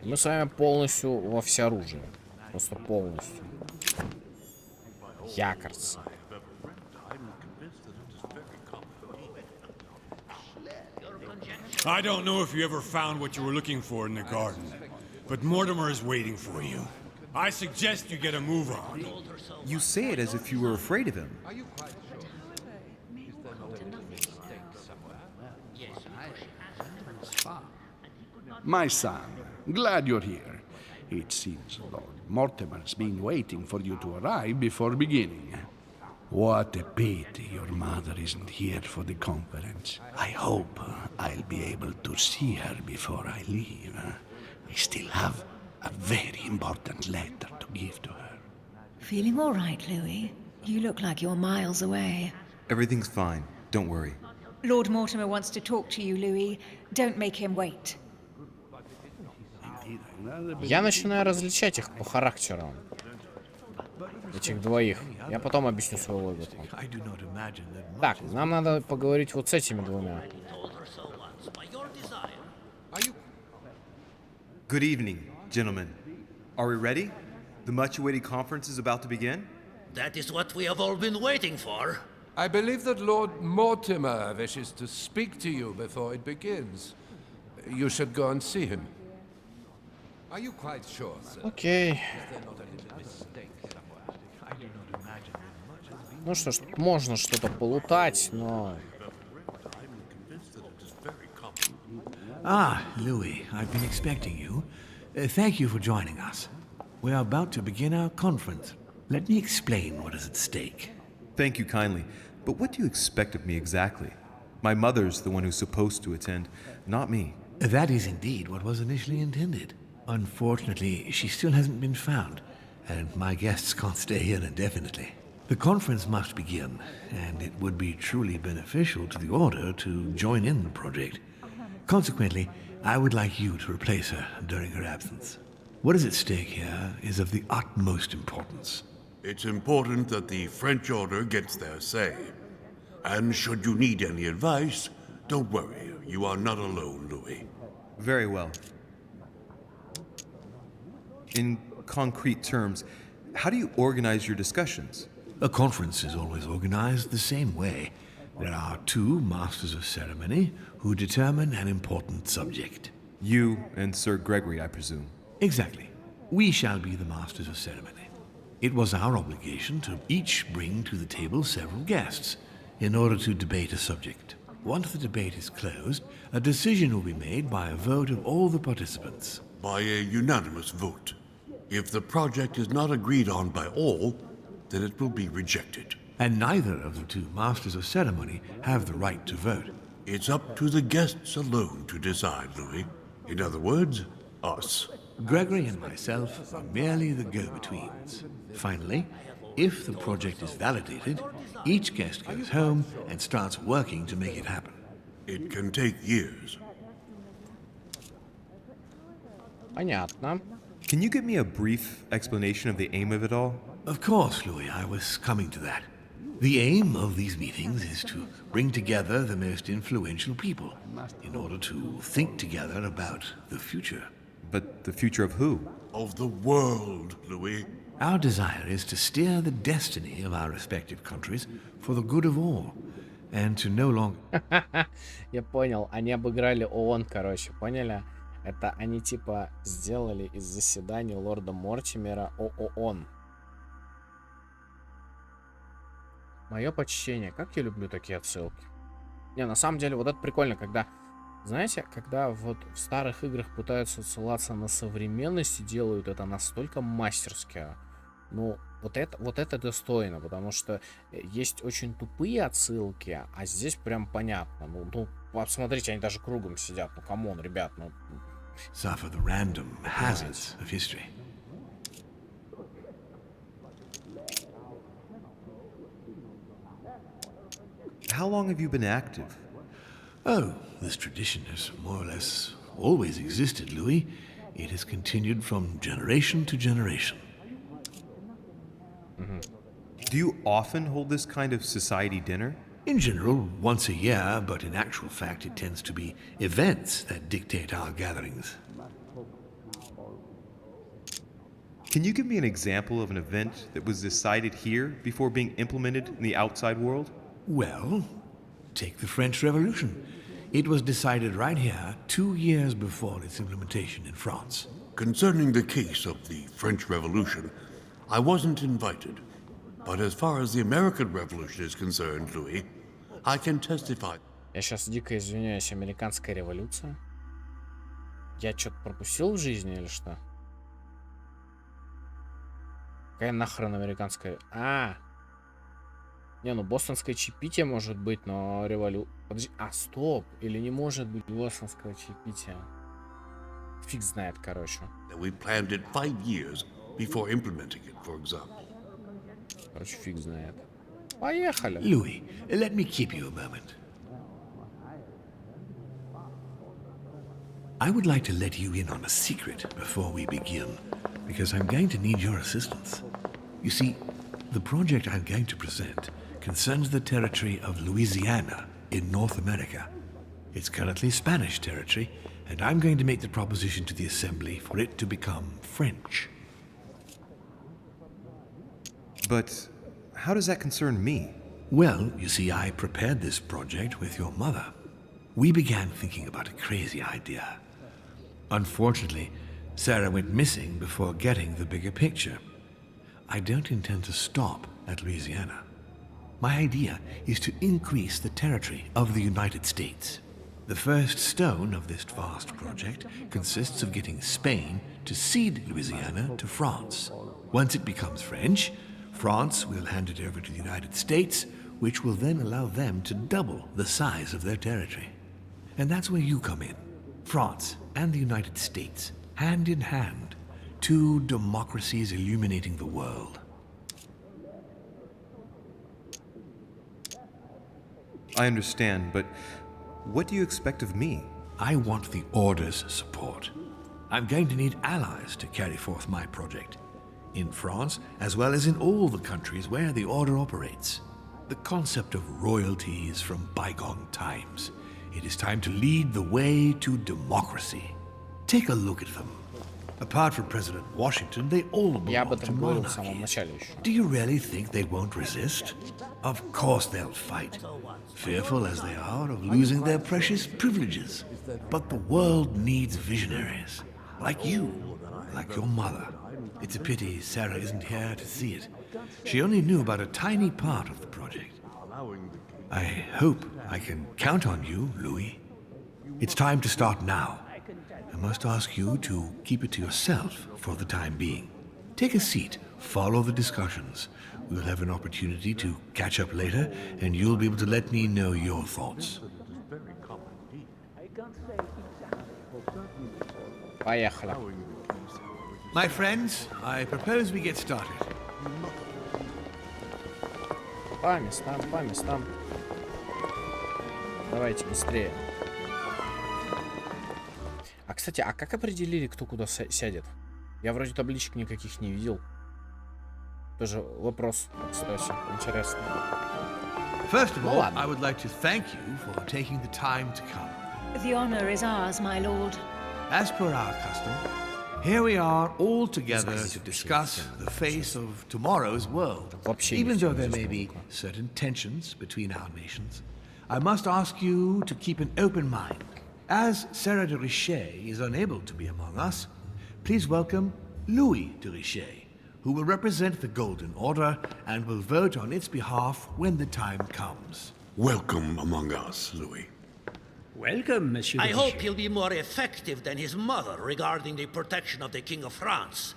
Мы с вами полностью во всеоружии. Просто полностью. Якорца. I don't know if you ever found what you were looking for in the garden, but Mortimer is waiting for you. I suggest you get a move on. You say it as if you were afraid of him. My son, glad you're here. It seems Lord Mortimer's been waiting for you to arrive before beginning. What a pity your mother isn't here for the conference. I hope I'll be able to see her before I leave. I still have a very important letter to give to her. Feeling all right, Louis? You look like you're miles away. Everything's fine. Don't worry. Lord Mortimer wants to talk to you, Louis. Don't make him wait. Я начинаю различать их по характеру. Этих двоих. Я потом объясню свою логику. Так, нам надо поговорить вот с этими двумя. Good evening, gentlemen. Are we ready? The much-awaited conference is about to begin? That is what we have all been waiting for. I believe that Lord Mortimer wishes to speak to you before it begins. You should go and see him. Are you quite sure, sir? Окей. Ну что ж, можно что-то полутать, но... Ah, Louis, I've been expecting you. Thank you for joining us. We are about to begin our conference. Let me explain what is at stake. Thank you kindly. But what do you expect of me exactly? My mother's the one who's supposed to attend, not me. That is indeed what was initially intended. Unfortunately, she still hasn't been found, and my guests can't stay here indefinitely. The conference must begin, and it would be truly beneficial to the Order to join in the project. Consequently, I would like you to replace her during her absence. What is at stake here is of the utmost importance. It's important that the French Order gets their say. And should you need any advice, don't worry, you are not alone, Louis. Very well. In concrete terms, how do you organize your discussions? A conference is always organized the same way. There are two masters of ceremony who determine an important subject. You and Sir Gregory, I presume. Exactly. We shall be the masters of ceremony. It was our obligation to each bring to the table several guests in order to debate a subject. Once the debate is closed, a decision will be made by a vote of all the participants. By a unanimous vote. If the project is not agreed on by all, then it will be rejected. And neither of the two masters of ceremony have the right to vote. It's up to the guests alone to decide, Louis. In other words, us. Gregory and myself are merely the go-betweens. Finally, if the project is validated, each guest goes home and starts working to make it happen. It can take years. Понятно. Can you give me a brief explanation of the aim of it all? Of course, Louis, I was coming to that. The aim of these meetings is to bring together the most influential people in order to think together about the future. But the future of who? Of the world, Louis. Our desire is to steer the destiny of our respective countries for the good of all, and to no longer... Я понял, они обыграли ООН, короче, поняли? Это они типа сделали из заседания лорда Мортимера ООН. Мое почтение. Как я люблю такие отсылки. Не, на самом деле, вот это прикольно, когда... Знаете, когда вот в старых играх пытаются ссылаться на современность и делают это настолько мастерски. Ну, вот это достойно, потому что есть очень тупые отсылки, а здесь прям понятно. Ну, посмотрите, они даже кругом сидят. Ну, камон, ребят, ну... Suffer the random hazards of history. How long have you been active? Oh, this tradition has more or less always existed, Louis. It has continued from generation to generation. Do you often hold this kind of society dinner? In general, once a year, but in actual fact it tends to be events that dictate our gatherings. Can you give me an example of an event that was decided here before being implemented in the outside world? Well, take the French Revolution. It was decided right here 2 years before its implementation in France. Concerning the case of the French Revolution, I wasn't invited. But as far as the American Revolution is concerned, Louis, I can testify. Я сейчас дико извиняюсь, американская революция? Я что-то пропустил в жизни или что? Какая нахрен американская... Не, ну бостонское чаепитие может быть, но Подожди, стоп! Или не может быть бостонского чаепития? Фиг знает, короче. We planned it 5 years before implementing it, for example. Короче, фиг знает. Поехали! Louis, let me keep you a moment. I would like to let you in on a secret before we begin, because I'm going to need your assistance. You see, the project I'm going to present concerns the territory of Louisiana in North America. It's currently Spanish territory, and I'm going to make the proposition to the Assembly for it to become French. But how does that concern me? Well, you see, I prepared this project with your mother. We began thinking about a crazy idea. Unfortunately, Sarah went missing before getting the bigger picture. I don't intend to stop at Louisiana. My idea is to increase the territory of the United States. The first stone of this vast project consists of getting Spain to cede Louisiana to France. Once it becomes French, France will hand it over to the United States, which will then allow them to double the size of their territory. And that's where you come in. France and the United States, hand in hand, two democracies illuminating the world. I understand, but what do you expect of me? I want the Order's support. I'm going to need allies to carry forth my project. In France, as well as in all the countries where the Order operates. The concept of royalty is from bygone times. It is time to lead the way to democracy. Take a look at them. Apart from President Washington, they all belong to monarchy. Do you really think they won't resist? Of course they'll fight, fearful as they are of losing their precious privileges. But the world needs visionaries, like you, like your mother. It's a pity Sarah isn't here to see it. She only knew about a tiny part of the project. I hope I can count on you, Louis. It's time to start now. I must ask you to keep it to yourself for the time being. Take a seat, follow the discussions. We'll have an opportunity to catch up later, and you'll be able to let me know your thoughts. Поехали. My friends, I propose we get started. По местам, по местам. Давайте быстрее. А, кстати, а как определили, кто куда сядет? Я вроде табличек никаких не видел. Тоже вопрос, кстати, интересный. First of all, I would like to thank you for taking the time to come. The honor is ours, my lord. As per our custom, here we are all together to discuss the face of tomorrow's world. Even though there may be certain tensions between our nations, I must ask you to keep an open mind. As Sarah de Richet is unable to be among us, please welcome Louis de Richet, who will represent the Golden Order and will vote on its behalf when the time comes. Welcome among us, Louis. Welcome, Monsieur. I hope he'll be more effective than his mother regarding the protection of the King of France.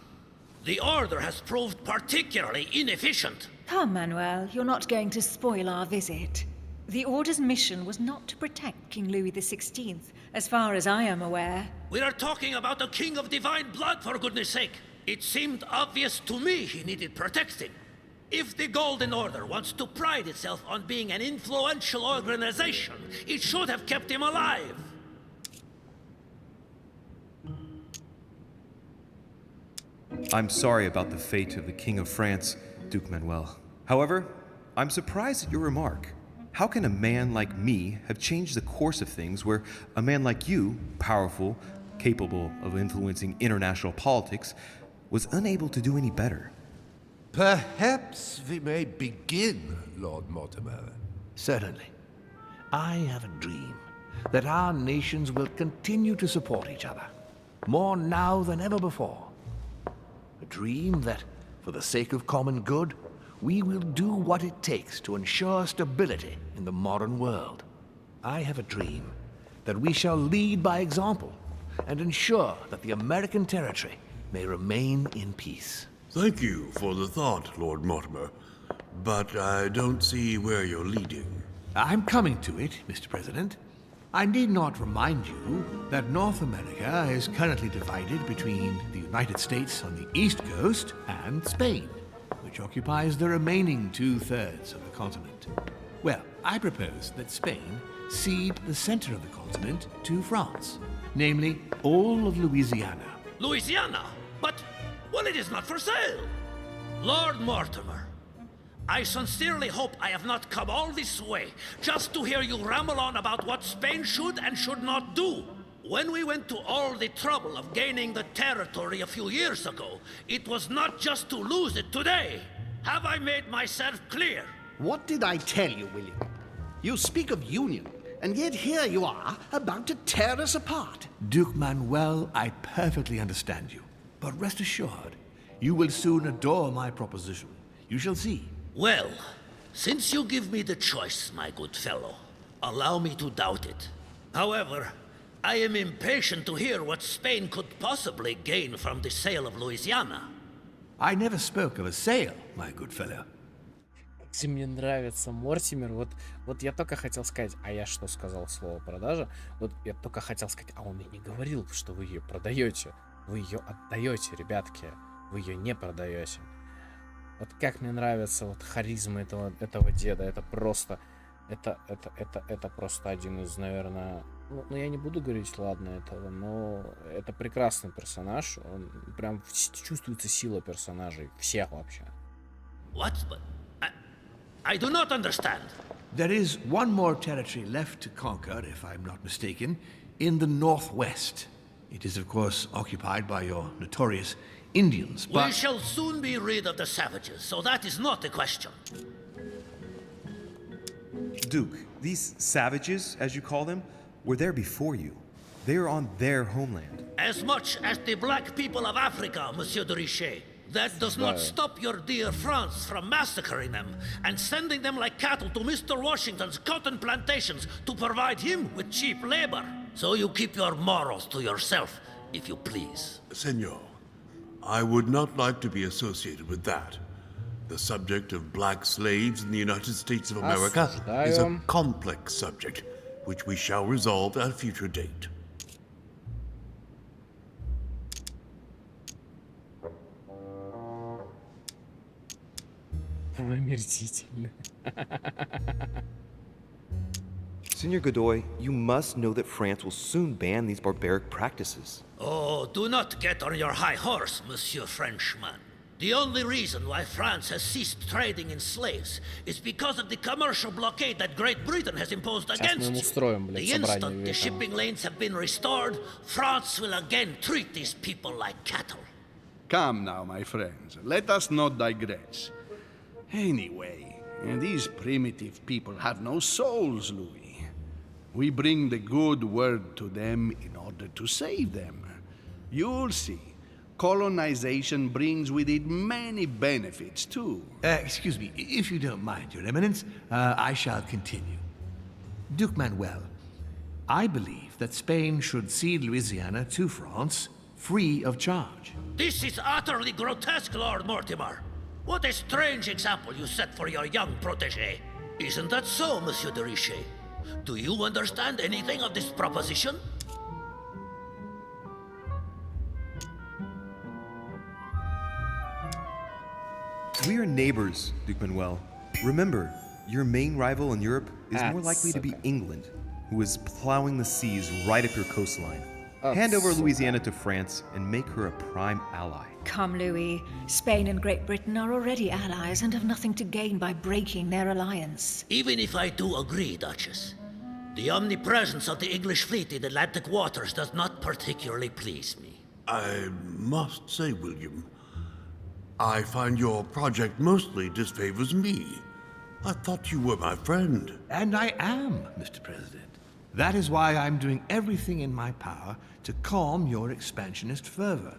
The Order has proved particularly inefficient. Come, Manuel, you're not going to spoil our visit. The Order's mission was not to protect King Louis XVI, as far as I am aware. We are talking about a king of divine blood, for goodness sake. It seemed obvious to me he needed protecting. If the Golden Order wants to pride itself on being an influential organization, it should have kept him alive. I'm sorry about the fate of the King of France, Duke Manuel. However, I'm surprised at your remark. How can a man like me have changed the course of things where a man like you, powerful, capable of influencing international politics, was unable to do any better? Perhaps we may begin, Lord Mortimer. Certainly. I have a dream that our nations will continue to support each other, more now than ever before. A dream that, for the sake of common good, we will do what it takes to ensure stability in the modern world. I have a dream that we shall lead by example and ensure that the American territory may remain in peace. Thank you for the thought, Lord Mortimer, but I don't see where you're leading. I'm coming to it, Mr. President. I need not remind you that North America is currently divided between the United States on the east coast and Spain, which occupies the remaining 2/3 of the continent. Well, I propose that Spain cede the center of the continent to France, namely all of Louisiana. Louisiana? But, well, it is not for sale. Lord Mortimer, I sincerely hope I have not come all this way just to hear you ramble on about what Spain should and should not do. When we went to all the trouble of gaining the territory a few years ago, it was not just to lose it today. Have I made myself clear? What did I tell you, William? You speak of union, and yet here you are, about to tear us apart. Duke Manuel, I perfectly understand you. But rest assured, you will soon adore my proposition. You shall see. Well, since you give me the choice, my good fellow, allow me to doubt it. However, I am impatient to hear what Spain could possibly gain from the sale of Louisiana. I never spoke of a sale, my good fellow. Мне нравится Мортимер. Вот я только хотел сказать, а я что сказал слово продажа? Вот я только хотел сказать, а он и не говорил, что вы ее продаете. Вы ее отдаете, ребятки. Вы ее не продаете. Вот как мне нравится вот харизма этого деда. Это просто... Это просто один из, наверное... Ну, я не буду говорить, ладно, этого, но это прекрасный персонаж. Он прям чувствуется сила персонажей. Всех вообще. What? I do not understand. There is one more territory left to conquer, if I'm not mistaken, in the northwest. It is, of course, occupied by your notorious Indians, but... We shall soon be rid of the savages, so that is not the question. Duke, these savages, as you call them, were there before you. They are on their homeland. As much as the black people of Africa, Monsieur de Richet. That does not stop your dear France from massacring them and sending them like cattle to Mr. Washington's cotton plantations to provide him with cheap labor. So you keep your morals to yourself, if you please. Senor, I would not like to be associated with that. The subject of black slaves in the United States of America is a complex subject, which we shall resolve at a future date. Seigneur Godoy, you must know that France will soon ban these barbaric practices. Oh, do not get on your high horse, Monsieur Frenchman. The only reason why France has ceased trading in slaves is because of the commercial blockade that Great Britain has imposed against you. The instant the shipping lanes have been restored, France will again treat these people like cattle. Come now, my friends. Let us not digress. Anyway, these primitive people have no souls, Louis. We bring the good word to them in order to save them. You'll see. Colonization brings with it many benefits, too. Excuse me, if you don't mind, Your Eminence, I shall continue. Duke Manuel, I believe that Spain should cede Louisiana to France free of charge. This is utterly grotesque, Lord Mortimer. What a strange example you set for your young protégé. Isn't that so, Monsieur de Richet? Do you understand anything of this proposition? We are neighbors, Duke Manuel. Remember, your main rival in Europe is more likely to be England, who is plowing the seas right up your coastline. Hand over Louisiana to France and make her a prime ally. Come, Louis. Spain and Great Britain are already allies and have nothing to gain by breaking their alliance. Even if I do agree, Duchess, the omnipresence of the English fleet in Atlantic waters does not particularly please me. I must say, William, I find your project mostly disfavors me. I thought you were my friend. And I am, Mr. President. That is why I'm doing everything in my power to calm your expansionist fervor.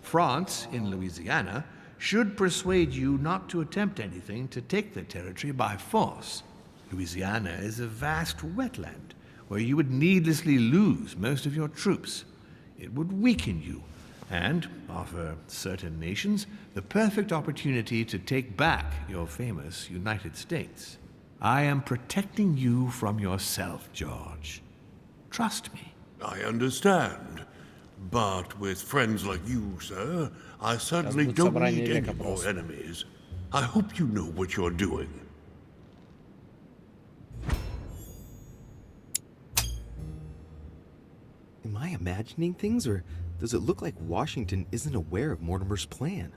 France, in Louisiana, should persuade you not to attempt anything to take the territory by force. Louisiana is a vast wetland where you would needlessly lose most of your troops. It would weaken you and offer certain nations the perfect opportunity to take back your famous United States. I am protecting you from yourself, George. Trust me. I understand. But with friends like you, sir, I certainly don't need any more enemies. I hope you know what you're doing. Am I imagining things, or does it look like Washington isn't aware of Mortimer's plan?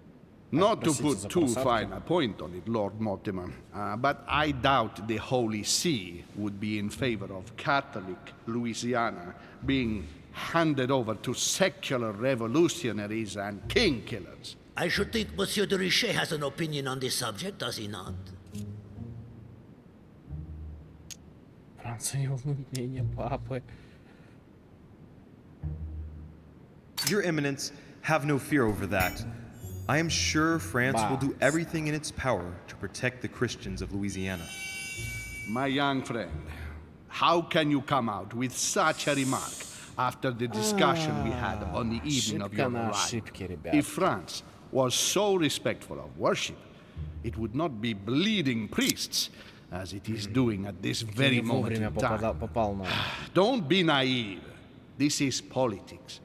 Not to put too fine a point on it, Lord Mortimer, but I doubt the Holy See would be in favor of Catholic Louisiana being handed over to secular revolutionaries and king killers. I should think Monsieur de Richet has an opinion on this subject, does he not? Your Eminence, have no fear over that. I am sure France will do everything in its power to protect the Christians of Louisiana. My young friend, how can you come out with such a remark after the discussion we had on the evening of your arrival? If France was so respectful of worship, it would not be bleeding priests, as it is doing at this very moment in time. Don't be naive. This is politics.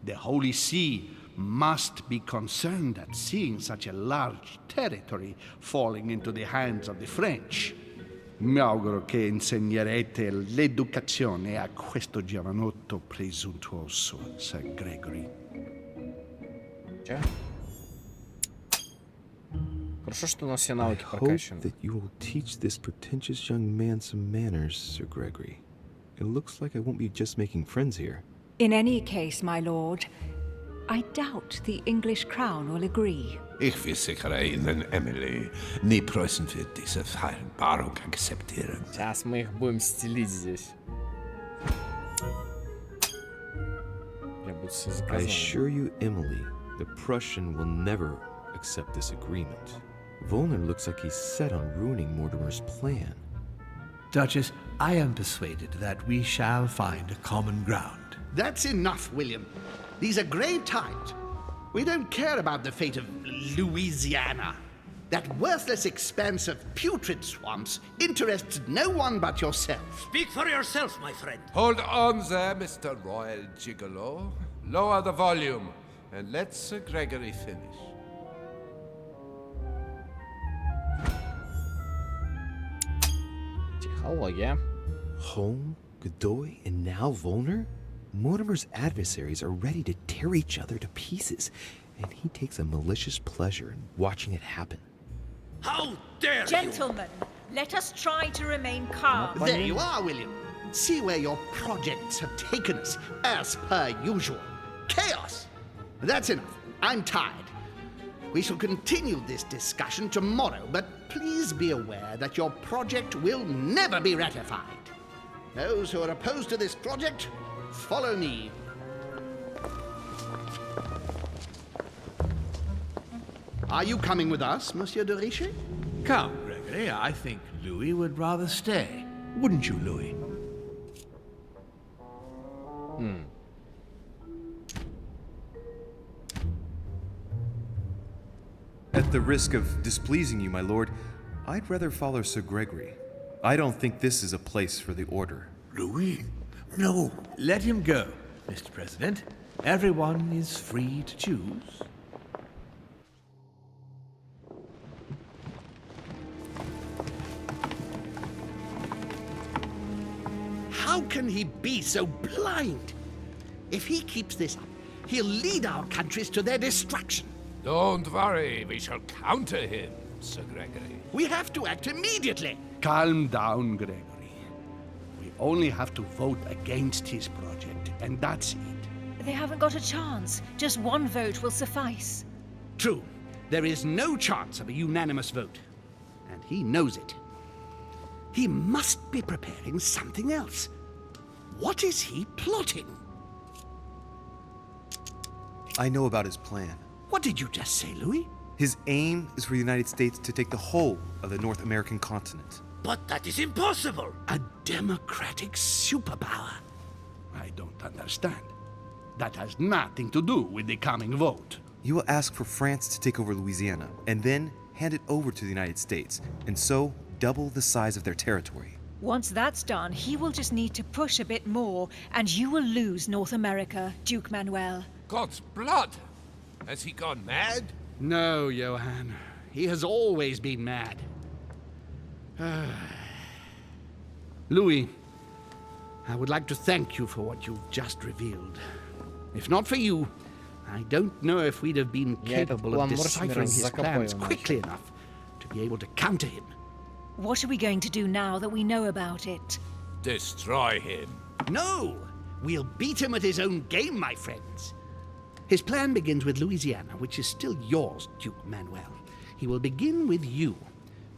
The Holy See must be concerned at seeing such a large territory falling into the hands of the French. Mi auguro che insegnerete l'educazione a questo giovanotto presuntuoso, Sir Gregory. Хорошо, что у нас все навыки I hope прокачаны. that you will teach this pretentious young man some manners, Sir Gregory. It looks like I won't be just making friends here. In any case, my lord, I doubt the English crown will agree. Ich versichere Ihnen, Emily, nie Preußen wird diese Vereinbarung akzeptieren. Сейчас мы их будем стелить здесь. I assure you, Emily, the Prussian will never accept this agreement. Volner looks like he's set on ruining Mortimer's plan. Duchess, I am persuaded that we shall find a common ground. That's enough, William. These are grave times. We don't care about the fate of Louisiana. That worthless expanse of putrid swamps interests no one but yourself. Speak for yourself, my friend. Hold on there, Mr. Royal Gigolo. Lower the volume, and let Sir Gregory finish. Психология. Home, Godoy, and now Volner? Mortimer's adversaries are ready to tear each other to pieces, and he takes a malicious pleasure in watching it happen. How dare you! Gentlemen, let us try to remain calm. There you are, William. See where your projects have taken us, as per usual. Chaos! That's enough. I'm tired. We shall continue this discussion tomorrow, but please be aware that your project will never be ratified. Those who are opposed to this project, follow me. Are you coming with us, Monsieur de Richet? Come, Gregory. I think Louis would rather stay. Wouldn't you, Louis? At the risk of displeasing you, my lord, I'd rather follow Sir Gregory. I don't think this is a place for the order. Louis? No. Let him go, Mr. President. Everyone is free to choose. How can he be so blind? If he keeps this up, he'll lead our countries to their destruction. Don't worry, we shall counter him, Sir Gregory. We have to act immediately. Calm down, Gregory. We only have to vote against his project, and that's it. They haven't got a chance. Just one vote will suffice. True. There is no chance of a unanimous vote. And he knows it. He must be preparing something else. What is he plotting? I know about his plan. What did you just say, Louis? His aim is for the United States to take the whole of the North American continent. But that is impossible! A democratic superpower? I don't understand. That has nothing to do with the coming vote. You will ask for France to take over Louisiana, and then hand it over to the United States, and so double the size of their territory. Once that's done, he will just need to push a bit more, and you will lose North America, Duke Manuel. God's blood! Has he gone mad? No, Johann. He has always been mad. Louis, I would like to thank you for what you've just revealed. If not for you, I don't know if we'd have been capable of deciphering his plans quickly enough to be able to counter him. What are we going to do now that we know about it? Destroy him. No! We'll beat him at his own game, my friends. His plan begins with Louisiana, which is still yours, Duke Manuel. He will begin with you.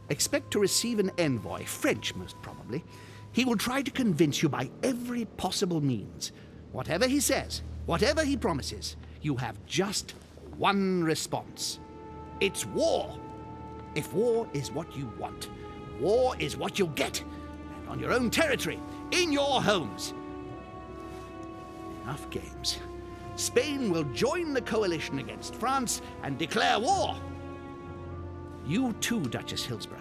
Expect to receive an envoy, French most probably. He will try to convince you by every possible means. Whatever he says, whatever he promises, you have just one response. It's war. If war is what you want, war is what you'll get. And on your own territory, in your homes. Enough games. Spain will join the coalition against France and declare war. You too, Duchess Hillsborough.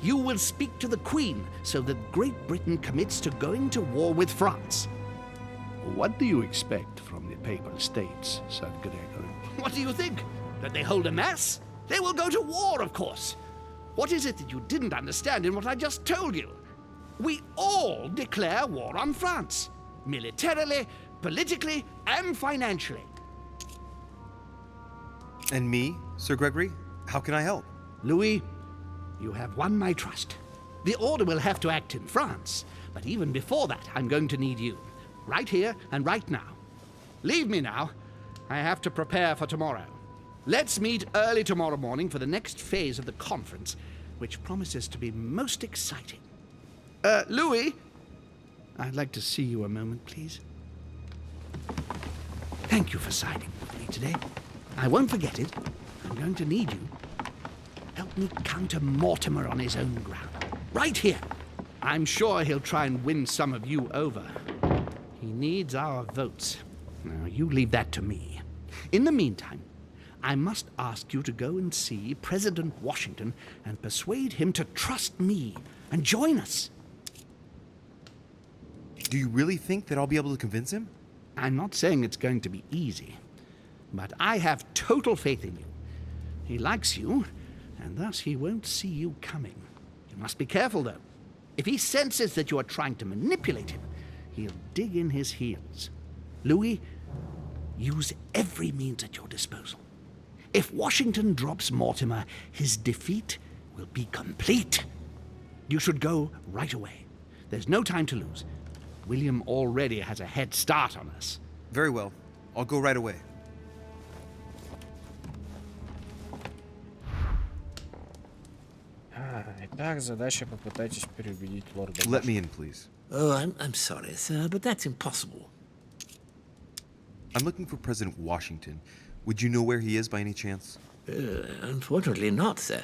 You will speak to the Queen so that Great Britain commits to going to war with France. What do you expect from the Papal States, Sir Gregory? What do you think? That they hold a mass? They will go to war, of course. What is it that you didn't understand in what I just told you? We all declare war on France. Militarily, politically, and financially. And me, Sir Gregory? How can I help? Louis, you have won my trust. The Order will have to act in France, but even before that, I'm going to need you. Right here and right now. Leave me now. I have to prepare for tomorrow. Let's meet early tomorrow morning for the next phase of the conference, which promises to be most exciting. Louis, I'd like to see you a moment, please. Thank you for siding with me today. I won't forget it. I'm going to need you. Help me counter Mortimer on his own ground. Right here. I'm sure he'll try and win some of you over. He needs our votes. Now, you leave that to me. In the meantime, I must ask you to go and see President Washington and persuade him to trust me and join us. Do you really think that I'll be able to convince him? I'm not saying it's going to be easy, but I have total faith in you. He likes you, and thus he won't see you coming. You must be careful, though. If he senses that you are trying to manipulate him, he'll dig in his heels. Louis, use every means at your disposal. If Washington drops Mortimer, his defeat will be complete. You should go right away. There's no time to lose. William already has a head start on us. Very well. I'll go right away. Итак, задача попытайтесь переубедить лорда. Let me in, please. Oh, I'm sorry, sir, but that's impossible. I'm looking for President Washington. Would you know where he is by any chance? Unfortunately not, sir.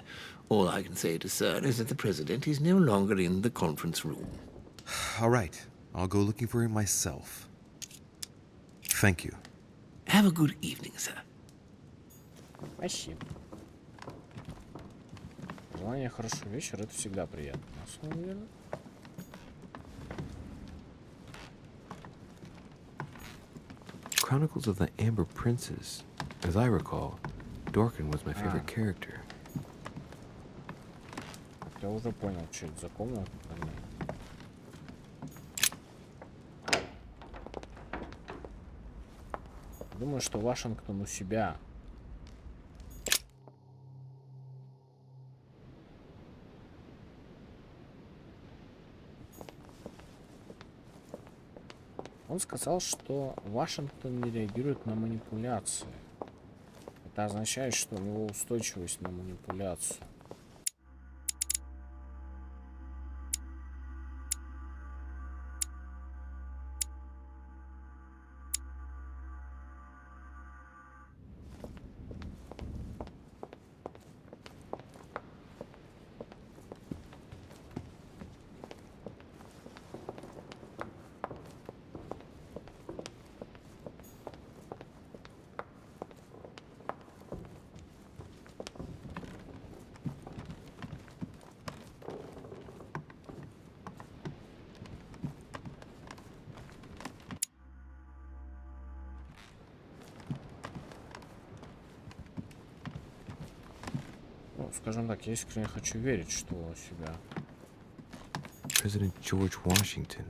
All I can say to sir is that the president is no longer in the conference room. All right. I'll go looking for him myself. Thank you. Have a good evening, sir. Спасибо. Желание хорошего вечера — это всегда приятно, на самом деле. Chronicles of the Amber Princess. As I recall, Dorkin was my favorite character. Я уже понял, что это за комната. Думаю, что Вашингтон у себя. Он сказал, что Вашингтон не реагирует на манипуляции. Это означает, что у него устойчивость на манипуляцию. Скажем так, я искренне хочу верить, что у себя. President George Washington.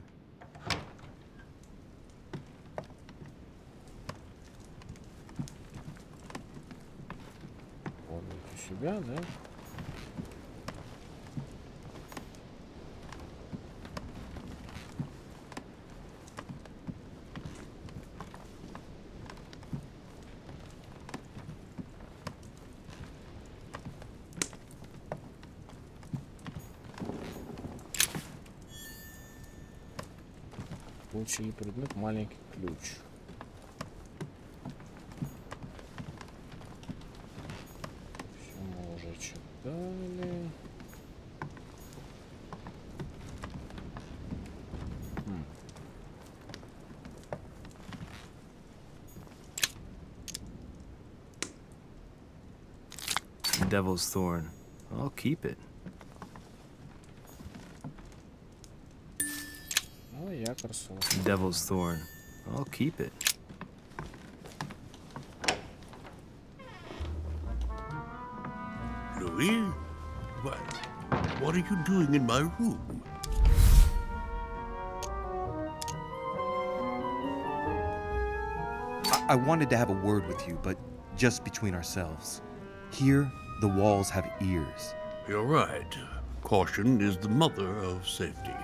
Вот у себя, да? Получили предмет маленький ключ. Все мы уже читали. Devil's Thorn. I'll keep it. Devil's Thorn. I'll keep it. Louis? What are you doing in my room? I wanted to have a word with you, but just between ourselves. Here, the walls have ears. You're right. Caution is the mother of safety.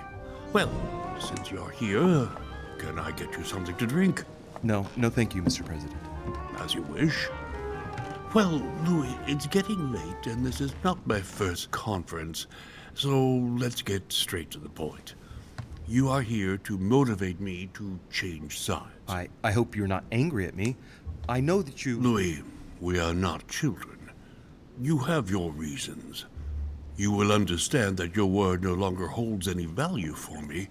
Well, since you're here, can I get you something to drink? No, thank you, Mr. President. As you wish. Well, Louis, it's getting late, and this is not my first conference, so let's get straight to the point. You are here to motivate me to change sides. I hope you're not angry at me. I know that you... Louis, we are not children. You have your reasons. You will understand that your word no longer holds any value for me,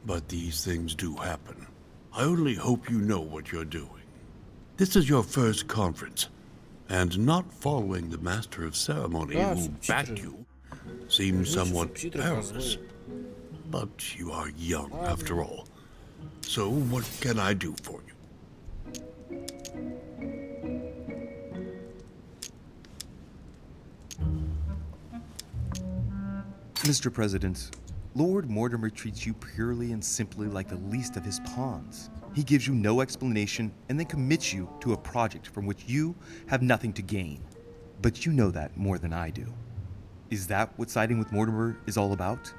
but these things do happen. I only hope you know what you're doing. This is your first conference, and not following the Master of Ceremony who backed you seems somewhat perilous. But you are young, after all. So what can I do for you? Mr. President, Lord Mortimer treats you purely and simply like the least of his pawns. He gives you no explanation and then commits you to a project from which you have nothing to gain. But you know that more than I do. Is that what siding with Mortimer is all about?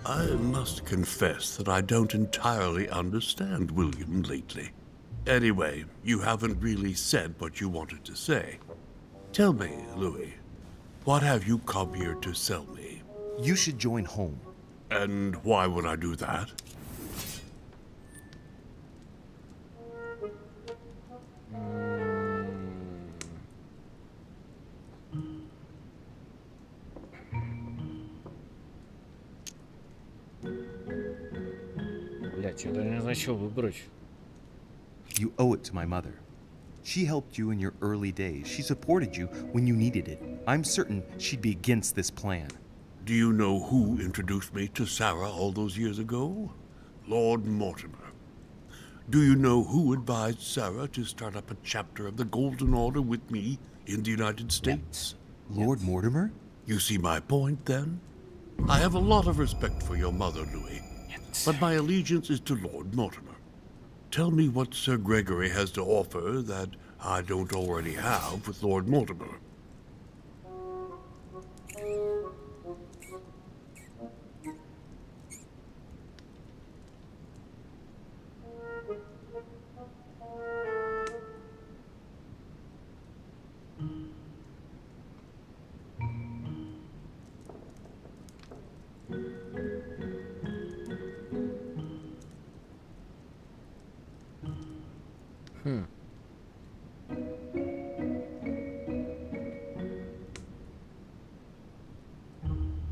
I must confess that I don't entirely understand William lately. Anyway, you haven't really said what you wanted to say. Tell me, Louis, what have you come here to sell me? You should join home. And why would I do that? Блять, я даже не знаю, что выбрать. You owe it to my mother. She helped you in your early days. She supported you when you needed it. I'm certain she'd be against this plan. Do you know who introduced me to Sarah all those years ago? Lord Mortimer. Do you know who advised Sarah to start up a chapter of the Golden Order with me in the United States? Lord Mortimer? You see my point, then? I have a lot of respect for your mother, Louis, but my allegiance is to Lord Mortimer. Tell me what Sir Gregory has to offer that I don't already have with Lord Mortimer.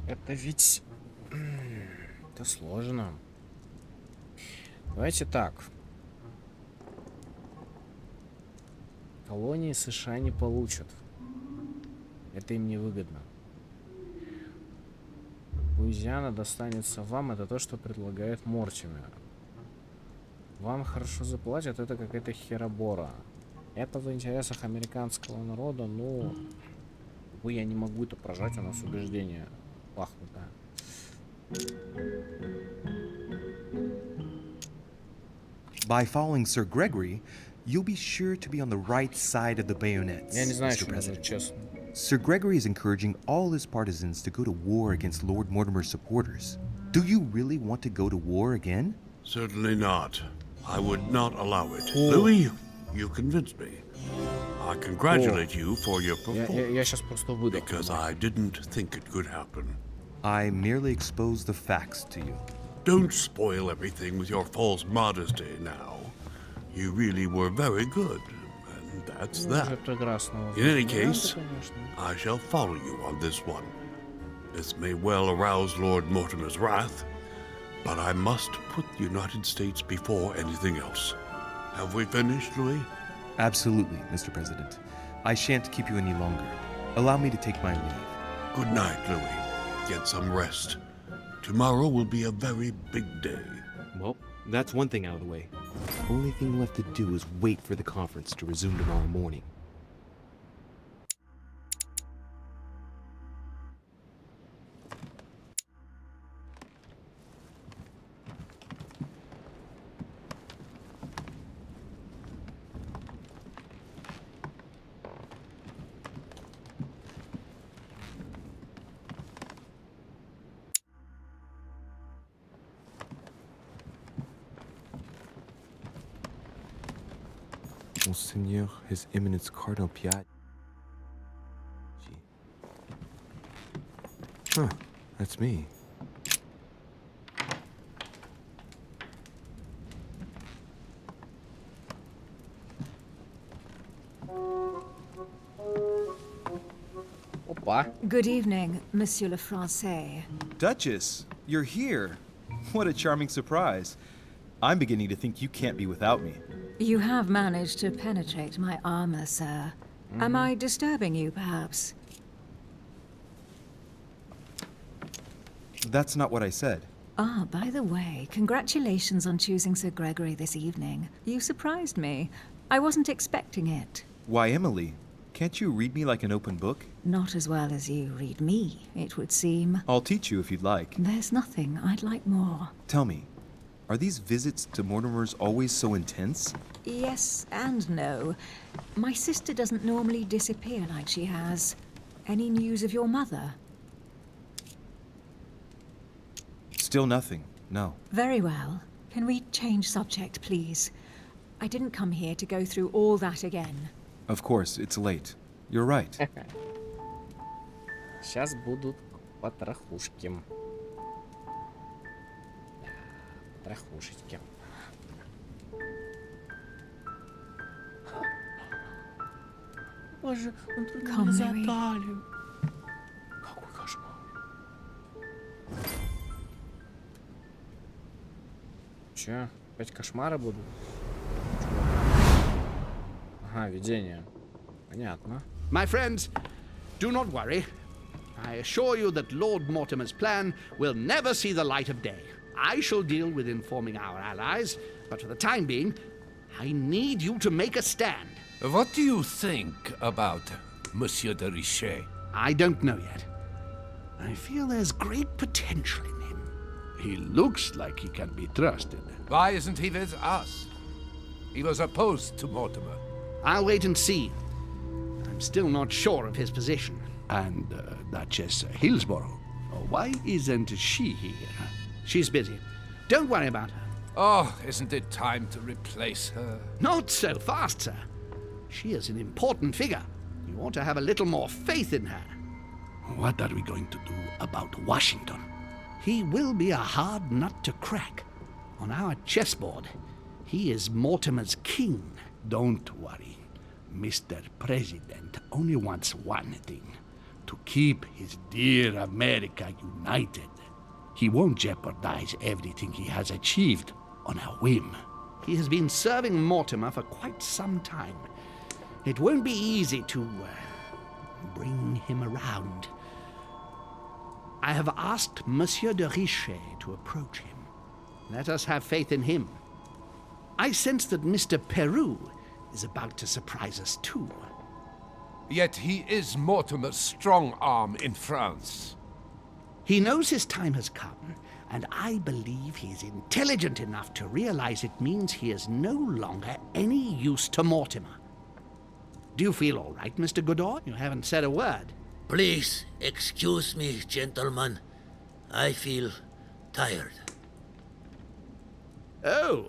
Это ведь... Это сложно. Давайте так. Колонии США не получат. Это им не выгодно. Луизиана достанется вам. Это то, что предлагает Мортимер. Вам хорошо заплатят. Это какая-то херобора. Это в интересах американского народа. Ну, я не могу это прожать. У нас убеждение пахнут, да. By following Sir Gregory, you'll be sure to be on the right side of the bayonets, Я не знаю, Mr. что President. честно. Sir Gregory is encouraging all his partisans to go to war against Lord Mortimer's supporters. Do you really want to go to war again? Certainly not. I would not allow it. Louis, you convinced me. I congratulate you for your performance. Я сейчас просто выдохну. Because I didn't think it could happen. I merely exposed the facts to you. Don't spoil everything with your false modesty now. You really were very good, and that's that. In any case, I shall follow you on this one. This may well arouse Lord Mortimer's wrath, but I must put the United States before anything else. Have we finished, Louis? Absolutely, Mr. President. I shan't keep you any longer. Allow me to take my leave. Good night, Louis. Get some rest. Tomorrow will be a very big day. Well, that's one thing out of the way. Only thing left to do is wait for the conference to resume tomorrow morning. Monseigneur, His Eminence Cardinal Piat. Huh, that's me. Опа. Good evening, Monsieur le Français. Duchess, you're here. What a charming surprise. I'm beginning to think you can't be without me. You have managed to penetrate my armor, sir. Am I disturbing you, perhaps? That's not what I said. Ah, by the way, congratulations on choosing Sir Gregory this evening. You surprised me. I wasn't expecting it. Why, Emily? Can't you read me like an open book? Not as well as you read me, it would seem. I'll teach you if you'd like. There's nothing I'd like more. Tell me, are these visits to Mortimer's always so intense? Yes and no. My sister doesn't normally disappear like she has. Any news of your mother? Still nothing, no. Very well. Can we change subject, please? I didn't come here to go through all that again. Of course, it's late. You're right. Сейчас будут потрохушки. Потрохушечки. Боже, он тут меня за талию. Какой кошмар. Че? Опять кошмары будут? Ага, видение. Понятно. My friends, do not worry. I assure you that Lord Mortimer's plan will never see the light of day. I shall deal with informing our allies, but for the time being, I need you to make a stand. What do you think about Monsieur de Richet? I don't know yet. I feel there's great potential in him. He looks like he can be trusted. Why isn't he with us? He was opposed to Mortimer. I'll wait and see. I'm still not sure of his position. And Duchess Hillsborough. Why isn't she here? She's busy. Don't worry about her. Oh, isn't it time to replace her? Not so fast, sir. She is an important figure. You ought to have a little more faith in her. What are we going to do about Washington? He will be a hard nut to crack. On our chessboard, he is Mortimer's king. Don't worry. Mr. President only wants one thing. To keep his dear America united. He won't jeopardize everything he has achieved on a whim. He has been serving Mortimer for quite some time. It won't be easy to bring him around. I have asked Monsieur de Richet to approach him. Let us have faith in him. I sense that Mr. Peru is about to surprise us too. Yet he is Mortimer's strong arm in France. He knows his time has come, and I believe he is intelligent enough to realize it means he is no longer any use to Mortimer. Do you feel all right, Mr. Godoy? You haven't said a word. Please, excuse me, gentlemen. I feel tired. Oh,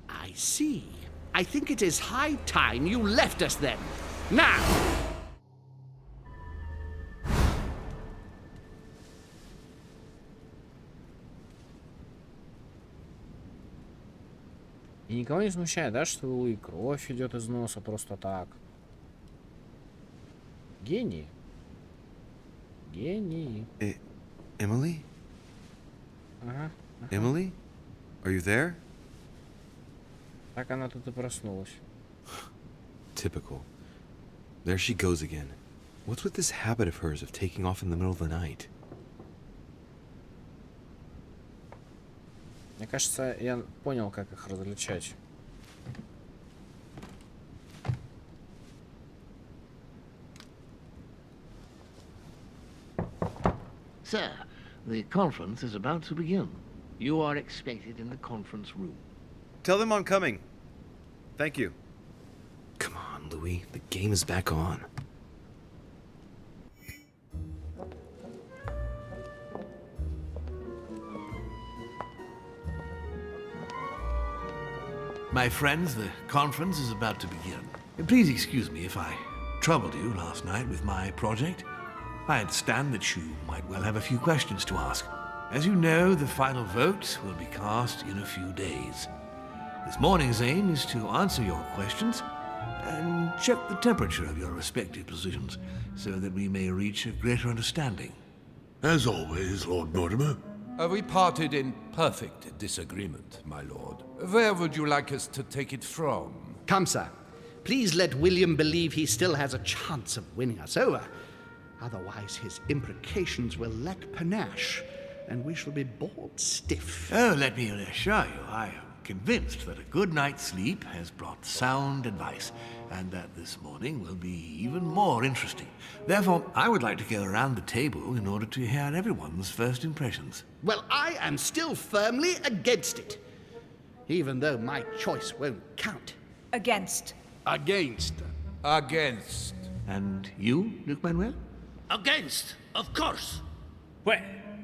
I see. I think it is high time you left us then. Now! И никого не смущает, да, что и кровь идет из носа просто так. Гений. Гений. Emily? Ага. Emily? Are you there? Так она тут и проснулась. Typical. There she goes again. What's with this habit of hers of taking off in the middle of the night? Мне кажется, я понял, как их различать. Sir, the conference is about to begin. You are expected in the conference room. Tell them I'm coming. Thank you. Come on, Louis. The game is back on. My friends, the conference is about to begin. Please excuse me if I troubled you last night with my project. I understand that you might well have a few questions to ask. As you know, the final vote will be cast in a few days. This morning's aim is to answer your questions and check the temperature of your respective positions so that we may reach a greater understanding. As always, Lord Mortimer. We parted in perfect disagreement, my lord. Where would you like us to take it from? Come, sir. Please let William believe he still has a chance of winning us over. Otherwise, his imprecations will lack panache, and we shall be bored stiff. Oh, let me assure you, I convinced that a good night's sleep has brought sound advice, and that this morning will be even more interesting. Therefore, I would like to go around the table in order to hear everyone's first impressions. Well, I am still firmly against it, even though my choice won't count. Against. Against. Against. And you, Luc Manuel? Against, of course. Well,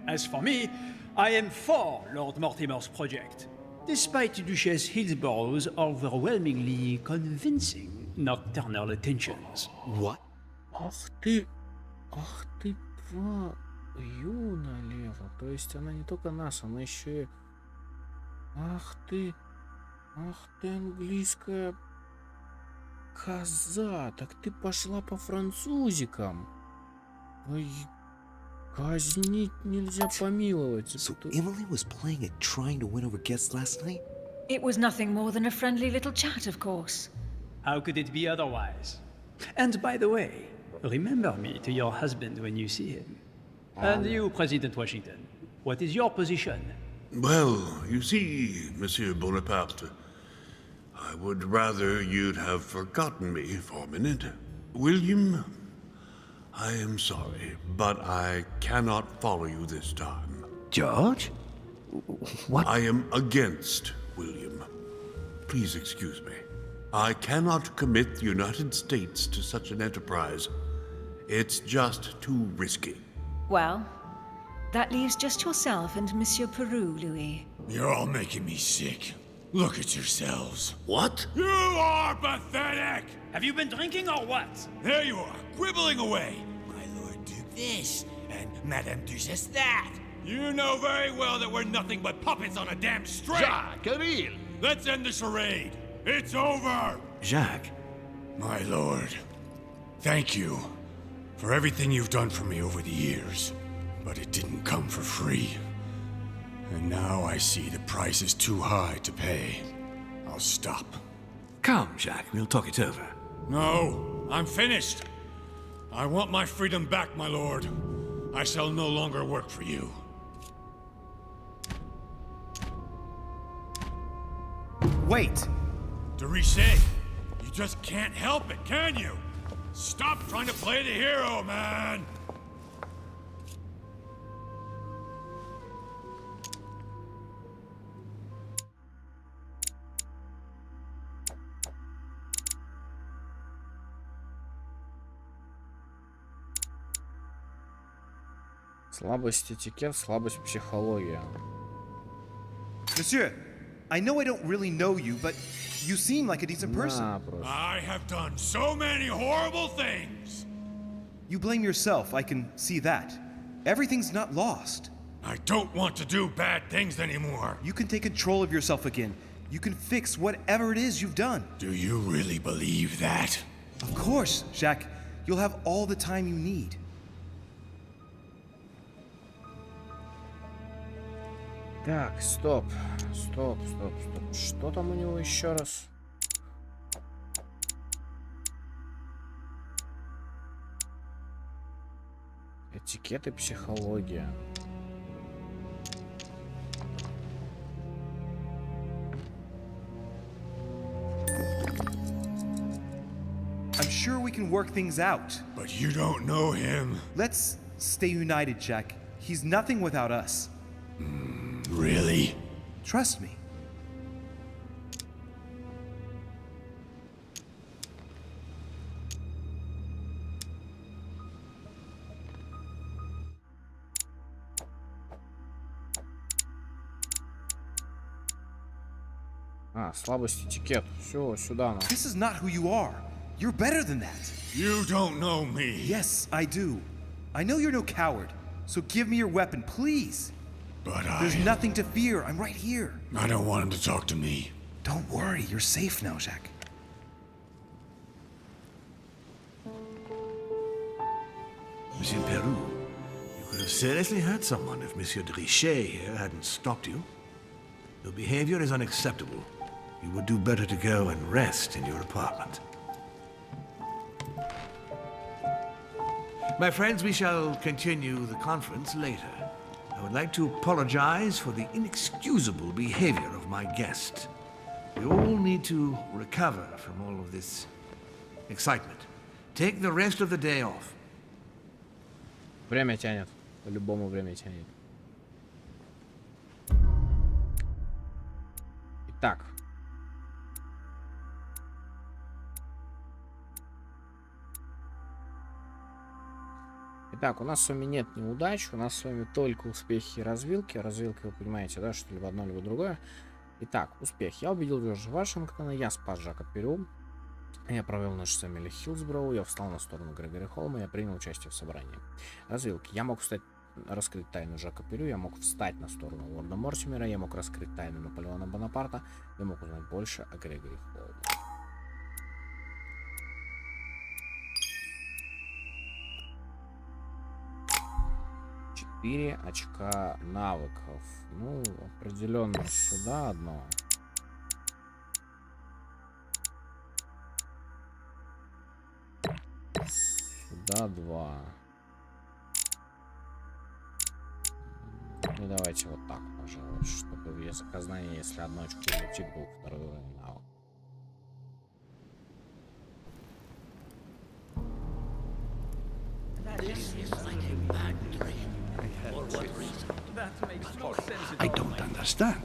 as for me, I am for Lord Mortimer's project, despite Duchess Hillsborough's overwhelmingly convincing nocturnal attentions. What? Ах ты, твою налево. То есть она не только нас, она еще и... Ах ты, английская коза. Так ты пошла по французикам. Ой, казнить нельзя помиловать. So Emily was playing at trying to win over guests last night? It was nothing more than a friendly little chat, of course. How could it be otherwise? And by the way, remember me to your husband when you see him. And you, President Washington, what is your position? Well, you see, Monsieur Bonaparte, I would rather you'd have forgotten me for a minute. William, I am sorry, but I cannot follow you this time. George? What? I am against William. Please excuse me. I cannot commit the United States to such an enterprise. It's just too risky. Well, that leaves just yourself and Monsieur Peru, Louis. You're all making me sick. Look at yourselves. What? You are pathetic! Have you been drinking or what? There you are, quibbling away. My Lord Duke this, and Madame Duchess that. You know very well that we're nothing but puppets on a damn string. Jacques, Camille! Let's end the charade. It's over! Jacques? My lord, thank you for everything you've done for me over the years. But it didn't come for free. And now I see the price is too high to pay. I'll stop. Come, Jacques, we'll talk it over. No, I'm finished. I want my freedom back, my lord. I shall no longer work for you. Wait! De Richet, you just can't help it, can you? Stop trying to play the hero, man! Слабость этикет, слабость психология. Monsieur, I know I don't really know you, but you seem like a decent person. I have done so many horrible things. You blame yourself, I can see that. Everything's not lost. I don't want to do bad things anymore. You can take control of yourself again. You can fix whatever it is you've done. Do you really believe that? Of course, Jacques. You'll have all the time you need. Так, стоп. Что там у него еще раз? Этикет и психология. I'm sure we can work things out. But you don't know him. Let's stay united, Jack. He's nothing without us. Really? Trust me. Слабость этикет. Все, сюда. This is not who you are. You're better than that. You don't know me. Yes, I do. I know you're no coward. So give me your weapon, please. But There's nothing to fear. I'm right here. I don't want him to talk to me. Don't worry. You're safe now, Jacques. Monsieur Peru, you could have seriously hurt someone if Monsieur de Richet here hadn't stopped you. Your behavior is unacceptable. You would do better to go and rest in your apartment. My friends, we shall continue the conference later. I would like to apologize for the inexcusable behavior of my guest. We all need to recover from all of this excitement. Take the rest of the day off. Время тянет. По-любому время тянет. Итак. Итак, у нас с вами нет неудач, у нас с вами только успехи и развилки. Развилка, вы понимаете, да, что либо одно, либо другое. Итак, успех. Я убедил Джорджа Вашингтона, я спас Жака Перу, я провел наш с Эмили Хиллсброу, я встал на сторону Грегори Холма, я принял участие в собрании. Развилки. Я мог раскрыть тайну Жака Перу, я мог встать на сторону лорда Мортимера, я мог раскрыть тайну Наполеона Бонапарта, я мог узнать больше о Грегори Холме. 4 очка навыков. Ну, определенно сюда одно. Сюда 2. Ну, давайте вот так, пожалуй, чтобы в заказание, если одно очко улетит, был второй уровень навык. I don't understand.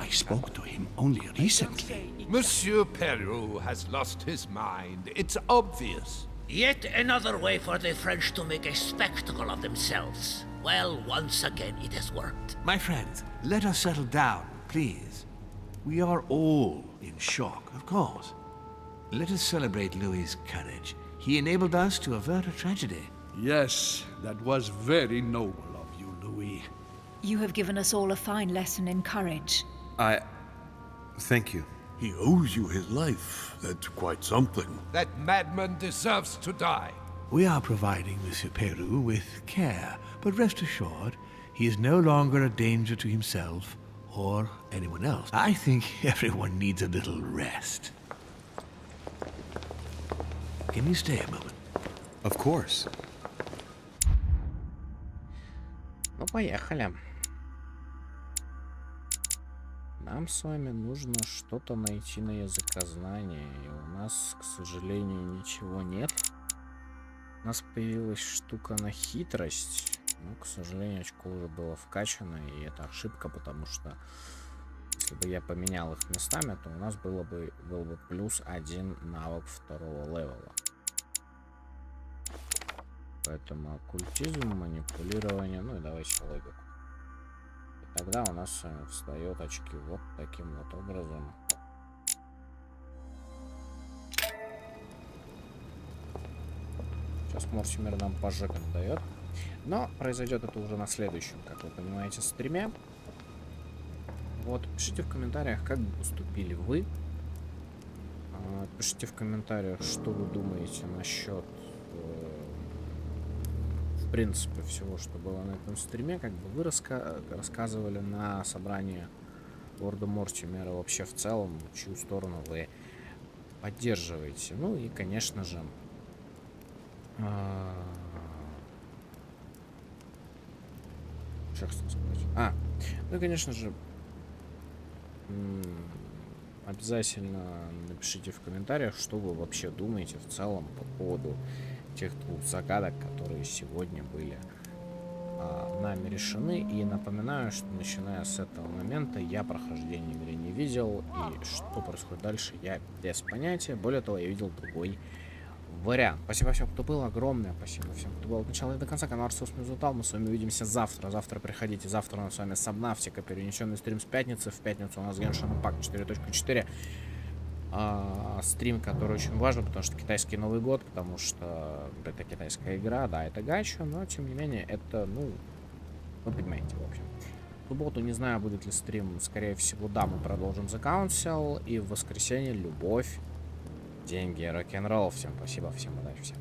I spoke to him only recently. Monsieur Peru has lost his mind. It's obvious. Yet another way for the French to make a spectacle of themselves. Well, once again, it has worked. My friends, let us settle down, please. We are all in shock, of course. Let us celebrate Louis's courage. He enabled us to avert a tragedy. Yes, that was very noble of you, Louis. You have given us all a fine lesson in courage. Thank you. He owes you his life. That's quite something. That madman deserves to die. We are providing Monsieur Peru with care, but rest assured, he is no longer a danger to himself or anyone else. I think everyone needs a little rest. Can you stay a moment? Of course. Ну, поехали. Нам с вами нужно что-то найти на языкознание, и у нас, к сожалению, ничего нет. У нас появилась штука на хитрость, но, к сожалению, очко уже было вкачано, и это ошибка, потому что если бы я поменял их местами, то у нас был бы плюс 1 навык второго левела. Поэтому оккультизм, манипулирование, ну и давайте логику. И тогда у нас с вами встает очки вот таким вот образом. Сейчас Мортимер нам по жекам дает. Но произойдет это уже на следующем, как вы понимаете, стриме. Вот, пишите в комментариях, как бы поступили вы. Пишите в комментариях, что вы думаете насчет в принципе всего, что было на этом стриме, как бы вы рассказывали на собрании лорда Мортимера, вообще в целом, чью сторону вы поддерживаете. Ну и, конечно же, что хотел сказать? Ну и, конечно же, обязательно напишите в комментариях, что вы вообще думаете в целом по поводу тех двух загадок, которые сегодня были нами решены. И напоминаю, что начиная с этого момента я прохождение игры не видел, и что происходит дальше, я без понятия. Более того, я видел другой вариант. Спасибо всем, кто был, огромное спасибо всем, кто был от начала и до конца. Канал Арсус Мизутал. Мы с вами увидимся завтра. Завтра приходите. Завтра у нас с вами Сабнавтика, перенесенный стрим с пятницы. В пятницу у нас Геншин Импакт 4.4. Стрим, который очень важен, потому что китайский Новый год, потому что это китайская игра, да, это гача, но тем не менее это, ну, вы понимаете, в общем. В субботу не знаю, будет ли стрим, скорее всего, да, мы продолжим The Council, и в воскресенье любовь, деньги, рок-н-ролл. Всем спасибо, всем удачи, всем.